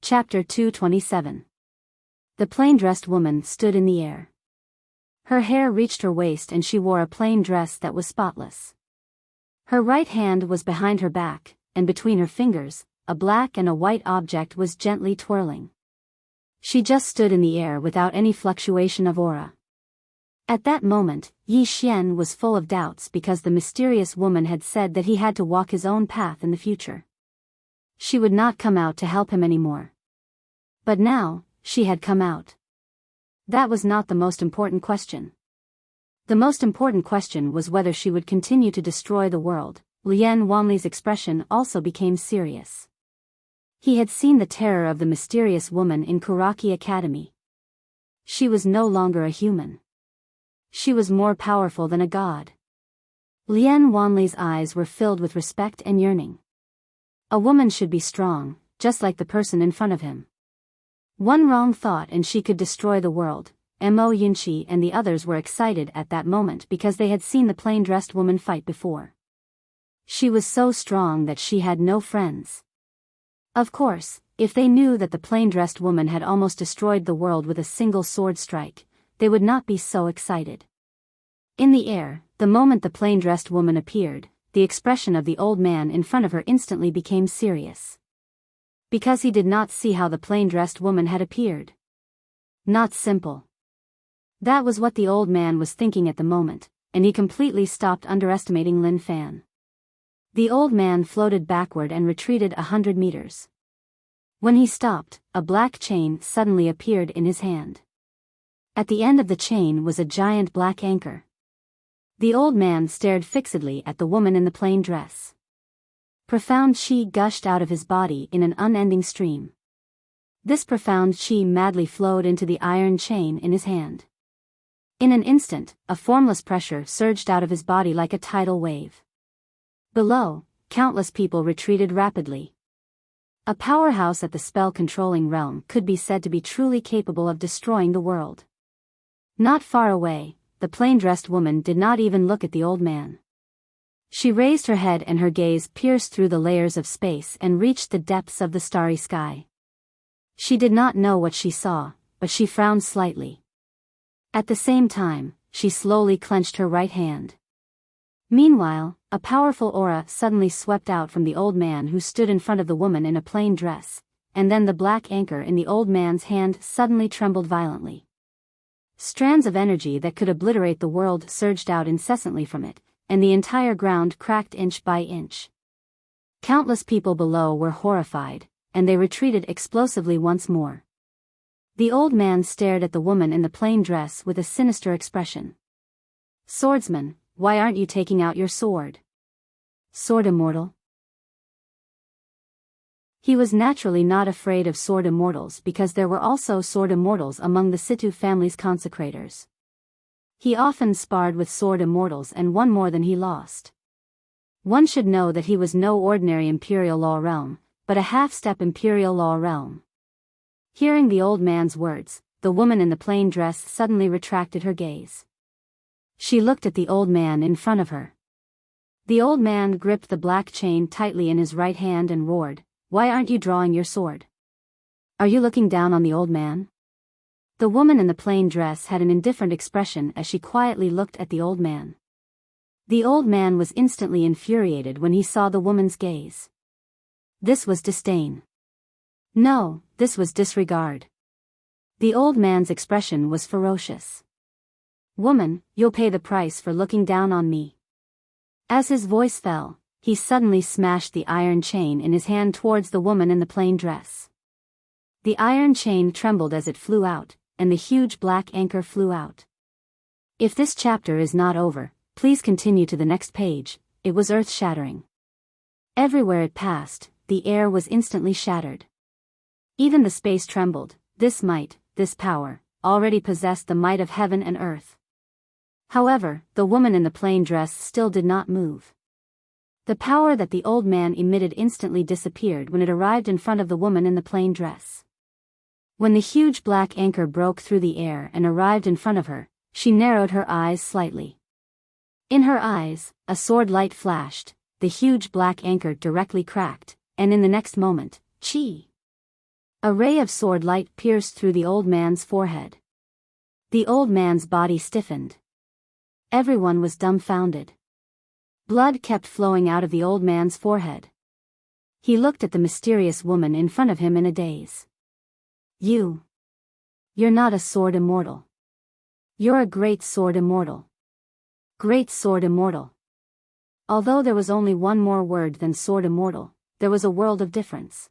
Chapter 227. The plain-dressed woman stood in the air. Her hair reached her waist and she wore a plain dress that was spotless. Her right hand was behind her back, and between her fingers, a black and a white object was gently twirling. She just stood in the air without any fluctuation of aura. At that moment, Yi Xian was full of doubts because the mysterious woman had said that he had to walk his own path in the future. She would not come out to help him anymore. But now, she had come out. That was not the most important question. The most important question was whether she would continue to destroy the world. Lian Wanli's expression also became serious. He had seen the terror of the mysterious woman in Kuraki Academy. She was no longer a human. She was more powerful than a god. Lian Wanli's eyes were filled with respect and yearning. A woman should be strong, just like the person in front of him. One wrong thought and she could destroy the world. Mo Yunqi and the others were excited at that moment because they had seen the plain-dressed woman fight before. She was so strong that she had no friends. Of course, if they knew that the plain-dressed woman had almost destroyed the world with a single sword strike, they would not be so excited. In the air, the moment the plain-dressed woman appeared, the expression of the old man in front of her instantly became serious. Because he did not see how the plain-dressed woman had appeared. Not simple. That was what the old man was thinking at the moment, and he completely stopped underestimating Lin Fan. The old man floated backward and retreated 100 meters. When he stopped, a black chain suddenly appeared in his hand. At the end of the chain was a giant black anchor. The old man stared fixedly at the woman in the plain dress. Profound qi gushed out of his body in an unending stream. This profound qi madly flowed into the iron chain in his hand. In an instant, a formless pressure surged out of his body like a tidal wave. Below, countless people retreated rapidly. A powerhouse at the spell-controlling realm could be said to be truly capable of destroying the world. Not far away, the plain-dressed woman did not even look at the old man. She raised her head and her gaze pierced through the layers of space and reached the depths of the starry sky. She did not know what she saw, but she frowned slightly. At the same time, she slowly clenched her right hand. Meanwhile, a powerful aura suddenly swept out from the old man who stood in front of the woman in a plain dress, and then the black anchor in the old man's hand suddenly trembled violently. Strands of energy that could obliterate the world surged out incessantly from it, and the entire ground cracked inch by inch. Countless people below were horrified, and they retreated explosively once more. The old man stared at the woman in the plain dress with a sinister expression. "Swordsman, why aren't you taking out your sword? Sword immortal?" He was naturally not afraid of sword immortals because there were also sword immortals among the Situ family's consecrators. He often sparred with sword immortals and won more than he lost. One should know that he was no ordinary imperial law realm, but a half-step imperial law realm. Hearing the old man's words, the woman in the plain dress suddenly retracted her gaze. She looked at the old man in front of her. The old man gripped the black chain tightly in his right hand and roared, "Why aren't you drawing your sword? Are you looking down on the old man?" The woman in the plain dress had an indifferent expression as she quietly looked at the old man. The old man was instantly infuriated when he saw the woman's gaze. This was disdain. No, this was disregard. The old man's expression was ferocious. "Woman, you'll pay the price for looking down on me." As his voice fell, he suddenly smashed the iron chain in his hand towards the woman in the plain dress. The iron chain trembled as it flew out, and the huge black anchor flew out. If this chapter is not over, please continue to the next page. It was earth-shattering. Everywhere it passed, the air was instantly shattered. Even the space trembled. This might, this power, already possessed the might of heaven and earth. However, the woman in the plain dress still did not move. The power that the old man emitted instantly disappeared when it arrived in front of the woman in the plain dress. When the huge black anchor broke through the air and arrived in front of her, she narrowed her eyes slightly. In her eyes, a sword light flashed, the huge black anchor directly cracked, and in the next moment, a ray of sword light pierced through the old man's forehead. The old man's body stiffened. Everyone was dumbfounded. Blood kept flowing out of the old man's forehead. He looked at the mysterious woman in front of him in a daze. You're not a sword immortal. You're a great sword immortal. Great sword immortal. Although there was only one more word than sword immortal, there was a world of difference.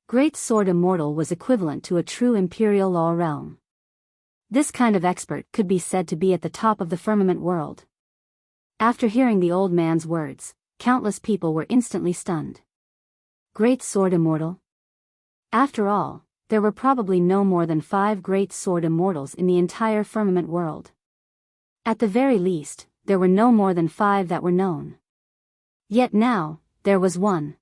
Great sword immortal was equivalent to a true imperial law realm. This kind of expert could be said to be at the top of the firmament world. After hearing the old man's words, countless people were instantly stunned. Great sword immortal? After all, there were probably no more than 5 great sword immortals in the entire firmament world. At the very least, there were no more than 5 that were known. Yet now, there was one.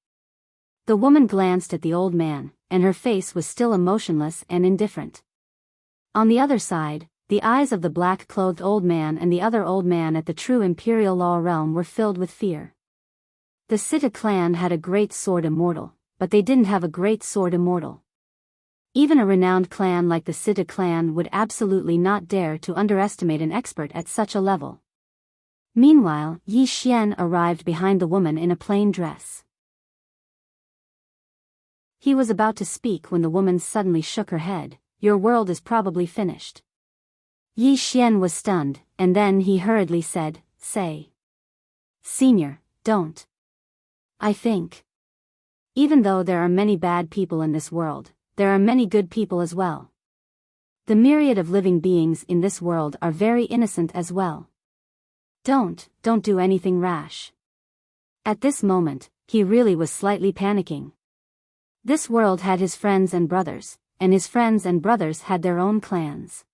The woman glanced at the old man, and her face was still emotionless and indifferent. On the other side, the eyes of the black-clothed old man and the other old man at the true imperial law realm were filled with fear. The Sita clan had a great sword immortal, but they didn't have a great sword immortal. Even a renowned clan like the Sita clan would absolutely not dare to underestimate an expert at such a level. Meanwhile, Yi Xian arrived behind the woman in a plain dress. He was about to speak when the woman suddenly shook her head. Your world is probably finished. Yi Xian was stunned, and then he hurriedly said, Say. Senior, don't. I think. Even though there are many bad people in this world, there are many good people as well. The myriad of living beings in this world are very innocent as well. Don't do anything rash. At this moment, he really was slightly panicking. This world had his friends and brothers, and his friends and brothers had their own clans.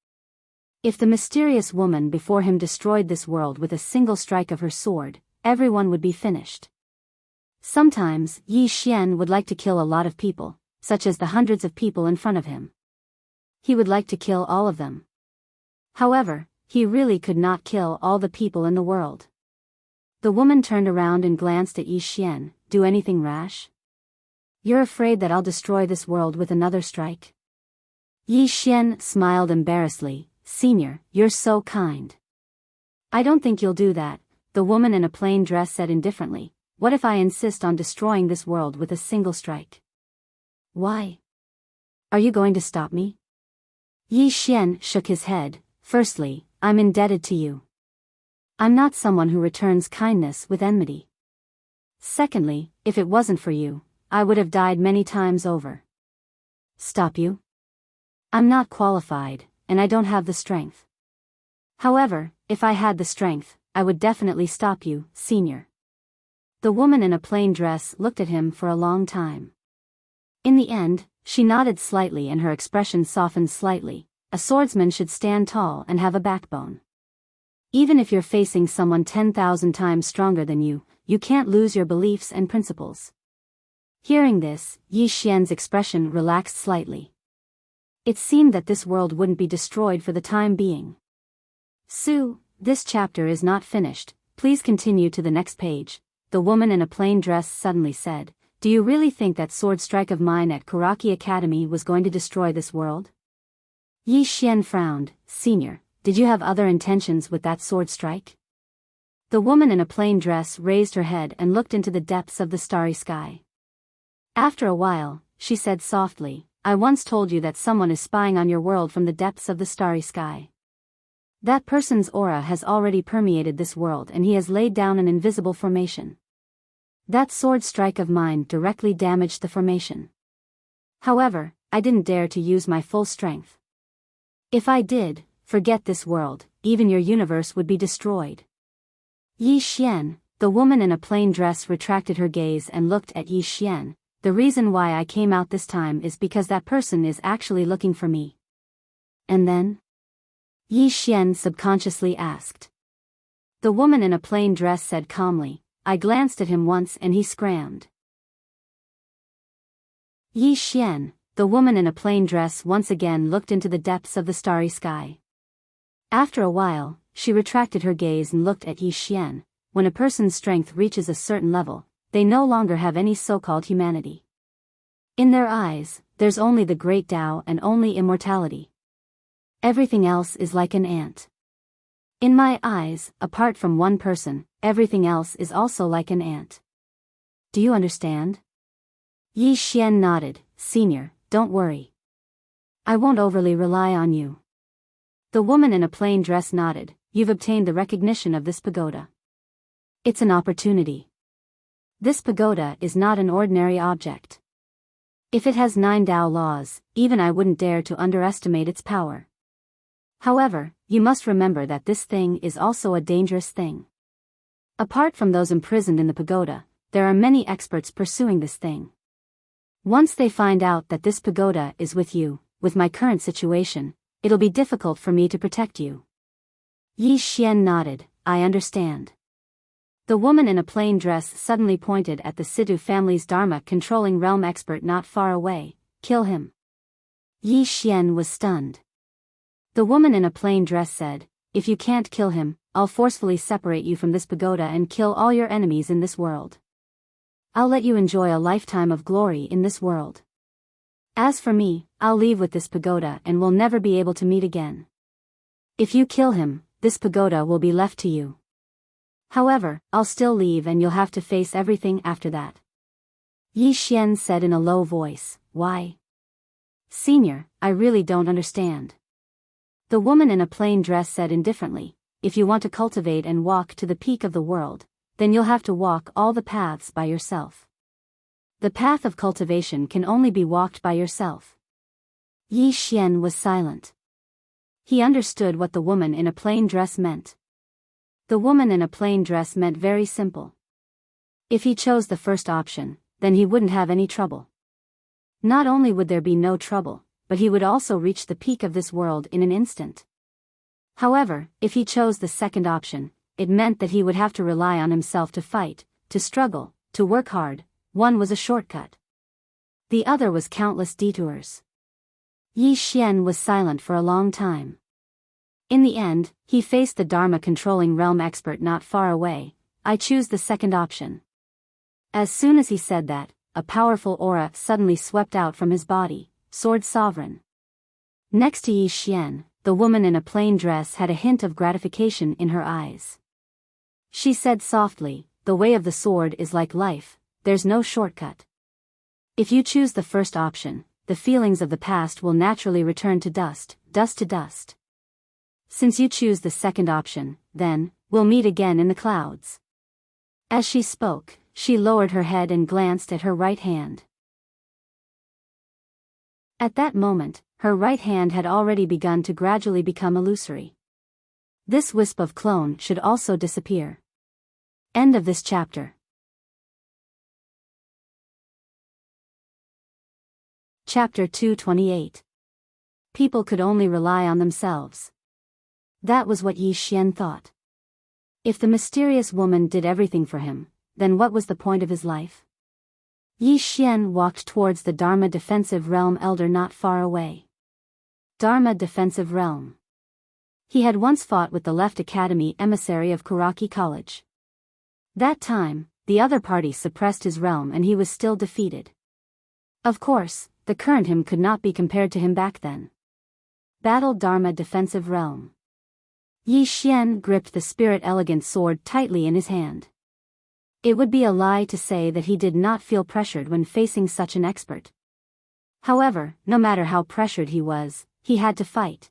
If the mysterious woman before him destroyed this world with a single strike of her sword, everyone would be finished. Sometimes, Yi Xian would like to kill a lot of people, such as the hundreds of people in front of him. He would like to kill all of them. However, he really could not kill all the people in the world. The woman turned around and glanced at Yi Xian. Do anything rash? You're afraid that I'll destroy this world with another strike? Yi Xian smiled embarrassedly. Senior, you're so kind. I don't think you'll do that, the woman in a plain dress said indifferently. What if I insist on destroying this world with a single strike? Why? Are you going to stop me? Yi Xian shook his head. Firstly, I'm indebted to you. I'm not someone who returns kindness with enmity. Secondly, if it wasn't for you, I would have died many times over. Stop you? I'm not qualified, and I don't have the strength. However, if I had the strength, I would definitely stop you, senior. The woman in a plain dress looked at him for a long time. In the end, she nodded slightly and her expression softened slightly. A swordsman should stand tall and have a backbone. Even if you're facing someone 10,000 times stronger than you, you can't lose your beliefs and principles. Hearing this, Yi Xian's expression relaxed slightly. It seemed that this world wouldn't be destroyed for the time being. Su, this chapter is not finished, please continue to the next page, the woman in a plain dress suddenly said. Do you really think that sword strike of mine at Karaki Academy was going to destroy this world? Yi Xian frowned. Senior, did you have other intentions with that sword strike? The woman in a plain dress raised her head and looked into the depths of the starry sky. After a while, she said softly, I once told you that someone is spying on your world from the depths of the starry sky. That person's aura has already permeated this world and he has laid down an invisible formation. That sword strike of mine directly damaged the formation. However, I didn't dare to use my full strength. If I did, forget this world, even your universe would be destroyed. Yi Xian, the woman in a plain dress retracted her gaze and looked at Yi Xian. The reason why I came out this time is because that person is actually looking for me. And then? Yi Xian subconsciously asked. The woman in a plain dress said calmly, I glanced at him once and he scrammed. Yi Xian, the woman in a plain dress, once again looked into the depths of the starry sky. After a while, she retracted her gaze and looked at Yi Xian. When a person's strength reaches a certain level, they no longer have any so-called humanity. In their eyes, there's only the great Tao and only immortality. Everything else is like an ant. In my eyes, apart from one person, everything else is also like an ant. Do you understand? Yi Xian nodded. Senior, don't worry. I won't overly rely on you. The woman in a plain dress nodded. You've obtained the recognition of this pagoda. It's an opportunity. This pagoda is not an ordinary object. If it has 9 Tao laws, even I wouldn't dare to underestimate its power. However, you must remember that this thing is also a dangerous thing. Apart from those imprisoned in the pagoda, there are many experts pursuing this thing. Once they find out that this pagoda is with you, with my current situation, it'll be difficult for me to protect you. Yi Xian nodded. I understand. The woman in a plain dress suddenly pointed at the Sidhu family's Dharma-controlling realm expert not far away. Kill him. Yi Xian was stunned. The woman in a plain dress said, if you can't kill him, I'll forcefully separate you from this pagoda and kill all your enemies in this world. I'll let you enjoy a lifetime of glory in this world. As for me, I'll leave with this pagoda and we'll never be able to meet again. If you kill him, this pagoda will be left to you. However, I'll still leave and you'll have to face everything after that. Yi Xian said in a low voice. Why? Senior, I really don't understand. The woman in a plain dress said indifferently, if you want to cultivate and walk to the peak of the world, then you'll have to walk all the paths by yourself. The path of cultivation can only be walked by yourself. Yi Xian was silent. He understood what the woman in a plain dress meant. The woman in a plain dress meant very simple. If he chose the first option, then he wouldn't have any trouble. Not only would there be no trouble, but he would also reach the peak of this world in an instant. However, if he chose the second option, it meant that he would have to rely on himself to fight, to struggle, to work hard. One was a shortcut. The other was countless detours. Yi Xian was silent for a long time. In the end, he faced the Dharma-controlling realm expert not far away. I choose the second option. As soon as he said that, a powerful aura suddenly swept out from his body. Sword Sovereign. Next to Yi Xian, the woman in a plain dress had a hint of gratification in her eyes. She said softly, the way of the sword is like life, there's no shortcut. If you choose the first option, the feelings of the past will naturally return to dust, dust to dust. Since you choose the second option, then, we'll meet again in the clouds. As she spoke, she lowered her head and glanced at her right hand. At that moment, her right hand had already begun to gradually become illusory. This wisp of clone should also disappear. End of this chapter. Chapter 228. People could only rely on themselves. That was what Yi Xian thought. If the mysterious woman did everything for him, then what was the point of his life? Yi Xian walked towards the Dharma Defensive Realm elder not far away. Dharma Defensive Realm. He had once fought with the Left Academy emissary of Kuraki College. That time, the other party suppressed his realm and he was still defeated. Of course, the current him could not be compared to him back then. Battle Dharma Defensive Realm. Yi Xian gripped the Spirit Elegant sword tightly in his hand. It would be a lie to say that he did not feel pressured when facing such an expert. However, no matter how pressured he was, he had to fight.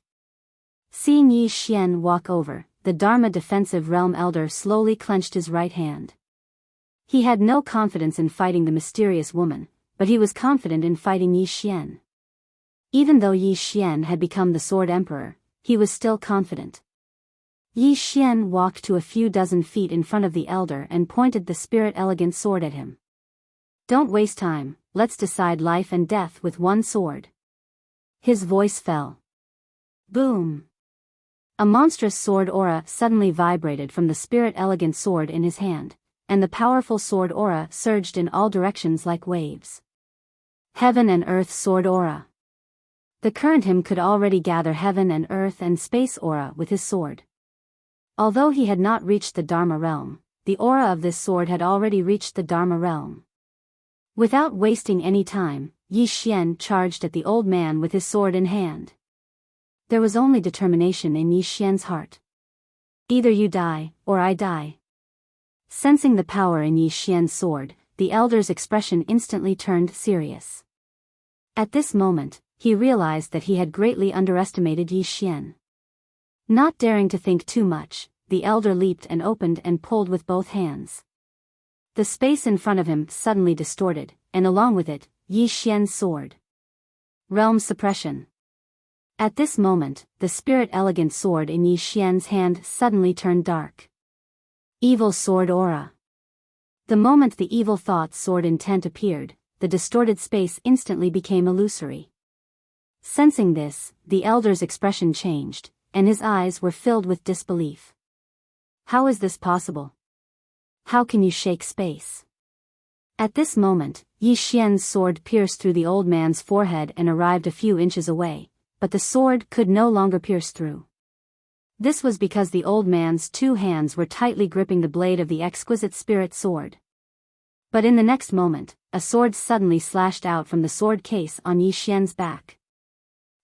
Seeing Yi Xian walk over, the Dharma Defensive Realm elder slowly clenched his right hand. He had no confidence in fighting the mysterious woman, but he was confident in fighting Yi Xian. Even though Yi Xian had become the Sword Emperor, he was still confident. Yi Xian walked to a few dozen feet in front of the elder and pointed the Spirit Elegant sword at him. Don't waste time, let's decide life and death with one sword. His voice fell. Boom! A monstrous sword aura suddenly vibrated from the Spirit Elegant sword in his hand. and the powerful sword aura surged in all directions like waves. Heaven and Earth Sword Aura. The current him could already gather heaven and earth and space aura with his sword. Although he had not reached the Dharma realm, the aura of this sword had already reached the Dharma realm. Without wasting any time, Yi Xian charged at the old man with his sword in hand. There was only determination in Yi Xian's heart. Either you die, or I die. Sensing the power in Yi Xian's sword, the elder's expression instantly turned serious. At this moment, he realized that he had greatly underestimated Yi Xian. Not daring to think too much, the elder leaped and opened and pulled with both hands. The space in front of him suddenly distorted, and along with it, Yi Xian's sword. Realm suppression. At this moment, the spirit elegant sword in Yi Xian's hand suddenly turned dark. Evil sword aura. The moment the evil thought sword intent appeared, the distorted space instantly became illusory. Sensing this, the elder's expression changed, and his eyes were filled with disbelief. How is this possible? How can you shake space? At this moment, Yi Xian's sword pierced through the old man's forehead and arrived a few inches away, but the sword could no longer pierce through. This was because the old man's two hands were tightly gripping the blade of the exquisite spirit sword. But in the next moment, a sword suddenly slashed out from the sword case on Yi Xian's back.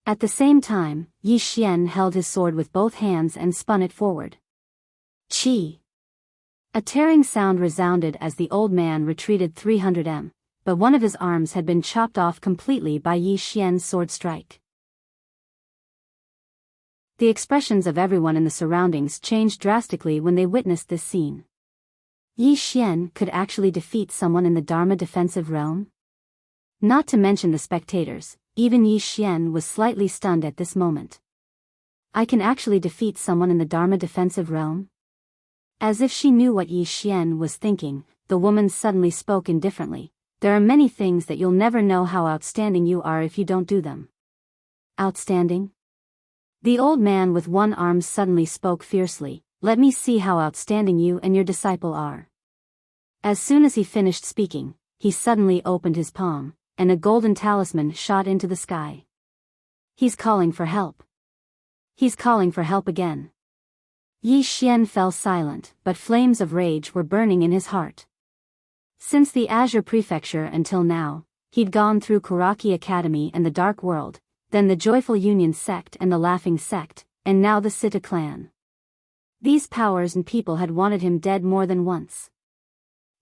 At the same time, Yi Xian held his sword with both hands and spun it forward. Chi! A tearing sound resounded as the old man retreated 300 m, but one of his arms had been chopped off completely by Yi Xian's sword strike. The expressions of everyone in the surroundings changed drastically when they witnessed this scene. Yi Xian could actually defeat someone in the Dharma defensive realm? Not to mention the spectators, even Yi Xian was slightly stunned at this moment. I can actually defeat someone in the Dharma defensive realm? As if she knew what Yi Xian was thinking, the woman suddenly spoke indifferently. There are many things that you'll never know how outstanding you are if you don't do them. Outstanding? The old man with one arm suddenly spoke fiercely. Let me see how outstanding you and your disciple are. As soon as he finished speaking, he suddenly opened his palm, and a golden talisman shot into the sky. He's calling for help. He's calling for help again. Yi Xian fell silent, but flames of rage were burning in his heart. Since the Azure Prefecture until now, he'd gone through Kuraki Academy and the Dark World, then the Joyful Union sect and the Laughing sect, and now the Sita clan. These powers and people had wanted him dead more than once.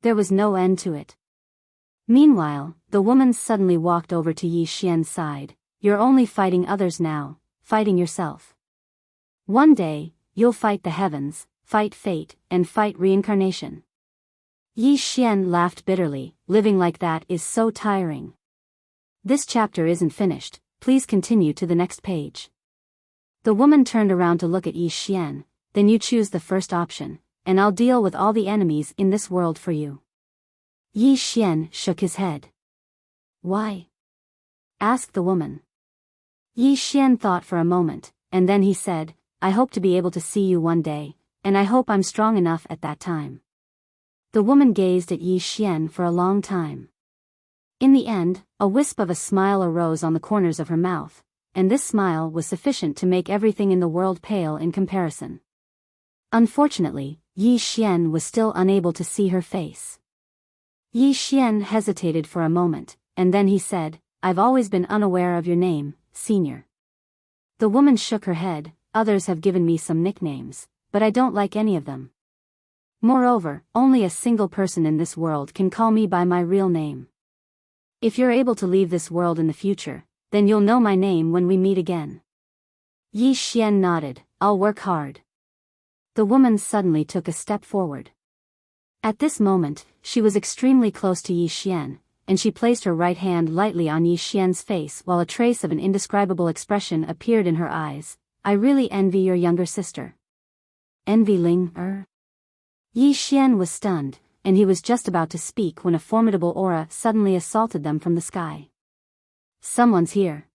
There was no end to it. Meanwhile, the woman suddenly walked over to Yi Xian's side. You're only fighting others now, fighting yourself. One day, you'll fight the heavens, fight fate, and fight reincarnation. Yi Xian laughed bitterly. Living like that is so tiring. This chapter isn't finished, please continue to the next page. The woman turned around to look at Yi Xian. Then you choose the first option, and I'll deal with all the enemies in this world for you. Yi Xian shook his head. Why? Asked the woman. Yi Xian thought for a moment, and then he said, I hope to be able to see you one day, and I hope I'm strong enough at that time. The woman gazed at Yi Xian for a long time. In the end, a wisp of a smile arose on the corners of her mouth, and this smile was sufficient to make everything in the world pale in comparison. Unfortunately, Yi Xian was still unable to see her face. Yi Xian hesitated for a moment, and then he said, I've always been unaware of your name, Senior. The woman shook her head. Others have given me some nicknames, but I don't like any of them. Moreover, only a single person in this world can call me by my real name. If you're able to leave this world in the future, then you'll know my name when we meet again. Yi Xian nodded. I'll work hard. The woman suddenly took a step forward. At this moment, she was extremely close to Yi Xian, and she placed her right hand lightly on Yi Xian's face while a trace of an indescribable expression appeared in her eyes. I really envy your younger sister. Envy Ling? Yi Xian was stunned, and he was just about to speak when a formidable aura suddenly assaulted them from the sky. Someone's here.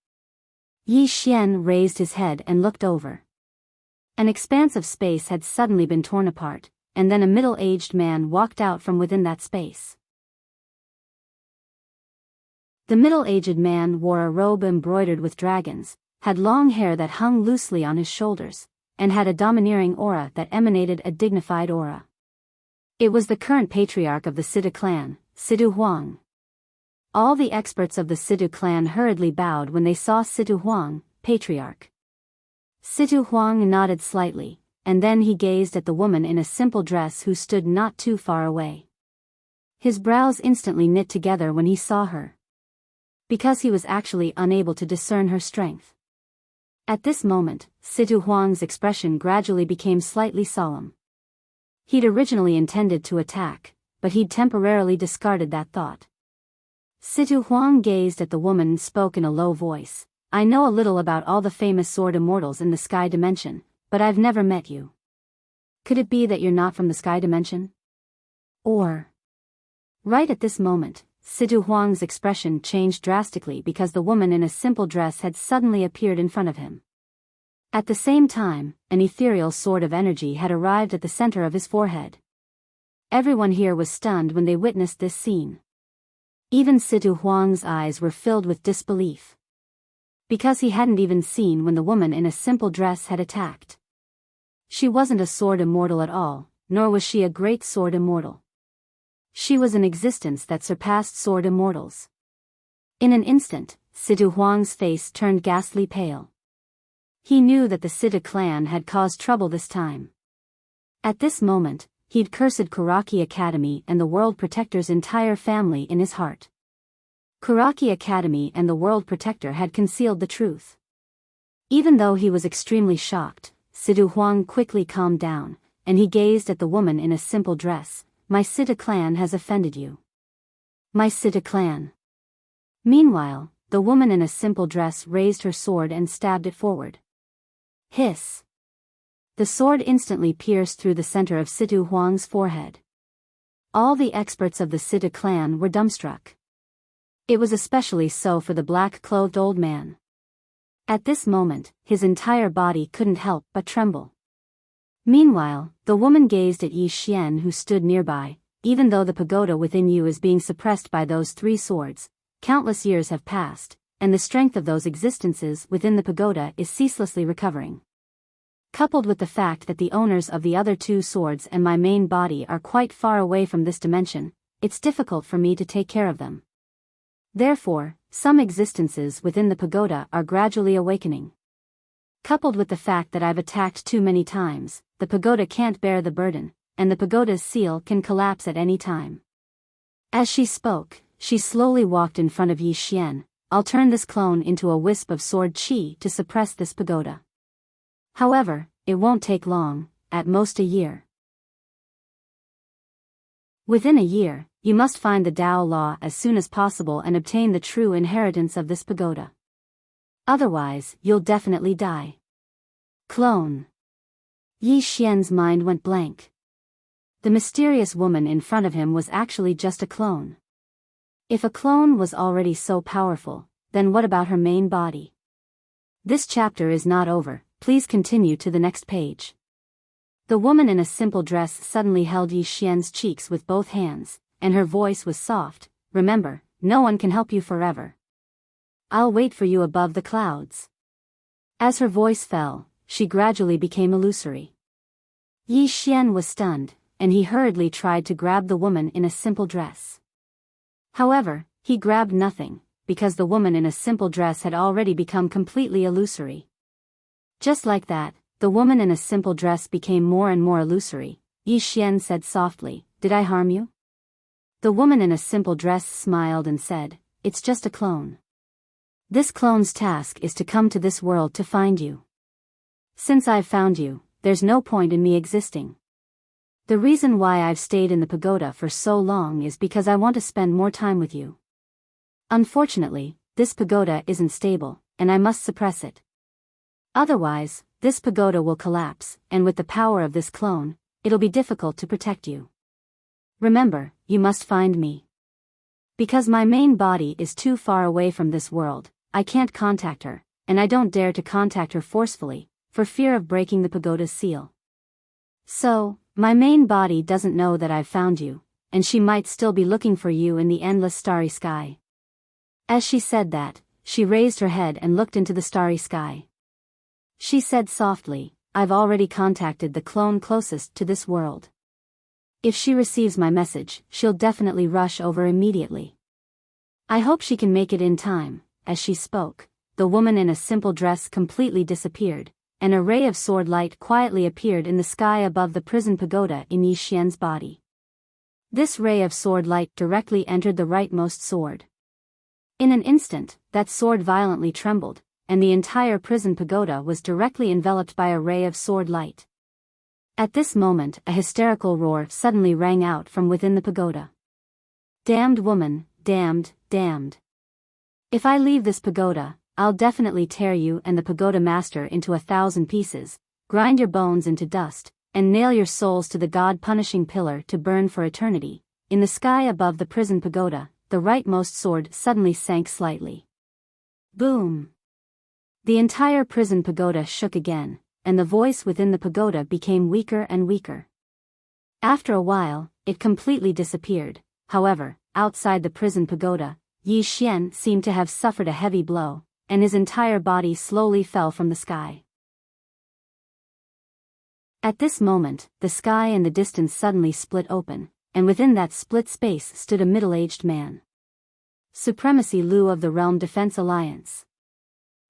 Yi Xian raised his head and looked over. An expanse of space had suddenly been torn apart, and then a middle-aged man walked out from within that space. The middle-aged man wore a robe embroidered with dragons, had long hair that hung loosely on his shoulders, and had a domineering aura that emanated a dignified aura. It was the current patriarch of the Sidu clan, Sidu Huang. All the experts of the Sidu clan hurriedly bowed when they saw Sidu Huang, patriarch. Sidu Huang nodded slightly, and then he gazed at the woman in a simple dress who stood not too far away. His brows instantly knit together when he saw her, because he was actually unable to discern her strength. At this moment, Sidu Huang's expression gradually became slightly solemn. He'd originally intended to attack, but he'd temporarily discarded that thought. Sidu Huang gazed at the woman and spoke in a low voice. I know a little about all the famous sword immortals in the sky dimension, but I've never met you. Could it be that you're not from the sky dimension? Or... Right at this moment, Sidu Huang's expression changed drastically because the woman in a simple dress had suddenly appeared in front of him. At the same time, an ethereal sword of energy had arrived at the center of his forehead. Everyone here was stunned when they witnessed this scene. Even Sidu Huang's eyes were filled with disbelief, because he hadn't even seen when the woman in a simple dress had attacked. She wasn't a sword immortal at all, nor was she a great sword immortal. She was an existence that surpassed sword immortals. In an instant, Sidu Huang's face turned ghastly pale. He knew that the Sidu clan had caused trouble this time. At this moment, he'd cursed Kuraki Academy and the World Protector's entire family in his heart. Kuraki Academy and the World Protector had concealed the truth. Even though he was extremely shocked, Sidu Huang quickly calmed down, and he gazed at the woman in a simple dress. My Sidu clan has offended you. My Sidu clan. Meanwhile, the woman in a simple dress raised her sword and stabbed it forward. Hiss. The sword instantly pierced through the center of Sidu Huang's forehead. All the experts of the Sidu clan were dumbstruck. It was especially so for the black-clothed old man. At this moment, his entire body couldn't help but tremble. Meanwhile, the woman gazed at Yi Xian who stood nearby. Even though the pagoda within you is being suppressed by those three swords, countless years have passed, and the strength of those existences within the pagoda is ceaselessly recovering. Coupled with the fact that the owners of the other two swords and my main body are quite far away from this dimension, it's difficult for me to take care of them. Therefore, some existences within the pagoda are gradually awakening. Coupled with the fact that I've attacked too many times, the pagoda can't bear the burden, and the pagoda's seal can collapse at any time. As she spoke, she slowly walked in front of Yi Xian. I'll turn this clone into a wisp of sword chi to suppress this pagoda. However, it won't take long, at most a year. Within a year, you must find the Tao Law as soon as possible and obtain the true inheritance of this pagoda. Otherwise, you'll definitely die. Clone. Yi Xian's mind went blank. The mysterious woman in front of him was actually just a clone. If a clone was already so powerful, then what about her main body? This chapter is not over, please continue to the next page. The woman in a simple dress suddenly held Yi Xian's cheeks with both hands, and her voice was soft. Remember, no one can help you forever. I'll wait for you above the clouds. As her voice fell, she gradually became illusory. Yi Xian was stunned, and he hurriedly tried to grab the woman in a simple dress. However, he grabbed nothing, because the woman in a simple dress had already become completely illusory. Just like that, the woman in a simple dress became more and more illusory. Yi Xian said softly, "Did I harm you?" The woman in a simple dress smiled and said, "It's just a clone. This clone's task is to come to this world to find you. Since I've found you, there's no point in me existing. The reason why I've stayed in the pagoda for so long is because I want to spend more time with you. Unfortunately, this pagoda isn't stable, and I must suppress it. Otherwise, this pagoda will collapse, and with the power of this clone, it'll be difficult to protect you. Remember, you must find me. Because my main body is too far away from this world, I can't contact her, and I don't dare to contact her forcefully, for fear of breaking the pagoda's seal. So, My main body doesn't know that I've found you, and she might still be looking for you in the endless starry sky. As she said that, she raised her head and looked into the starry sky. She said softly, I've already contacted the clone closest to this world. If she receives my message, she'll definitely rush over immediately. I hope she can make it in time. As she spoke, the woman in a simple dress completely disappeared, and a ray of sword light quietly appeared in the sky above the prison pagoda in Yi Xian's body. This ray of sword light directly entered the rightmost sword. In an instant, that sword violently trembled, and the entire prison pagoda was directly enveloped by a ray of sword light. At this moment, a hysterical roar suddenly rang out from within the pagoda. Damned woman, damned, damned. If I leave this pagoda, I'll definitely tear you and the pagoda master into 1,000 pieces, grind your bones into dust, and nail your souls to the god-punishing pillar to burn for eternity. In the sky above the prison pagoda, the rightmost sword suddenly sank slightly. Boom! The entire prison pagoda shook again, and the voice within the pagoda became weaker and weaker. After a while, it completely disappeared. However, outside the prison pagoda, Yi Xian seemed to have suffered a heavy blow, and his entire body slowly fell from the sky. At this moment, the sky and the distance suddenly split open, and within that split space stood a middle-aged man. Supremacy Lu of the Realm Defense Alliance.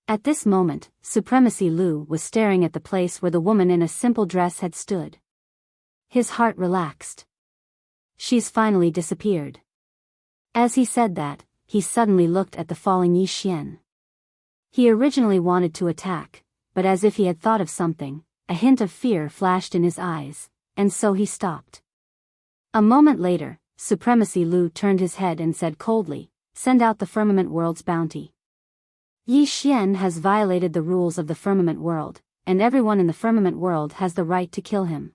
At this moment, Supremacy Lu was staring at the place where the woman in a simple dress had stood. His heart relaxed. She's finally disappeared. As he said that, he suddenly looked at the falling Yi Xian. He originally wanted to attack, but as if he had thought of something, a hint of fear flashed in his eyes, and so he stopped. A moment later, Supremacy Lu turned his head and said coldly, "Send out the Firmament World's bounty." Yi Xian has violated the rules of the Firmament World, and everyone in the Firmament World has the right to kill him.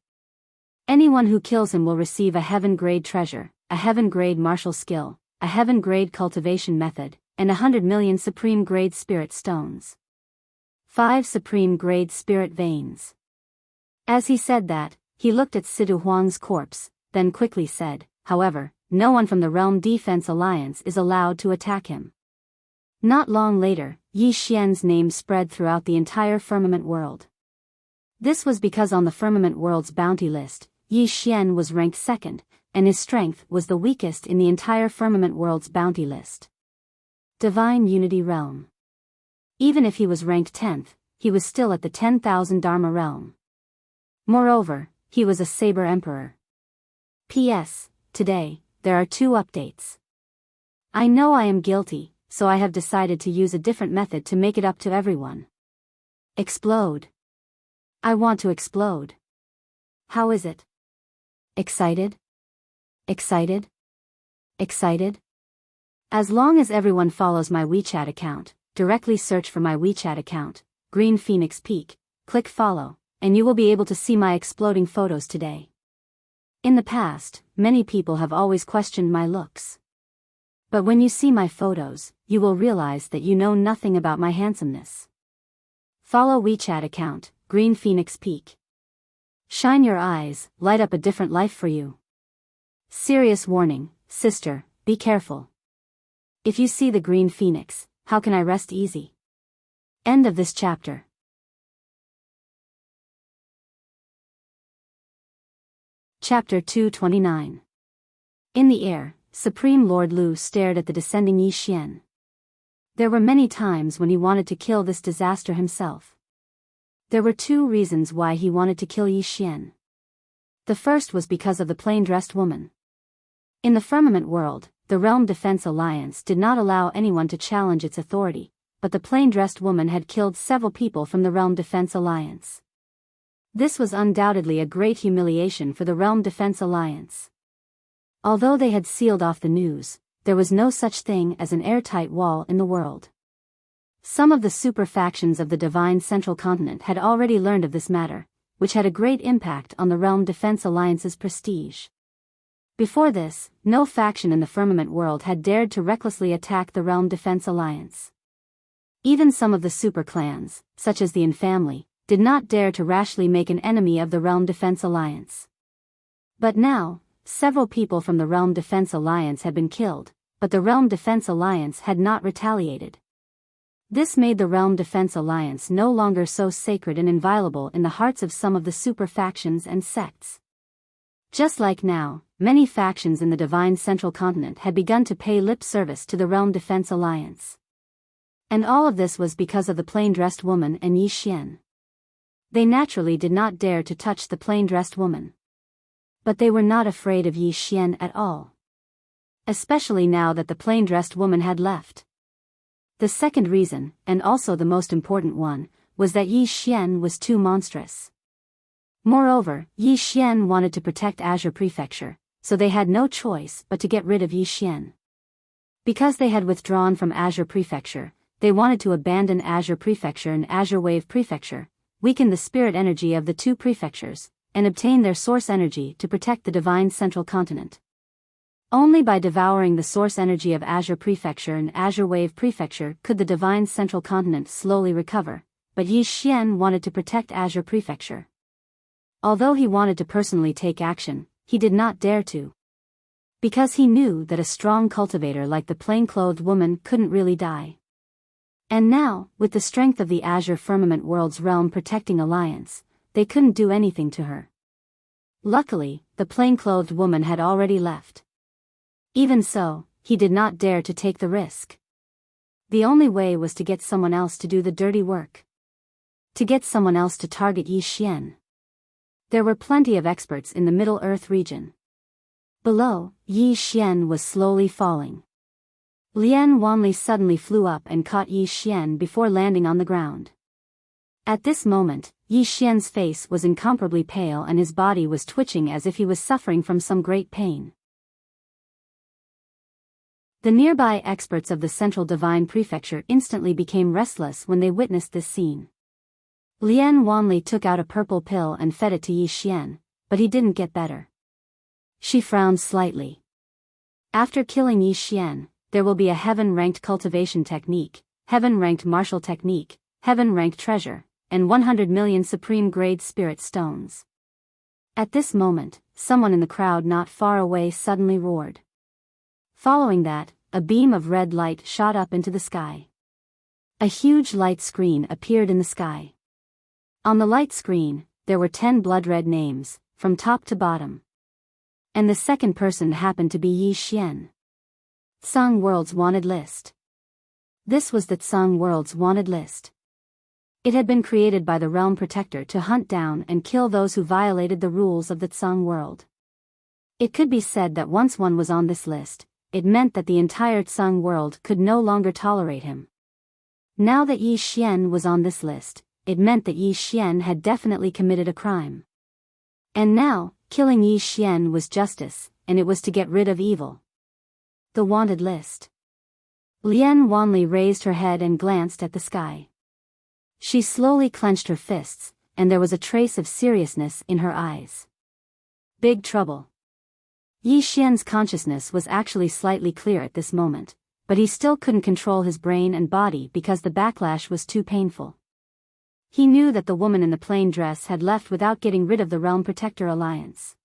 Anyone who kills him will receive a heaven-grade treasure, a heaven-grade martial skill, a heaven-grade cultivation method, and 100 million supreme-grade spirit stones. 5 supreme-grade spirit veins. As he said that, he looked at Sidu Huang's corpse, then quickly said, however, no one from the Realm Defense Alliance is allowed to attack him. Not long later, Yi Xian's name spread throughout the entire Firmament World. This was because on the Firmament World's bounty list, Yi Xian was ranked second, and his strength was the weakest in the entire Firmament World's bounty list. Divine Unity Realm. Even if he was ranked 10th, he was still at the 10,000 Dharma realm. Moreover, he was a Saber Emperor. P.S. Today, there are 2 updates. I know I am guilty, so I have decided to use a different method to make it up to everyone. Explode. I want to explode. How is it? Excited? Excited? Excited? As long as everyone follows my WeChat account, directly search for my WeChat account, Green Phoenix Peak, click follow, and you will be able to see my exploding photos today. In the past, many people have always questioned my looks. But when you see my photos, you will realize that you know nothing about my handsomeness. Follow WeChat account, Green Phoenix Peak. Shine your eyes, light up a different life for you. Serious warning, sister, be careful. If you see the Green Phoenix, how can I rest easy? End of this chapter. Chapter 229. In the air, Supreme Lord Lu stared at the descending Yi Xian. There were many times when he wanted to kill this disaster himself. There were 2 reasons why he wanted to kill Yi Xian. The first was because of the plain-dressed woman. In the Firmament World, the Realm Defense Alliance did not allow anyone to challenge its authority, but the plain-dressed woman had killed several people from the Realm Defense Alliance. This was undoubtedly a great humiliation for the Realm Defense Alliance. Although they had sealed off the news, there was no such thing as an airtight wall in the world. Some of the super factions of the Divine Central Continent had already learned of this matter, which had a great impact on the Realm Defense Alliance's prestige. Before this, no faction in the Firmament World had dared to recklessly attack the Realm Defense Alliance. Even some of the super clans, such as the In family, did not dare to rashly make an enemy of the Realm Defense Alliance. But now, several people from the Realm Defense Alliance had been killed, but the Realm Defense Alliance had not retaliated. This made the Realm Defense Alliance no longer so sacred and inviolable in the hearts of some of the super factions and sects. Just like now, many factions in the Divine Central Continent had begun to pay lip service to the Realm Defense Alliance. And all of this was because of the plain-dressed woman and Yi Xian. They naturally did not dare to touch the plain-dressed woman. But they were not afraid of Yi Xian at all. Especially now that the plain-dressed woman had left. The second reason, and also the most important one, was that Yi Xian was too monstrous. Moreover, Yi Xian wanted to protect Azure Prefecture, so they had no choice but to get rid of Yi Xian. Because they had withdrawn from Azure Prefecture, they wanted to abandon Azure Prefecture and Azure Wave Prefecture, weaken the spirit energy of the two prefectures, and obtain their source energy to protect the Divine Central Continent. Only by devouring the source energy of Azure Prefecture and Azure Wave Prefecture could the Divine Central Continent slowly recover, but Yi Xian wanted to protect Azure Prefecture. Although he wanted to personally take action, he did not dare to. Because he knew that a strong cultivator like the plain-clothed woman couldn't really die. And now, with the strength of the Azure Firmament World's Realm Protecting Alliance, they couldn't do anything to her. Luckily, the plain-clothed woman had already left. Even so, he did not dare to take the risk. The only way was to get someone else to do the dirty work. To get someone else to target Yi Xian. There were plenty of experts in the Middle Earth region. Below, Yi Xian was slowly falling. Lian Wanli suddenly flew up and caught Yi Xian before landing on the ground. At this moment, Yi Xian's face was incomparably pale and his body was twitching as if he was suffering from some great pain. The nearby experts of the Central Divine Prefecture instantly became restless when they witnessed this scene. Lian Wanli took out a purple pill and fed it to Yi Xian, but he didn't get better. She frowned slightly. After killing Yi Xian, there will be a heaven-ranked cultivation technique, heaven-ranked martial technique, heaven-ranked treasure, and 100 million supreme-grade spirit stones. At this moment, someone in the crowd not far away suddenly roared. Following that, a beam of red light shot up into the sky. A huge light screen appeared in the sky. On the light screen, there were 10 blood-red names, from top to bottom. And the second person happened to be Yi Xian. Tsang World's Wanted List. This was the Tsang World's Wanted List. It had been created by the Realm Protector to hunt down and kill those who violated the rules of the Tsang World. It could be said that once one was on this list, it meant that the entire Tsang World could no longer tolerate him. Now that Yi Xian was on this list, it meant that Yi Xian had definitely committed a crime. And now, killing Yi Xian was justice, and it was to get rid of evil. The wanted list. Lian Wanli raised her head and glanced at the sky. She slowly clenched her fists, and there was a trace of seriousness in her eyes. Big trouble. Yi Xian's consciousness was actually slightly clear at this moment, but he still couldn't control his brain and body because the backlash was too painful. He knew that the woman in the plain dress had left without getting rid of the Realm Protector Alliance.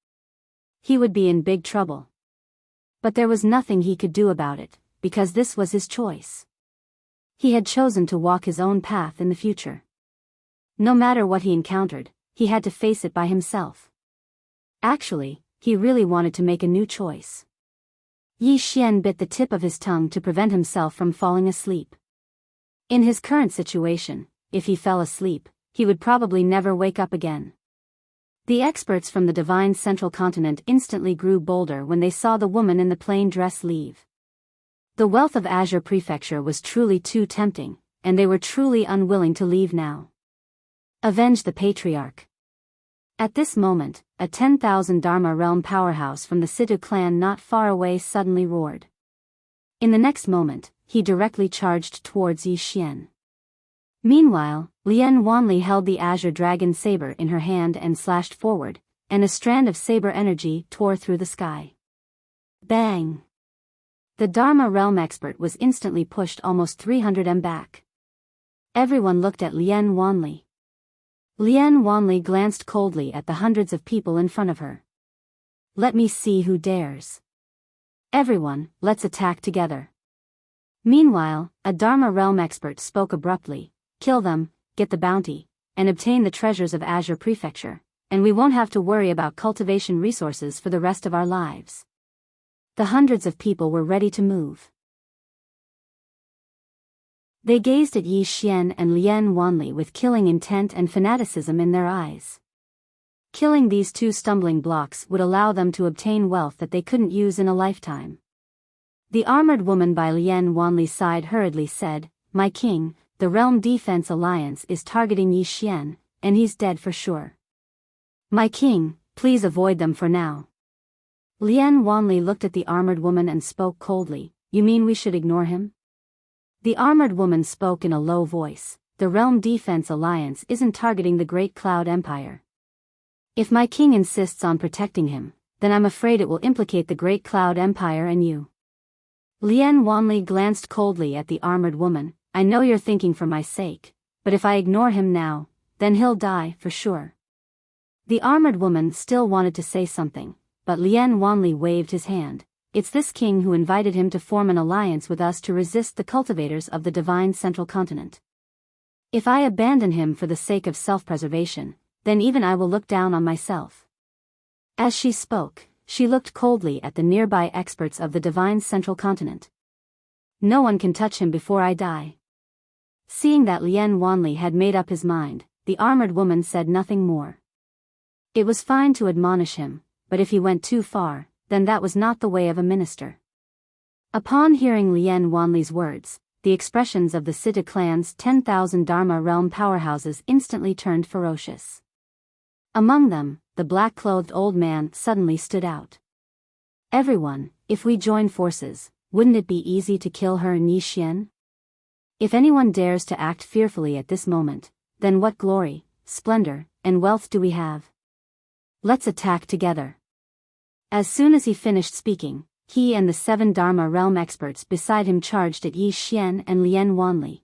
He would be in big trouble. But there was nothing he could do about it, because this was his choice. He had chosen to walk his own path in the future. No matter what he encountered, he had to face it by himself. Actually, he really wanted to make a new choice. Yi Xian bit the tip of his tongue to prevent himself from falling asleep. In his current situation, if he fell asleep, he would probably never wake up again. The experts from the Divine Central Continent instantly grew bolder when they saw the woman in the plain dress leave. The wealth of Azure Prefecture was truly too tempting, and they were truly unwilling to leave now. Avenge the Patriarch. At this moment, a 10,000 Dharma realm powerhouse from the Situ clan not far away suddenly roared. In the next moment, he directly charged towards Yi Xian. Meanwhile, Lian Wanli held the Azure Dragon Saber in her hand and slashed forward, and a strand of saber energy tore through the sky. Bang! The Dharma realm expert was instantly pushed almost 300 m back. Everyone looked at Lian Wanli. Lian Wanli glanced coldly at the hundreds of people in front of her. Let me see who dares. Everyone, let's attack together. Meanwhile, a Dharma realm expert spoke abruptly. Kill them, get the bounty, and obtain the treasures of Azure Prefecture, and we won't have to worry about cultivation resources for the rest of our lives. The hundreds of people were ready to move. They gazed at Yi Xian and Lian Wanli with killing intent and fanaticism in their eyes. Killing these two stumbling blocks would allow them to obtain wealth that they couldn't use in a lifetime. The armored woman by Lian Wanli's side hurriedly said, "My king, the Realm Defense Alliance is targeting Yi Xian, and he's dead for sure. My king, please avoid them for now." Lian Wanli looked at the armored woman and spoke coldly, "You mean we should ignore him?" The armored woman spoke in a low voice, "The Realm Defense Alliance isn't targeting the Great Cloud Empire. If my king insists on protecting him, then I'm afraid it will implicate the Great Cloud Empire and you." Lian Wanli glanced coldly at the armored woman. "I know you're thinking for my sake, but if I ignore him now, then he'll die for sure." The armored woman still wanted to say something, but Lian Wanli waved his hand. "It's this king who invited him to form an alliance with us to resist the cultivators of the divine central continent. If I abandon him for the sake of self-preservation, then even I will look down on myself." As she spoke, she looked coldly at the nearby experts of the divine central continent. "No one can touch him before I die." Seeing that Lian Wanli had made up his mind, the armored woman said nothing more. It was fine to admonish him, but if he went too far, then that was not the way of a minister. Upon hearing Lian Wanli's words, the expressions of the Sita clan's 10,000 Dharma realm powerhouses instantly turned ferocious. Among them, the black-clothed old man suddenly stood out. "Everyone, if we join forces, wouldn't it be easy to kill her and Yi Xian? If anyone dares to act fearfully at this moment, then what glory, splendor, and wealth do we have? Let's attack together." As soon as he finished speaking, he and the 7 Dharma realm experts beside him charged at Yi Xian and Lian Wanli.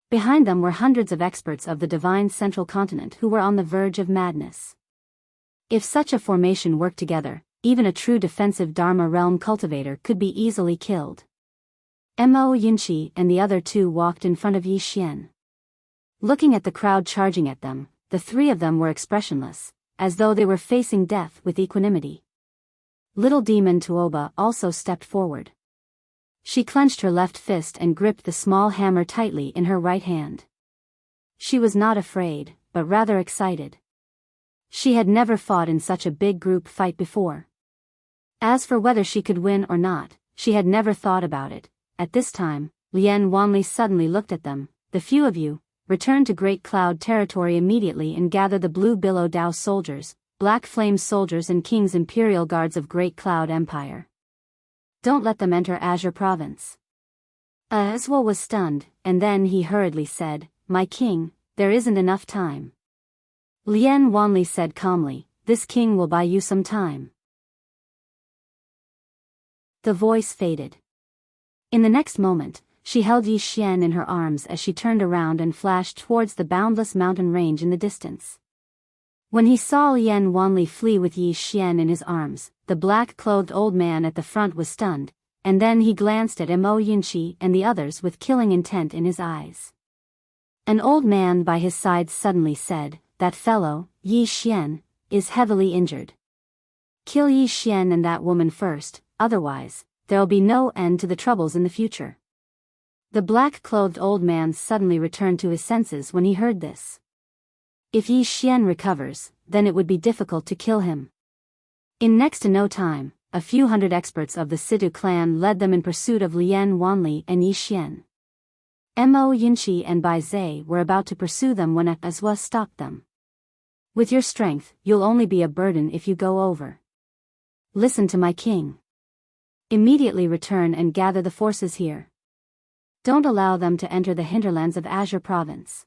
Behind them were hundreds of experts of the divine central continent who were on the verge of madness. If such a formation worked together, even a true defensive Dharma realm cultivator could be easily killed. Mo Yinchi and the other two walked in front of Yi Xian. Looking at the crowd charging at them, the three of them were expressionless, as though they were facing death with equanimity. Little Demon Tuoba also stepped forward. She clenched her left fist and gripped the small hammer tightly in her right hand. She was not afraid, but rather excited. She had never fought in such a big group fight before. As for whether she could win or not, she had never thought about it. At this time, Lian Wanli suddenly looked at them. "The few of you, return to Great Cloud territory immediately and gather the Blue Billow Dao soldiers, Black Flame soldiers and King's Imperial Guards of Great Cloud Empire. Don't let them enter Azure Province." Azwa was stunned, and then he hurriedly said, "My king, there isn't enough time." Lian Wanli said calmly, "This king will buy you some time." The voice faded. In the next moment, she held Yi Xian in her arms as she turned around and flashed towards the boundless mountain range in the distance. When he saw Lian Wanli flee with Yi Xian in his arms, the black-clothed old man at the front was stunned, and then he glanced at Mo Yinchi and the others with killing intent in his eyes. An old man by his side suddenly said, "That fellow, Yi Xian, is heavily injured. Kill Yi Xian and that woman first, otherwise, there'll be no end to the troubles in the future." The black-clothed old man suddenly returned to his senses when he heard this. If Yi Xian recovers, then it would be difficult to kill him. In next to no time, a few hundred experts of the Situ clan led them in pursuit of Lian Wanli and Yi Xian. Mo Yinchi and Bai Zhe were about to pursue them when Azwa stopped them. "With your strength, you'll only be a burden if you go over. Listen to my king. Immediately return and gather the forces here. Don't allow them to enter the hinterlands of Azure Province."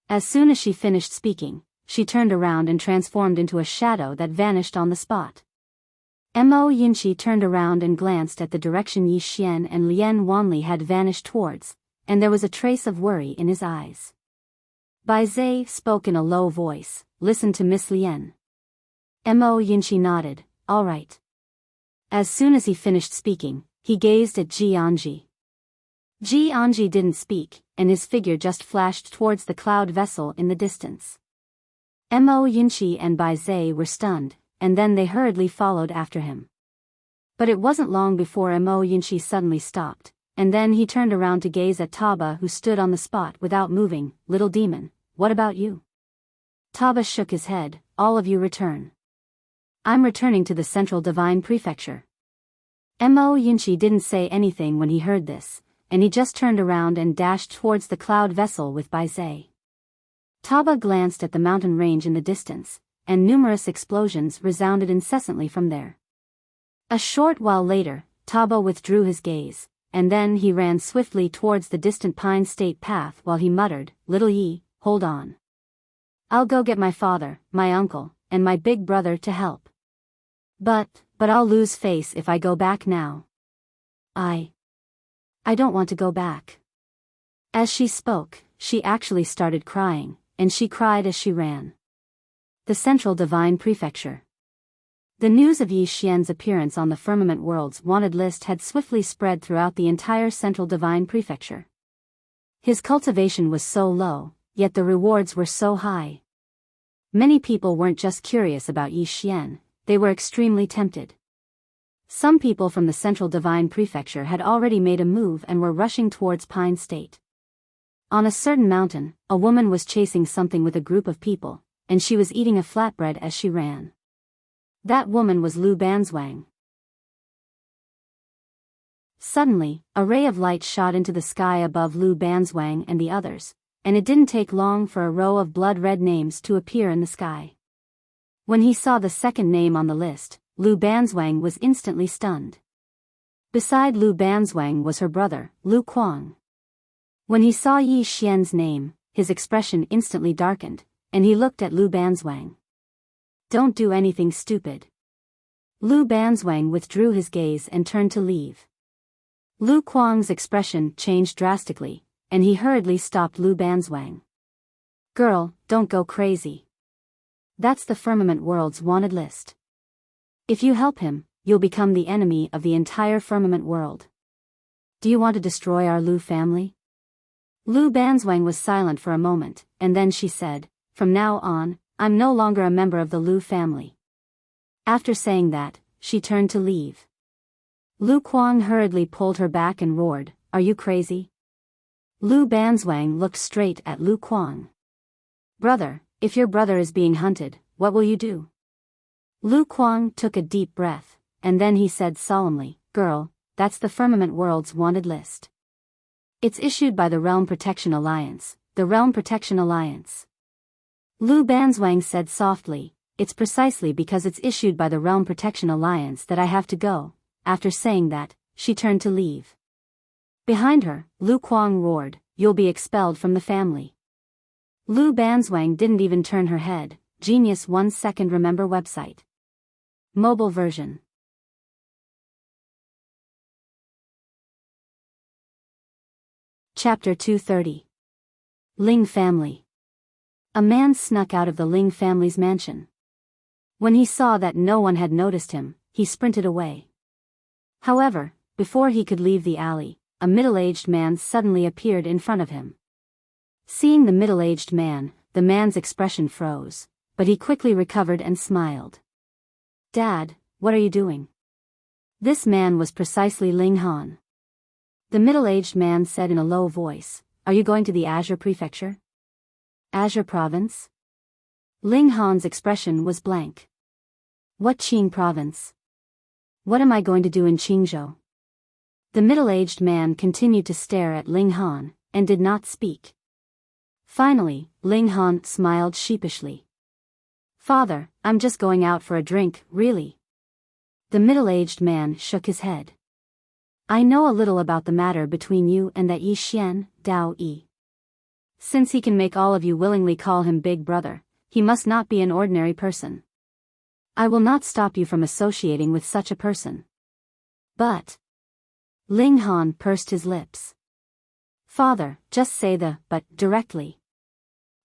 As soon as she finished speaking, she turned around and transformed into a shadow that vanished on the spot. Mo Yinchi turned around and glanced at the direction Yi Xian and Lian Wanli had vanished towards, and there was a trace of worry in his eyes. Bai Zhe spoke in a low voice, "Listen to Miss Lian." Mo Yinchi nodded, all right. As soon as he finished speaking, he gazed at Ji Anji. Ji Anji didn't speak, and his figure just flashed towards the cloud vessel in the distance. Mo Yunqi and Bai Zhe were stunned, and then they hurriedly followed after him. But it wasn't long before Mo Yunqi suddenly stopped, and then he turned around to gaze at Taba, who stood on the spot without moving. Little demon, what about you? Taba shook his head. All of you return. I'm returning to the Central Divine Prefecture. Mo Yunqi didn't say anything when he heard this, and he just turned around and dashed towards the cloud vessel with Bai Zhe. Taba glanced at the mountain range in the distance, and numerous explosions resounded incessantly from there. A short while later, Taba withdrew his gaze, and then he ran swiftly towards the distant Pine State path while he muttered, Little Yi, hold on. I'll go get my father, my uncle, and my big brother to help. But I'll lose face if I go back now. I don't want to go back. As she spoke, she actually started crying, and she cried as she ran. The Central Divine Prefecture. The news of Yi Xian's appearance on the Firmament World's wanted list had swiftly spread throughout the entire Central Divine Prefecture. His cultivation was so low, yet the rewards were so high. Many people weren't just curious about Yi Xian, they were extremely tempted. Some people from the Central Divine Prefecture had already made a move and were rushing towards Pine State. On a certain mountain, a woman was chasing something with a group of people, and she was eating a flatbread as she ran. That woman was Lu Banzwang. Suddenly, a ray of light shot into the sky above Lu Banzwang and the others, and it didn't take long for a row of blood-red names to appear in the sky. When he saw the second name on the list, Lu Banzwang was instantly stunned. Beside Lu Banzwang was her brother, Lu Kuang. When he saw Yi Xian's name, his expression instantly darkened, and he looked at Lu Banzwang. Don't do anything stupid. Lu Banzwang withdrew his gaze and turned to leave. Lu Kuang's expression changed drastically, and he hurriedly stopped Lu Banzwang. Girl, don't go crazy. That's the Firmament World's wanted list. If you help him, you'll become the enemy of the entire Firmament World. Do you want to destroy our Lu family? Lu Banzwang was silent for a moment, and then she said, From now on, I'm no longer a member of the Lu family. After saying that, she turned to leave. Lu Kuang hurriedly pulled her back and roared, Are you crazy? Lu Banzwang looked straight at Lu Kuang. Brother, if your brother is being hunted, what will you do? Lu Kuang took a deep breath, and then he said solemnly, Girl, that's the Firmament World's wanted list. It's issued by the Realm Protection Alliance, the Realm Protection Alliance. Lu Banzwang said softly, It's precisely because it's issued by the Realm Protection Alliance that I have to go. After saying that, she turned to leave. Behind her, Lu Kuang roared, You'll be expelled from the family. Lu Banzwang didn't even turn her head. Genius 1 second remember website. Mobile version. Chapter 230. Ling Family. A man snuck out of the Ling family's mansion. When he saw that no one had noticed him, he sprinted away. However, before he could leave the alley, a middle-aged man suddenly appeared in front of him. Seeing the middle-aged man, the man's expression froze, but he quickly recovered and smiled. Dad, what are you doing? This man was precisely Ling Han. The middle-aged man said in a low voice, Are you going to the Azure Prefecture? Azure Province? Ling Han's expression was blank. What Qing Province? What am I going to do in Qingzhou? The middle-aged man continued to stare at Ling Han, and did not speak. Finally, Ling Han smiled sheepishly. Father, I'm just going out for a drink, really. The middle-aged man shook his head. I know a little about the matter between you and that Yi Xian, Dao Yi. Since he can make all of you willingly call him Big Brother, he must not be an ordinary person. I will not stop you from associating with such a person. But... Ling Han pursed his lips. Father, just say the but directly.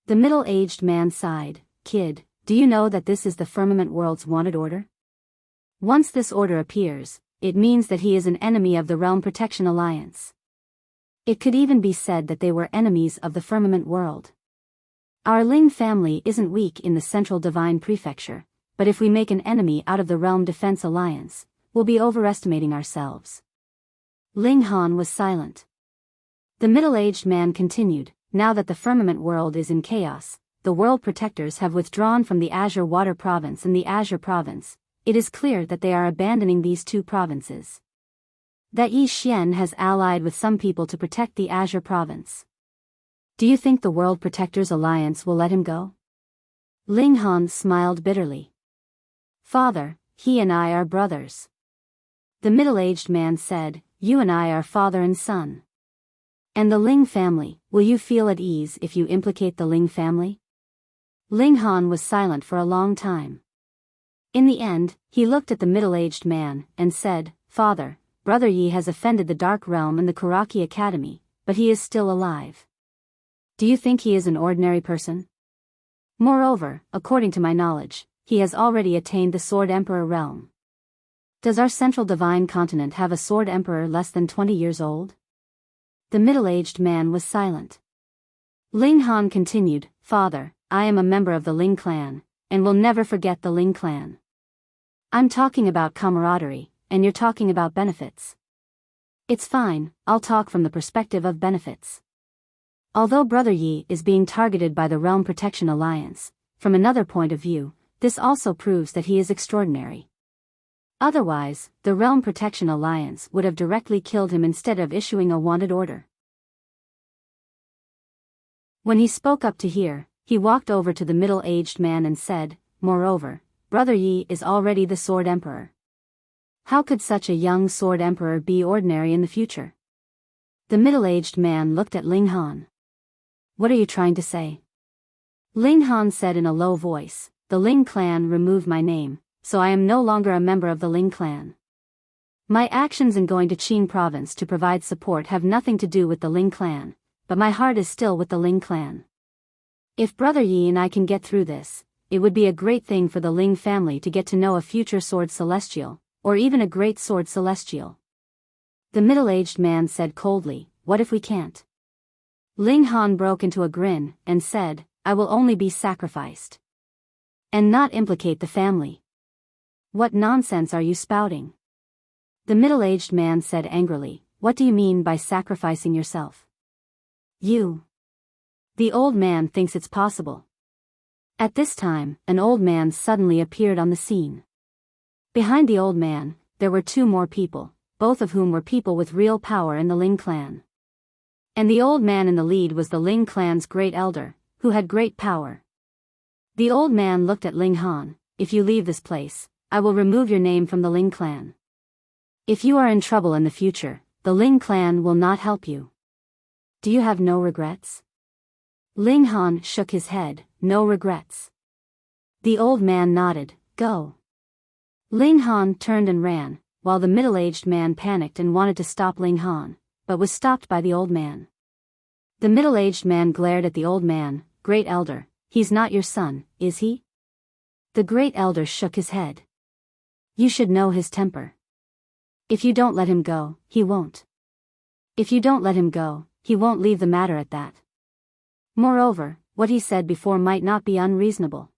The middle-aged man sighed. Kid, do you know that this is the Firmament World's wanted order? Once this order appears, it means that he is an enemy of the Realm Protection Alliance. It could even be said that they were enemies of the firmament world. Our Ling family isn't weak in the Central Divine Prefecture, but if we make an enemy out of the Realm Defense Alliance, we'll be overestimating ourselves. Ling Han was silent. The middle-aged man continued, now that the firmament world is in chaos, the world protectors have withdrawn from the Azure Water Province and the Azure Province. It is clear that they are abandoning these two provinces. That Yi Xian has allied with some people to protect the Azure Province. Do you think the World Protectors Alliance will let him go? Ling Han smiled bitterly. Father, he and I are brothers. The middle-aged man said, you and I are father and son. And the Ling family, will you feel at ease if you implicate the Ling family? Ling Han was silent for a long time. In the end, he looked at the middle-aged man and said, Father, Brother Yi has offended the Dark Realm and the Kuraki Academy, but he is still alive. Do you think he is an ordinary person? Moreover, according to my knowledge, he has already attained the Sword Emperor realm. Does our Central Divine Continent have a Sword Emperor less than 20 years old? The middle-aged man was silent. Ling Han continued, Father, I am a member of the Ling clan, and will never forget the Ling clan. I'm talking about camaraderie, and you're talking about benefits. It's fine, I'll talk from the perspective of benefits. Although Brother Yi is being targeted by the Realm Protection Alliance, from another point of view, this also proves that he is extraordinary. Otherwise, the Realm Protection Alliance would have directly killed him instead of issuing a wanted order. When he spoke up to hear, he walked over to the middle-aged man and said, Moreover, Brother Yi is already the Sword Emperor. How could such a young Sword Emperor be ordinary in the future? The middle-aged man looked at Ling Han. What are you trying to say? Ling Han said in a low voice, the Ling clan removed my name, so I am no longer a member of the Ling clan. My actions in going to Qing province to provide support have nothing to do with the Ling clan, but my heart is still with the Ling clan. If Brother Yi and I can get through this, it would be a great thing for the Ling family to get to know a future Sword Celestial, or even a great Sword Celestial. The middle-aged man said coldly, what if we can't? Ling Han broke into a grin, and said, I will only be sacrificed. And not implicate the family. What nonsense are you spouting? The middle-aged man said angrily, what do you mean by sacrificing yourself? You. The old man thinks it's possible. At this time, an old man suddenly appeared on the scene. Behind the old man, there were two more people, both of whom were people with real power in the Ling clan. And the old man in the lead was the Ling clan's great elder, who had great power. The old man looked at Ling Han, if you leave this place, I will remove your name from the Ling clan. If you are in trouble in the future, the Ling clan will not help you. Do you have no regrets? Ling Han shook his head, no regrets. The old man nodded, go. Ling Han turned and ran, while the middle-aged man panicked and wanted to stop Ling Han, but was stopped by the old man. The middle-aged man glared at the old man, Great Elder, he's not your son, is he? The Great Elder shook his head. You should know his temper. If you don't let him go, he won't. If you don't let him go, he won't leave the matter at that. Moreover, what he said before might not be unreasonable.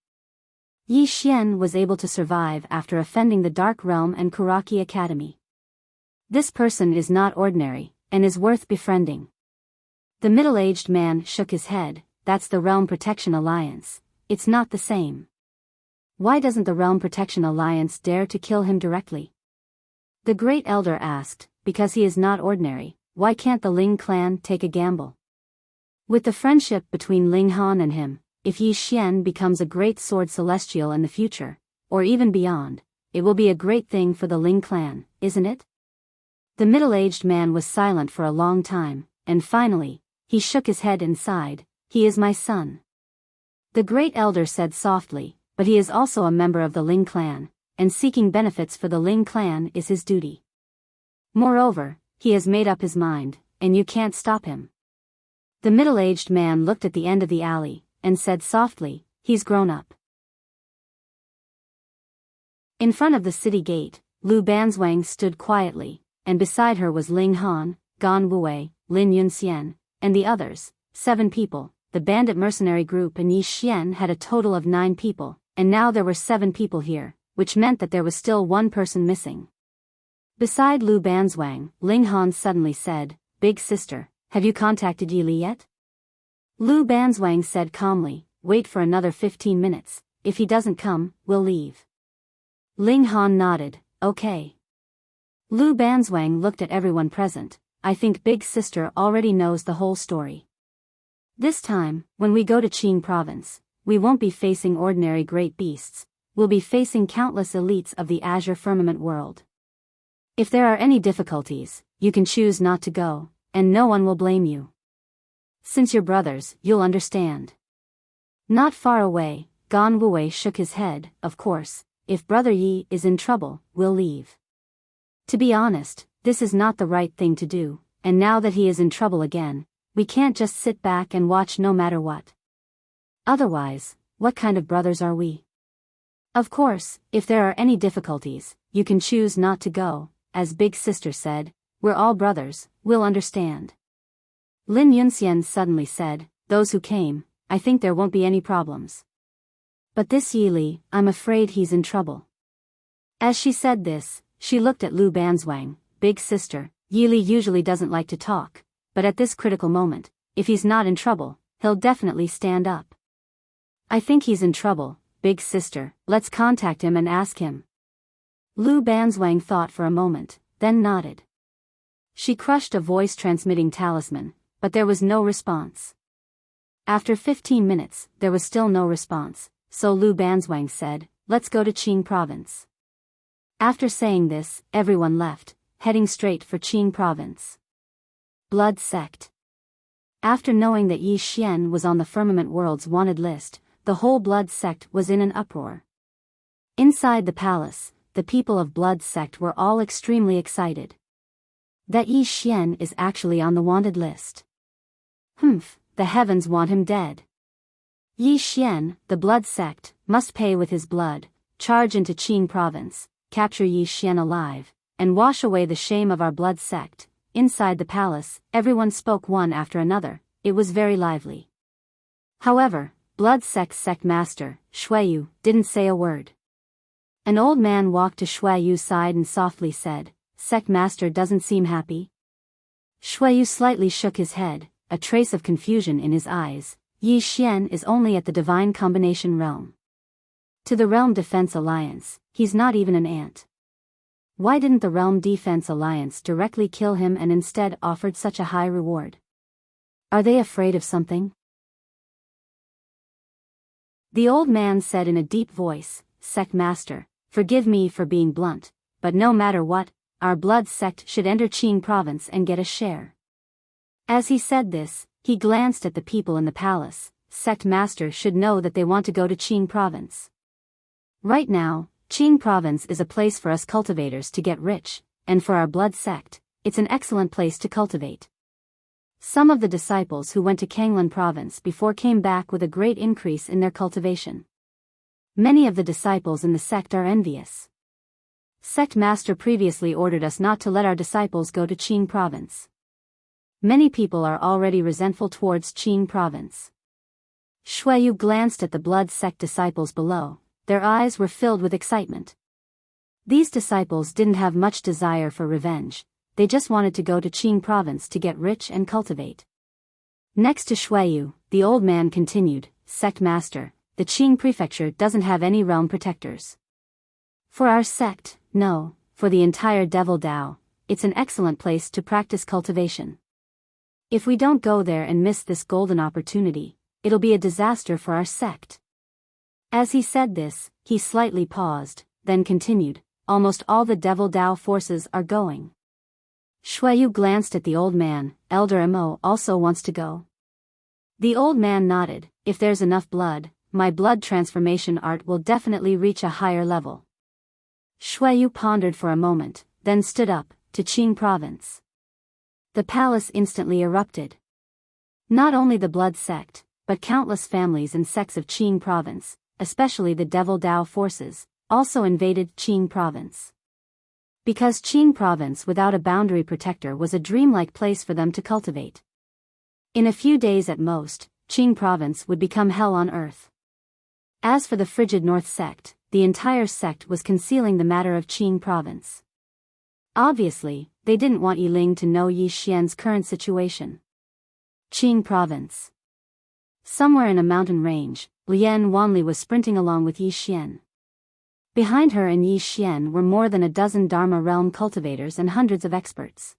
Yi Xian was able to survive after offending the Dark Realm and Kuraki Academy. This person is not ordinary, and is worth befriending. The middle-aged man shook his head, that's the Realm Protection Alliance, it's not the same. Why doesn't the Realm Protection Alliance dare to kill him directly? The Great Elder asked, because he is not ordinary, why can't the Ling clan take a gamble? With the friendship between Ling Han and him, if Yi Xian becomes a great Sword Celestial in the future, or even beyond, it will be a great thing for the Ling clan, isn't it? The middle-aged man was silent for a long time, and finally, he shook his head and sighed, he is my son. The Great Elder said softly, but he is also a member of the Ling clan, and seeking benefits for the Ling clan is his duty. Moreover, he has made up his mind, and you can't stop him. The middle-aged man looked at the end of the alley, and said softly, he's grown up. In front of the city gate, Lu Banzwang stood quietly, and beside her was Ling Han, Gan Wuwei, Lin Yunxian, and the others, 7 people. The bandit mercenary group and Yi Xian had a total of 9 people, and now there were 7 people here, which meant that there was still 1 person missing. Beside Lu Banzwang, Ling Han suddenly said, "Big sister, have you contacted Yi Li yet?" Lu Banzwang said calmly, "Wait for another 15 minutes, if he doesn't come, we'll leave." Ling Han nodded, "Okay." Lu Banzwang looked at everyone present. "I think Big Sister already knows the whole story. This time, when we go to Qing province, we won't be facing ordinary great beasts, we'll be facing countless elites of the Azure Firmament world. If there are any difficulties, you can choose not to go, and no one will blame you. Since you're brothers, you'll understand." Not far away, Gan Wuwei shook his head. "Of course, if Brother Yi is in trouble, we'll leave. To be honest, this is not the right thing to do, and now that he is in trouble again, we can't just sit back and watch no matter what. Otherwise, what kind of brothers are we? Of course, if there are any difficulties, you can choose not to go. As Big Sister said, we're all brothers, we'll understand." Lin Yunxian suddenly said, "Those who came, I think there won't be any problems. But this Yi Li, I'm afraid he's in trouble." As she said this, she looked at Lu Banzwang. "Big sister, Yi Li usually doesn't like to talk, but at this critical moment, if he's not in trouble, he'll definitely stand up. I think he's in trouble, Big sister, let's contact him and ask him." Lu Banzwang thought for a moment, then nodded. She crushed a voice-transmitting talisman, but there was no response. After 15 minutes, there was still no response, so Lu Banzwang said, "Let's go to Qing province." After saying this, everyone left, heading straight for Qing province. Blood Sect. After knowing that Yi Xian was on the Firmament World's wanted list, the whole Blood Sect was in an uproar. Inside the palace, the people of Blood Sect were all extremely excited. That Yi Xian is actually on the wanted list. The heavens want him dead. Yi Xian, the Blood Sect, must pay with his blood, charge into Qing province, capture Yi Xian alive, and wash away the shame of our Blood Sect. Inside the palace, everyone spoke one after another. It was very lively. However, Blood Sect's sect master, Shuiyu, didn't say a word. An old man walked to Shuiyu's side and softly said, "Sect master doesn't seem happy." Shuiyu slightly shook his head, a trace of confusion in his eyes. Yi Xian is only at the Divine Combination realm. To the Realm Defense Alliance, he's not even an ant. Why didn't the Realm Defense Alliance directly kill him and instead offered such a high reward? Are they afraid of something? The old man said in a deep voice, "Sect master, forgive me for being blunt, but no matter what, our Blood Sect should enter Qing province and get a share." As he said this, he glanced at the people in the palace. Sect master should know that they want to go to Qing province. Right now, Qing province is a place for us cultivators to get rich, and for our Blood Sect, it's an excellent place to cultivate. Some of the disciples who went to Kanglan province before came back with a great increase in their cultivation. Many of the disciples in the sect are envious. Sect master previously ordered us not to let our disciples go to Qing province. Many people are already resentful towards Qing province. Shuiyu glanced at the Blood Sect disciples below. Their eyes were filled with excitement. These disciples didn't have much desire for revenge, they just wanted to go to Qing province to get rich and cultivate. Next to Shuiyu, the old man continued, "Sect master, the Qing prefecture doesn't have any realm protectors. For our sect, no, for the entire Devil Dao, it's an excellent place to practice cultivation. If we don't go there and miss this golden opportunity, it'll be a disaster for our sect." As he said this, he slightly paused, then continued, "Almost all the Devil Dao forces are going." Shuiyu glanced at the old man. "Elder Mo also wants to go?" The old man nodded. "If there's enough blood, my blood transformation art will definitely reach a higher level." Shuiyu pondered for a moment, then stood up, "To Qing province." The palace instantly erupted. Not only the Blood Sect, but countless families and sects of Qing province, especially the Devil Dao forces, also invaded Qing province. Because Qing province without a boundary protector was a dreamlike place for them to cultivate. In a few days at most, Qing province would become hell on earth. As for the frigid North sect, the entire sect was concealing the matter of Qing province. Obviously, they didn't want Yiling to know Yi Xian's current situation. Qing province. Somewhere in a mountain range, Lian Wanli was sprinting along with Yi Xian. Behind her and Yi Xian were more than a dozen Dharma realm cultivators and hundreds of experts.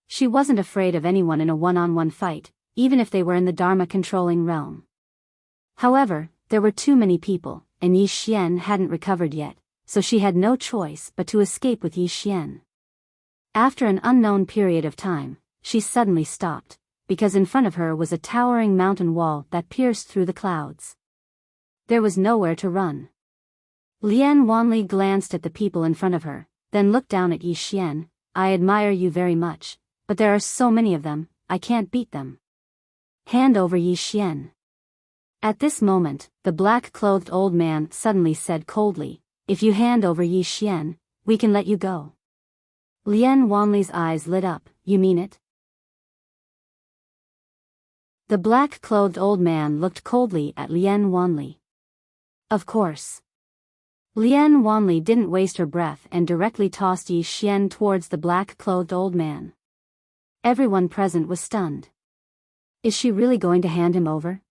She wasn't afraid of anyone in a one-on-one fight, even if they were in the Dharma controlling realm. However, there were too many people, and Yi Xian hadn't recovered yet, so she had no choice but to escape with Yi Xian. After an unknown period of time, she suddenly stopped, because in front of her was a towering mountain wall that pierced through the clouds. There was nowhere to run. Lian Wanli glanced at the people in front of her, then looked down at Yi Xian. I admire you very much, but there are so many of them, I can't beat them. Hand over Yi Xian. At this moment, the black-clothed old man suddenly said coldly, if you hand over Yi Xian, we can let you go. Lian Wanli's eyes lit up, you mean it? The black-clothed old man looked coldly at Lian Wanli. Of course. Lian Wanli didn't waste her breath and directly tossed Yi Xian towards the black-clothed old man. Everyone present was stunned. Is she really going to hand him over?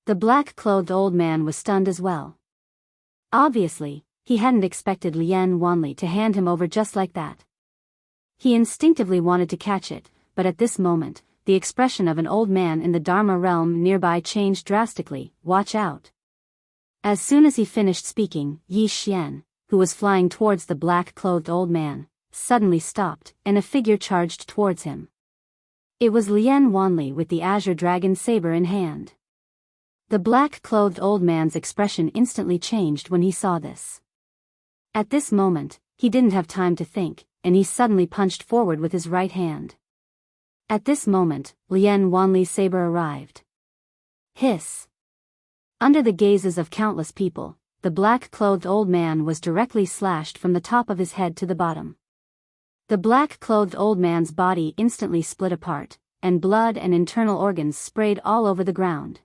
The black-clothed old man was stunned as well. Obviously, he hadn't expected Lian Wanli to hand him over just like that. He instinctively wanted to catch it, but at this moment, the expression of an old man in the Dharma realm nearby changed drastically. Watch out. As soon as he finished speaking, Yi Xian, who was flying towards the black-clothed old man, suddenly stopped, and a figure charged towards him. It was Lian Wanli with the azure dragon saber in hand. The black-clothed old man's expression instantly changed when he saw this. At this moment, he didn't have time to think, and he suddenly punched forward with his right hand. At this moment, Lian Wanli's saber arrived. Hiss. Under the gazes of countless people, the black-clothed old man was directly slashed from the top of his head to the bottom. The black-clothed old man's body instantly split apart, and blood and internal organs sprayed all over the ground.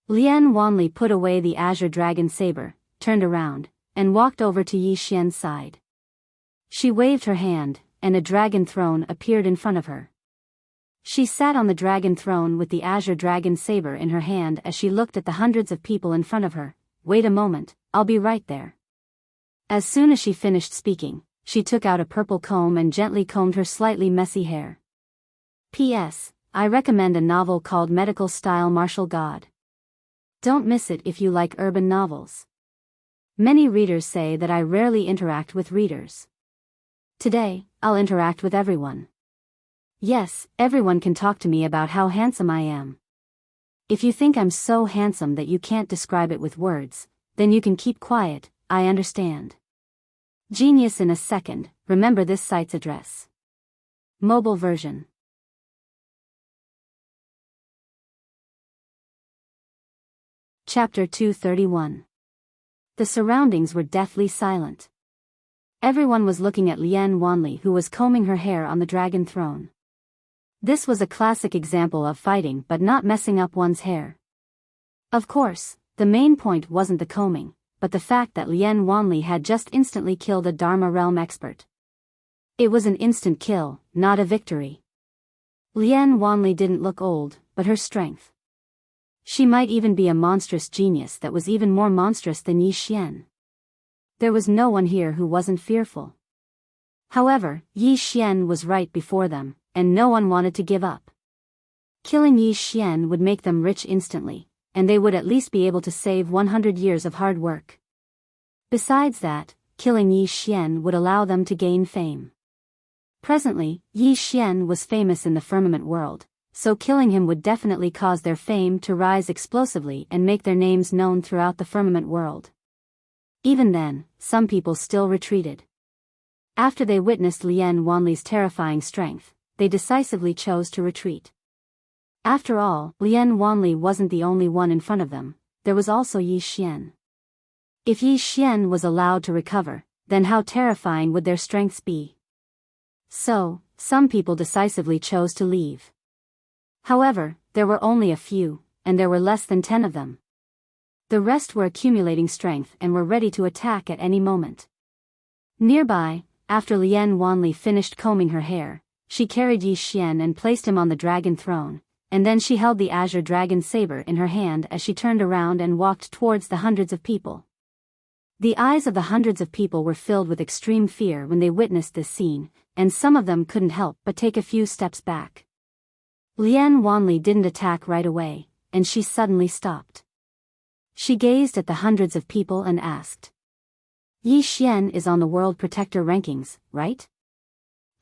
Lian Wanli put away the azure dragon saber, turned around, and walked over to Yi Xian's side. She waved her hand, and a dragon throne appeared in front of her. She sat on the dragon throne with the azure dragon saber in her hand as she looked at the hundreds of people in front of her. Wait a moment, I'll be right there. As soon as she finished speaking, she took out a purple comb and gently combed her slightly messy hair. P.S. I recommend a novel called Medical Style Martial God. Don't miss it if you like urban novels. Many readers say that I rarely interact with readers. Today, I'll interact with everyone. Yes, everyone can talk to me about how handsome I am. If you think I'm so handsome that you can't describe it with words, then you can keep quiet, I understand. Genius in a second, remember this site's address. Mobile version. Chapter 231. The surroundings were deathly silent. Everyone was looking at Lian Wanli, who was combing her hair on the dragon throne. This was a classic example of fighting but not messing up one's hair. Of course, the main point wasn't the combing, but the fact that Lian Wanli had just instantly killed a Dharma realm expert. It was an instant kill, not a victory. Lian Wanli didn't look old, but her strength. She might even be a monstrous genius that was even more monstrous than Yi Xian. There was no one here who wasn't fearful. However, Yi Xian was right before them, and no one wanted to give up. Killing Yi Xian would make them rich instantly, and they would at least be able to save 100 years of hard work. Besides that, killing Yi Xian would allow them to gain fame. Presently, Yi Xian was famous in the firmament world, so killing him would definitely cause their fame to rise explosively and make their names known throughout the firmament world. Even then, some people still retreated. After they witnessed Lian Wanli's terrifying strength, they decisively chose to retreat. After all, Lian Wanli wasn't the only one in front of them, there was also Yi Xian. If Yi Xian was allowed to recover, then how terrifying would their strengths be? So, some people decisively chose to leave. However, there were only a few, and there were less than 10 of them. The rest were accumulating strength and were ready to attack at any moment. Nearby, after Lian Wanli finished combing her hair, she carried Yi Xian and placed him on the dragon throne, and then she held the azure dragon saber in her hand as she turned around and walked towards the hundreds of people. The eyes of the hundreds of people were filled with extreme fear when they witnessed this scene, and some of them couldn't help but take a few steps back. Lian Wanli didn't attack right away, and she suddenly stopped. She gazed at the hundreds of people and asked, "Yi Xian is on the World Protector rankings, right?"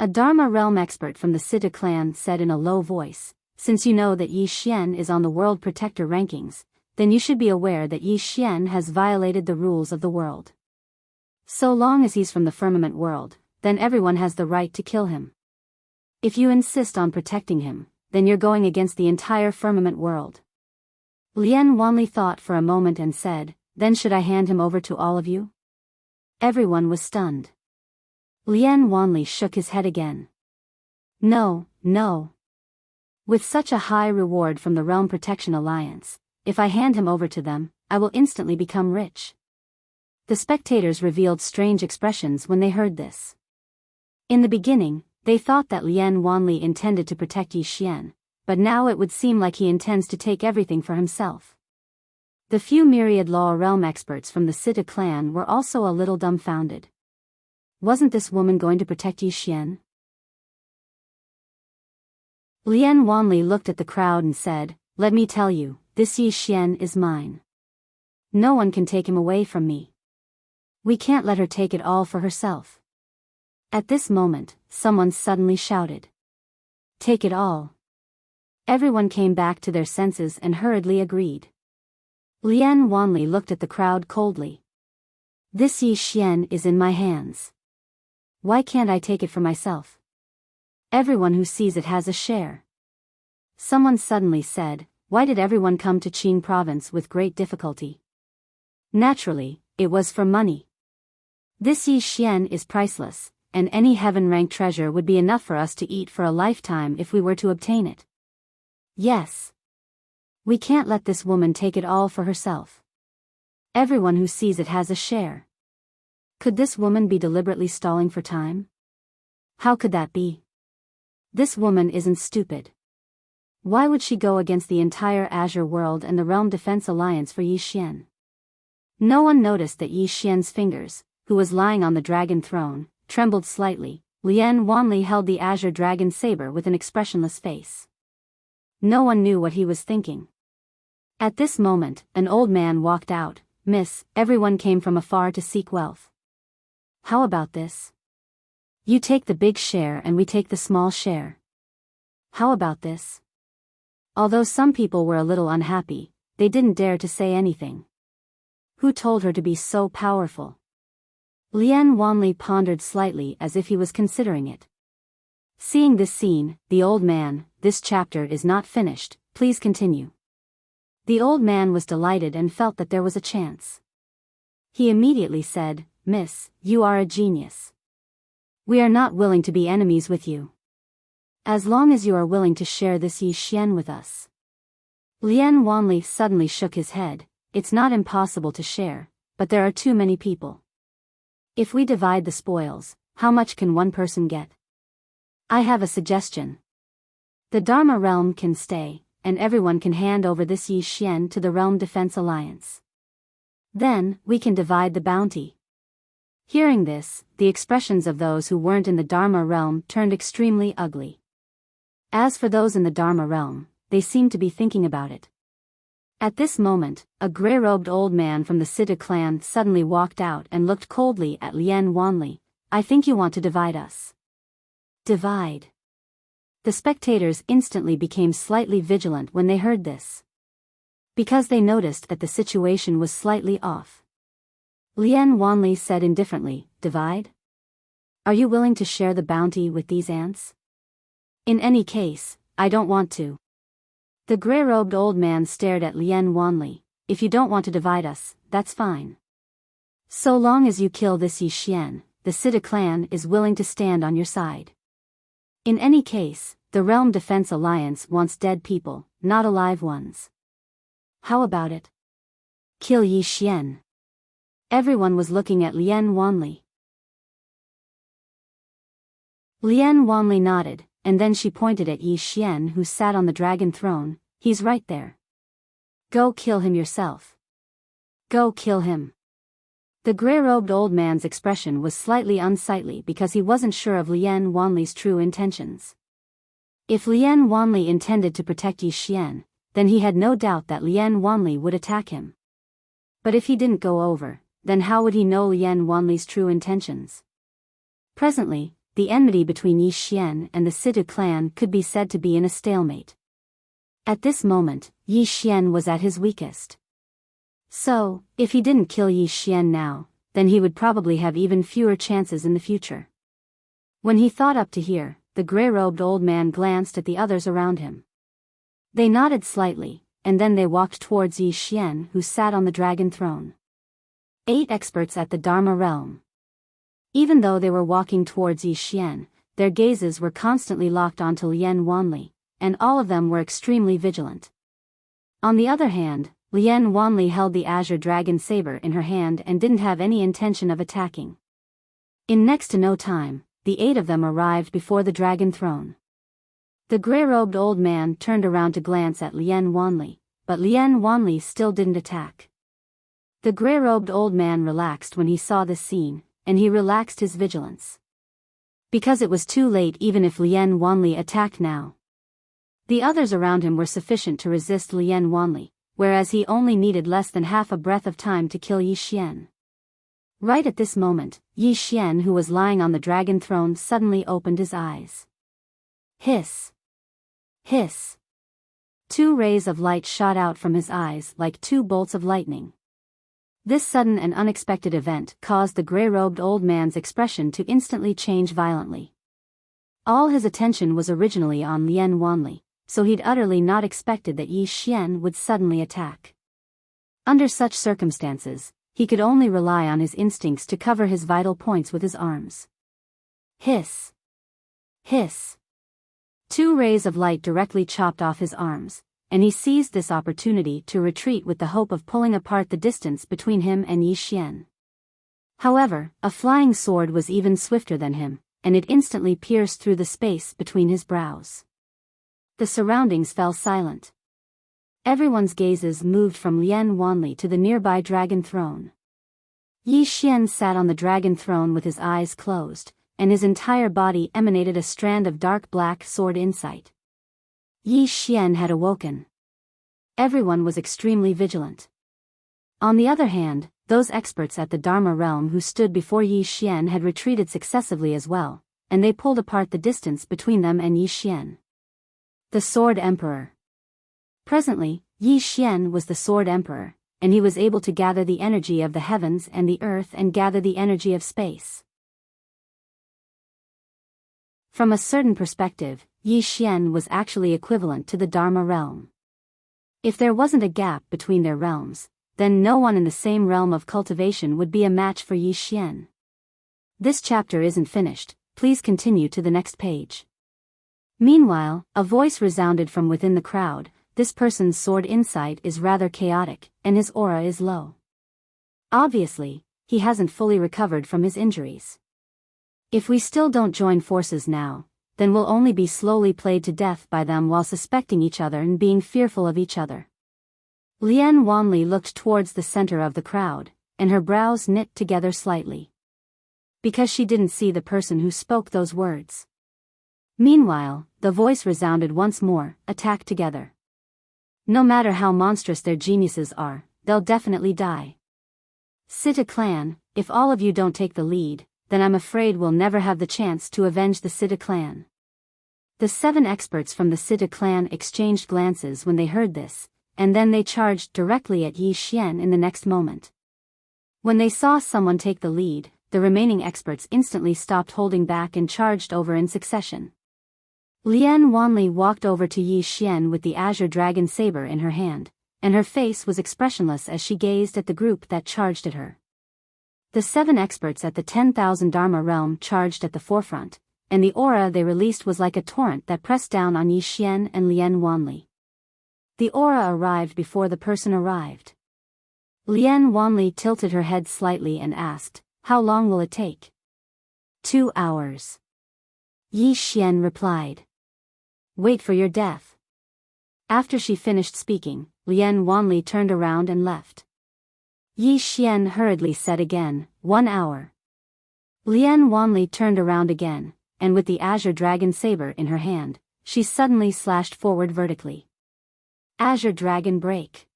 A Dharma Realm expert from the Siddha clan said in a low voice, "Since you know that Yi Xian is on the World Protector rankings, then you should be aware that Yi Xian has violated the rules of the world. So long as he's from the firmament world, then everyone has the right to kill him. If you insist on protecting him, then you're going against the entire firmament world." Lian Wanli thought for a moment and said, "Then should I hand him over to all of you?" Everyone was stunned. Lian Wanli shook his head again. "No, no. With such a high reward from the Realm Protection Alliance, if I hand him over to them, I will instantly become rich." The spectators revealed strange expressions when they heard this. In the beginning, they thought that Lian Wanli intended to protect Yi Xian, but now it would seem like he intends to take everything for himself. The few myriad law realm experts from the Siddha clan were also a little dumbfounded. Wasn't this woman going to protect Yi Xian? Lian Wanli looked at the crowd and said, "Let me tell you, this Yi Xian is mine. No one can take him away from me. We can't let her take it all for herself." At this moment, someone suddenly shouted, "Take it all." Everyone came back to their senses and hurriedly agreed. Lian Wanli looked at the crowd coldly. "This Yi Xian is in my hands. Why can't I take it for myself? Everyone who sees it has a share." Someone suddenly said, "Why did everyone come to Qing province with great difficulty?" Naturally, it was for money. This Yi Xian is priceless, and any heaven-ranked treasure would be enough for us to eat for a lifetime if we were to obtain it. Yes. We can't let this woman take it all for herself. Everyone who sees it has a share. Could this woman be deliberately stalling for time? How could that be? This woman isn't stupid. Why would she go against the entire Azure world and the Realm Defense Alliance for Yi Xian? No one noticed that Yi Xian's fingers, who was lying on the dragon throne, trembled slightly. Lian Wanli held the Azure Dragon saber with an expressionless face. No one knew what he was thinking. At this moment, an old man walked out. "Miss, everyone came from afar to seek wealth. How about this? You take the big share and we take the small share. How about this?" Although some people were a little unhappy, they didn't dare to say anything. Who told her to be so powerful? Lian Wanli pondered slightly as if he was considering it. Seeing this scene, the old man, "This chapter is not finished, please continue." The old man was delighted and felt that there was a chance. He immediately said, "Miss, you are a genius. We are not willing to be enemies with you. As long as you are willing to share this Yi Xian with us." Lian Wanli suddenly shook his head. "It's not impossible to share, but there are too many people. If we divide the spoils, how much can one person get? I have a suggestion. The Dharma realm can stay, and everyone can hand over this Yi Xian to the Realm Defense Alliance. Then, we can divide the bounty." Hearing this, the expressions of those who weren't in the Dharma realm turned extremely ugly. As for those in the Dharma realm, they seemed to be thinking about it. At this moment, a grey-robed old man from the Siddha clan suddenly walked out and looked coldly at Lian Wanli. "I think you want to divide us." Divide. The spectators instantly became slightly vigilant when they heard this, because they noticed that the situation was slightly off. Lian Wanli said indifferently, "Divide? Are you willing to share the bounty with these ants? In any case, I don't want to." The grey-robed old man stared at Lian Wanli. "If you don't want to divide us, that's fine. So long as you kill this Yi Xian, the Sita clan is willing to stand on your side. In any case, the Realm Defense Alliance wants dead people, not alive ones. How about it? Kill Yi Xian. Everyone was looking at Lian Wanli. Lian Wanli nodded, and then she pointed at Yi Xian who sat on the dragon throne. He's right there. Go kill him yourself. Go kill him. The grey-robed old man's expression was slightly unsightly because he wasn't sure of Lian Wanli's true intentions. If Lian Wanli intended to protect Yi Xian, then he had no doubt that Lian Wanli would attack him. But if he didn't go over, then how would he know Lian Wanli's true intentions? Presently, the enmity between Yi Xian and the Sita clan could be said to be in a stalemate. At this moment, Yi Xian was at his weakest. So, if he didn't kill Yi Xian now, then he would probably have even fewer chances in the future. When he thought up to here, the grey-robed old man glanced at the others around him. They nodded slightly, and then they walked towards Yi Xian who sat on the dragon throne. 8 experts at the Dharma realm. Even though they were walking towards Yi Xian, their gazes were constantly locked onto Lian Wanli, and all of them were extremely vigilant. On the other hand, Lian Wanli held the azure dragon saber in her hand and didn't have any intention of attacking. In next to no time, the 8 of them arrived before the dragon throne. The grey-robed old man turned around to glance at Lian Wanli, but Lian Wanli still didn't attack. The grey-robed old man relaxed when he saw this scene, and he relaxed his vigilance. Because it was too late even if Lian Wanli attacked now. The others around him were sufficient to resist Lian Wanli, whereas he only needed less than half a breath of time to kill Yi Xian. Right at this moment, Yi Xian who was lying on the dragon throne suddenly opened his eyes. Hiss! Hiss! 2 rays of light shot out from his eyes like 2 bolts of lightning. This sudden and unexpected event caused the grey-robed old man's expression to instantly change violently. All his attention was originally on Lian Wanli, so he'd utterly not expected that Yi Xian would suddenly attack. Under such circumstances, he could only rely on his instincts to cover his vital points with his arms. Hiss! Hiss! 2 rays of light directly chopped off his arms, and he seized this opportunity to retreat with the hope of pulling apart the distance between him and Yi Xian. However, a flying sword was even swifter than him, and it instantly pierced through the space between his brows. The surroundings fell silent. Everyone's gazes moved from Lian Wanli to the nearby dragon throne. Yi Xian sat on the dragon throne with his eyes closed, and his entire body emanated a strand of dark black sword insight. Yi Xian had awoken. Everyone was extremely vigilant. On the other hand, those experts at the Dharma realm who stood before Yi Xian had retreated successively as well, and they pulled apart the distance between them and Yi Xian. The Sword Emperor. Presently, Yi Xian was the Sword Emperor, and he was able to gather the energy of the heavens and the earth and gather the energy of space. From a certain perspective, Yi Xian was actually equivalent to the Dharma realm. If there wasn't a gap between their realms, then no one in the same realm of cultivation would be a match for Yi Xian. This chapter isn't finished, please continue to the next page. Meanwhile, a voice resounded from within the crowd. This person's sword insight is rather chaotic, and his aura is low. Obviously, he hasn't fully recovered from his injuries. If we still don't join forces now, then we'll only be slowly played to death by them while suspecting each other and being fearful of each other. Lian Wanli looked towards the center of the crowd, and her brows knit together slightly. Because she didn't see the person who spoke those words. Meanwhile, the voice resounded once more, attack together. No matter how monstrous their geniuses are, they'll definitely die. Sita clan, if all of you don't take the lead, then I'm afraid we'll never have the chance to avenge the Sita clan. The 7 experts from the Sita clan exchanged glances when they heard this, and then they charged directly at Yi Xian in the next moment. When they saw someone take the lead, the remaining experts instantly stopped holding back and charged over in succession. Lian Wanli walked over to Yi Xian with the azure dragon saber in her hand, and her face was expressionless as she gazed at the group that charged at her. The 7 experts at the 10,000 Dharma realm charged at the forefront, and the aura they released was like a torrent that pressed down on Yi Xian and Lian Wanli. The aura arrived before the person arrived. Lian Wanli tilted her head slightly and asked, "How long will it take?" 2 hours. Yi Xian replied. "Wait for your death." After she finished speaking, Lian Wanli turned around and left. Yi Xian hurriedly said again, 1 hour. Lian Wanli turned around again, and with the azure dragon saber in her hand, she suddenly slashed forward vertically. Azure dragon break.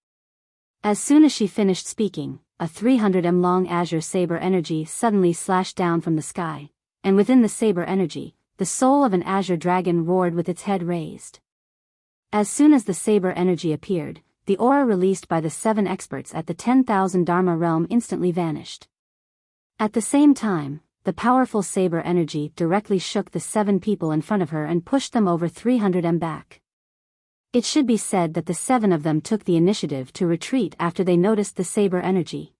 As soon as she finished speaking, a 300 long azure saber energy suddenly slashed down from the sky, and within the saber energy, the soul of an azure dragon roared with its head raised. As soon as the saber energy appeared, the aura released by the 7 experts at the 10,000 Dharma realm instantly vanished. At the same time, the powerful saber energy directly shook the 7 people in front of her and pushed them over 300 back. It should be said that the 7 of them took the initiative to retreat after they noticed the saber energy.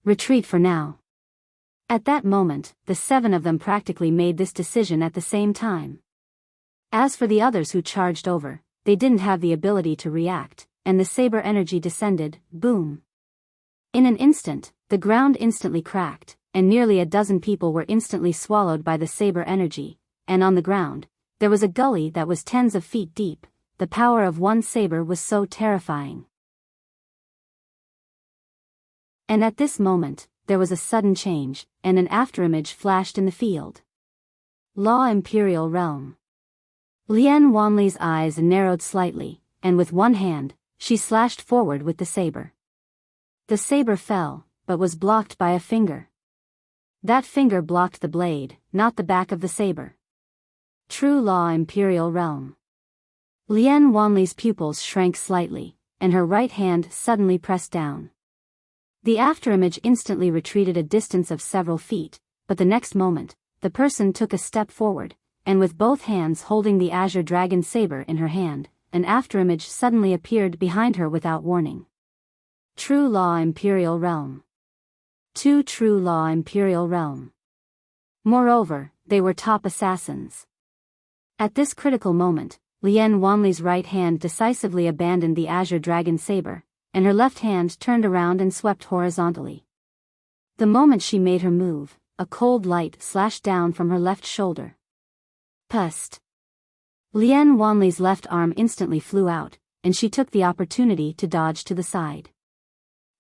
Retreat for now. At that moment, the 7 of them practically made this decision at the same time. As for the others who charged over, they didn't have the ability to react, and the saber energy descended, boom. In an instant, the ground instantly cracked, and nearly a dozen people were instantly swallowed by the saber energy, and on the ground, there was a gully that was tens of feet deep. The power of one saber was so terrifying. And at this moment, there was a sudden change, and an afterimage flashed in the field. Law Imperial Realm. Lian Wanli's eyes narrowed slightly, and with one hand, she slashed forward with the saber. The saber fell, but was blocked by a finger. That finger blocked the blade, not the back of the saber. True Law Imperial Realm. Lian Wanli's pupils shrank slightly, and her right hand suddenly pressed down. The afterimage instantly retreated a distance of several feet, but the next moment, the person took a step forward, and with both hands holding the azure dragon saber in her hand, an afterimage suddenly appeared behind her without warning. True Law Imperial Realm. 2 True Law Imperial Realm. Moreover, they were top assassins. At this critical moment, Lian Wanli's right hand decisively abandoned the azure dragon saber, and her left hand turned around and swept horizontally. The moment she made her move, a cold light slashed down from her left shoulder. Pust. Lian Wanli's left arm instantly flew out, and she took the opportunity to dodge to the side.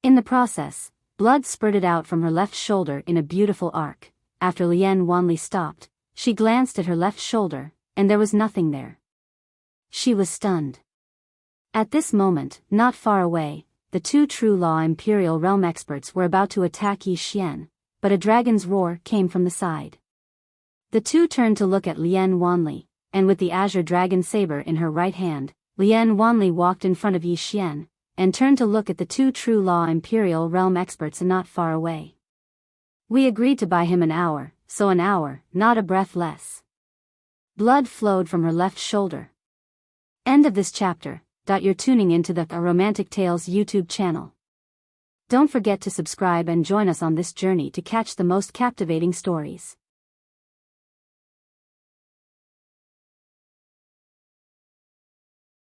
In the process, blood spurted out from her left shoulder in a beautiful arc. After Lian Wanli stopped, she glanced at her left shoulder, and there was nothing there. She was stunned. At this moment, not far away, the 2 True Law Imperial Realm experts were about to attack Yi Xian, but a dragon's roar came from the side. The 2 turned to look at Lian Wanli, and with the azure dragon saber in her right hand, Lian Wanli walked in front of Yi Xian, and turned to look at the 2 True Law Imperial Realm experts not far away. "We agreed to buy him an hour, so an hour, not a breath less." Blood flowed from her left shoulder. End of this chapter. You're tuning into the Romantic Tales YouTube channel. Don't forget to subscribe and join us on this journey to catch the most captivating stories.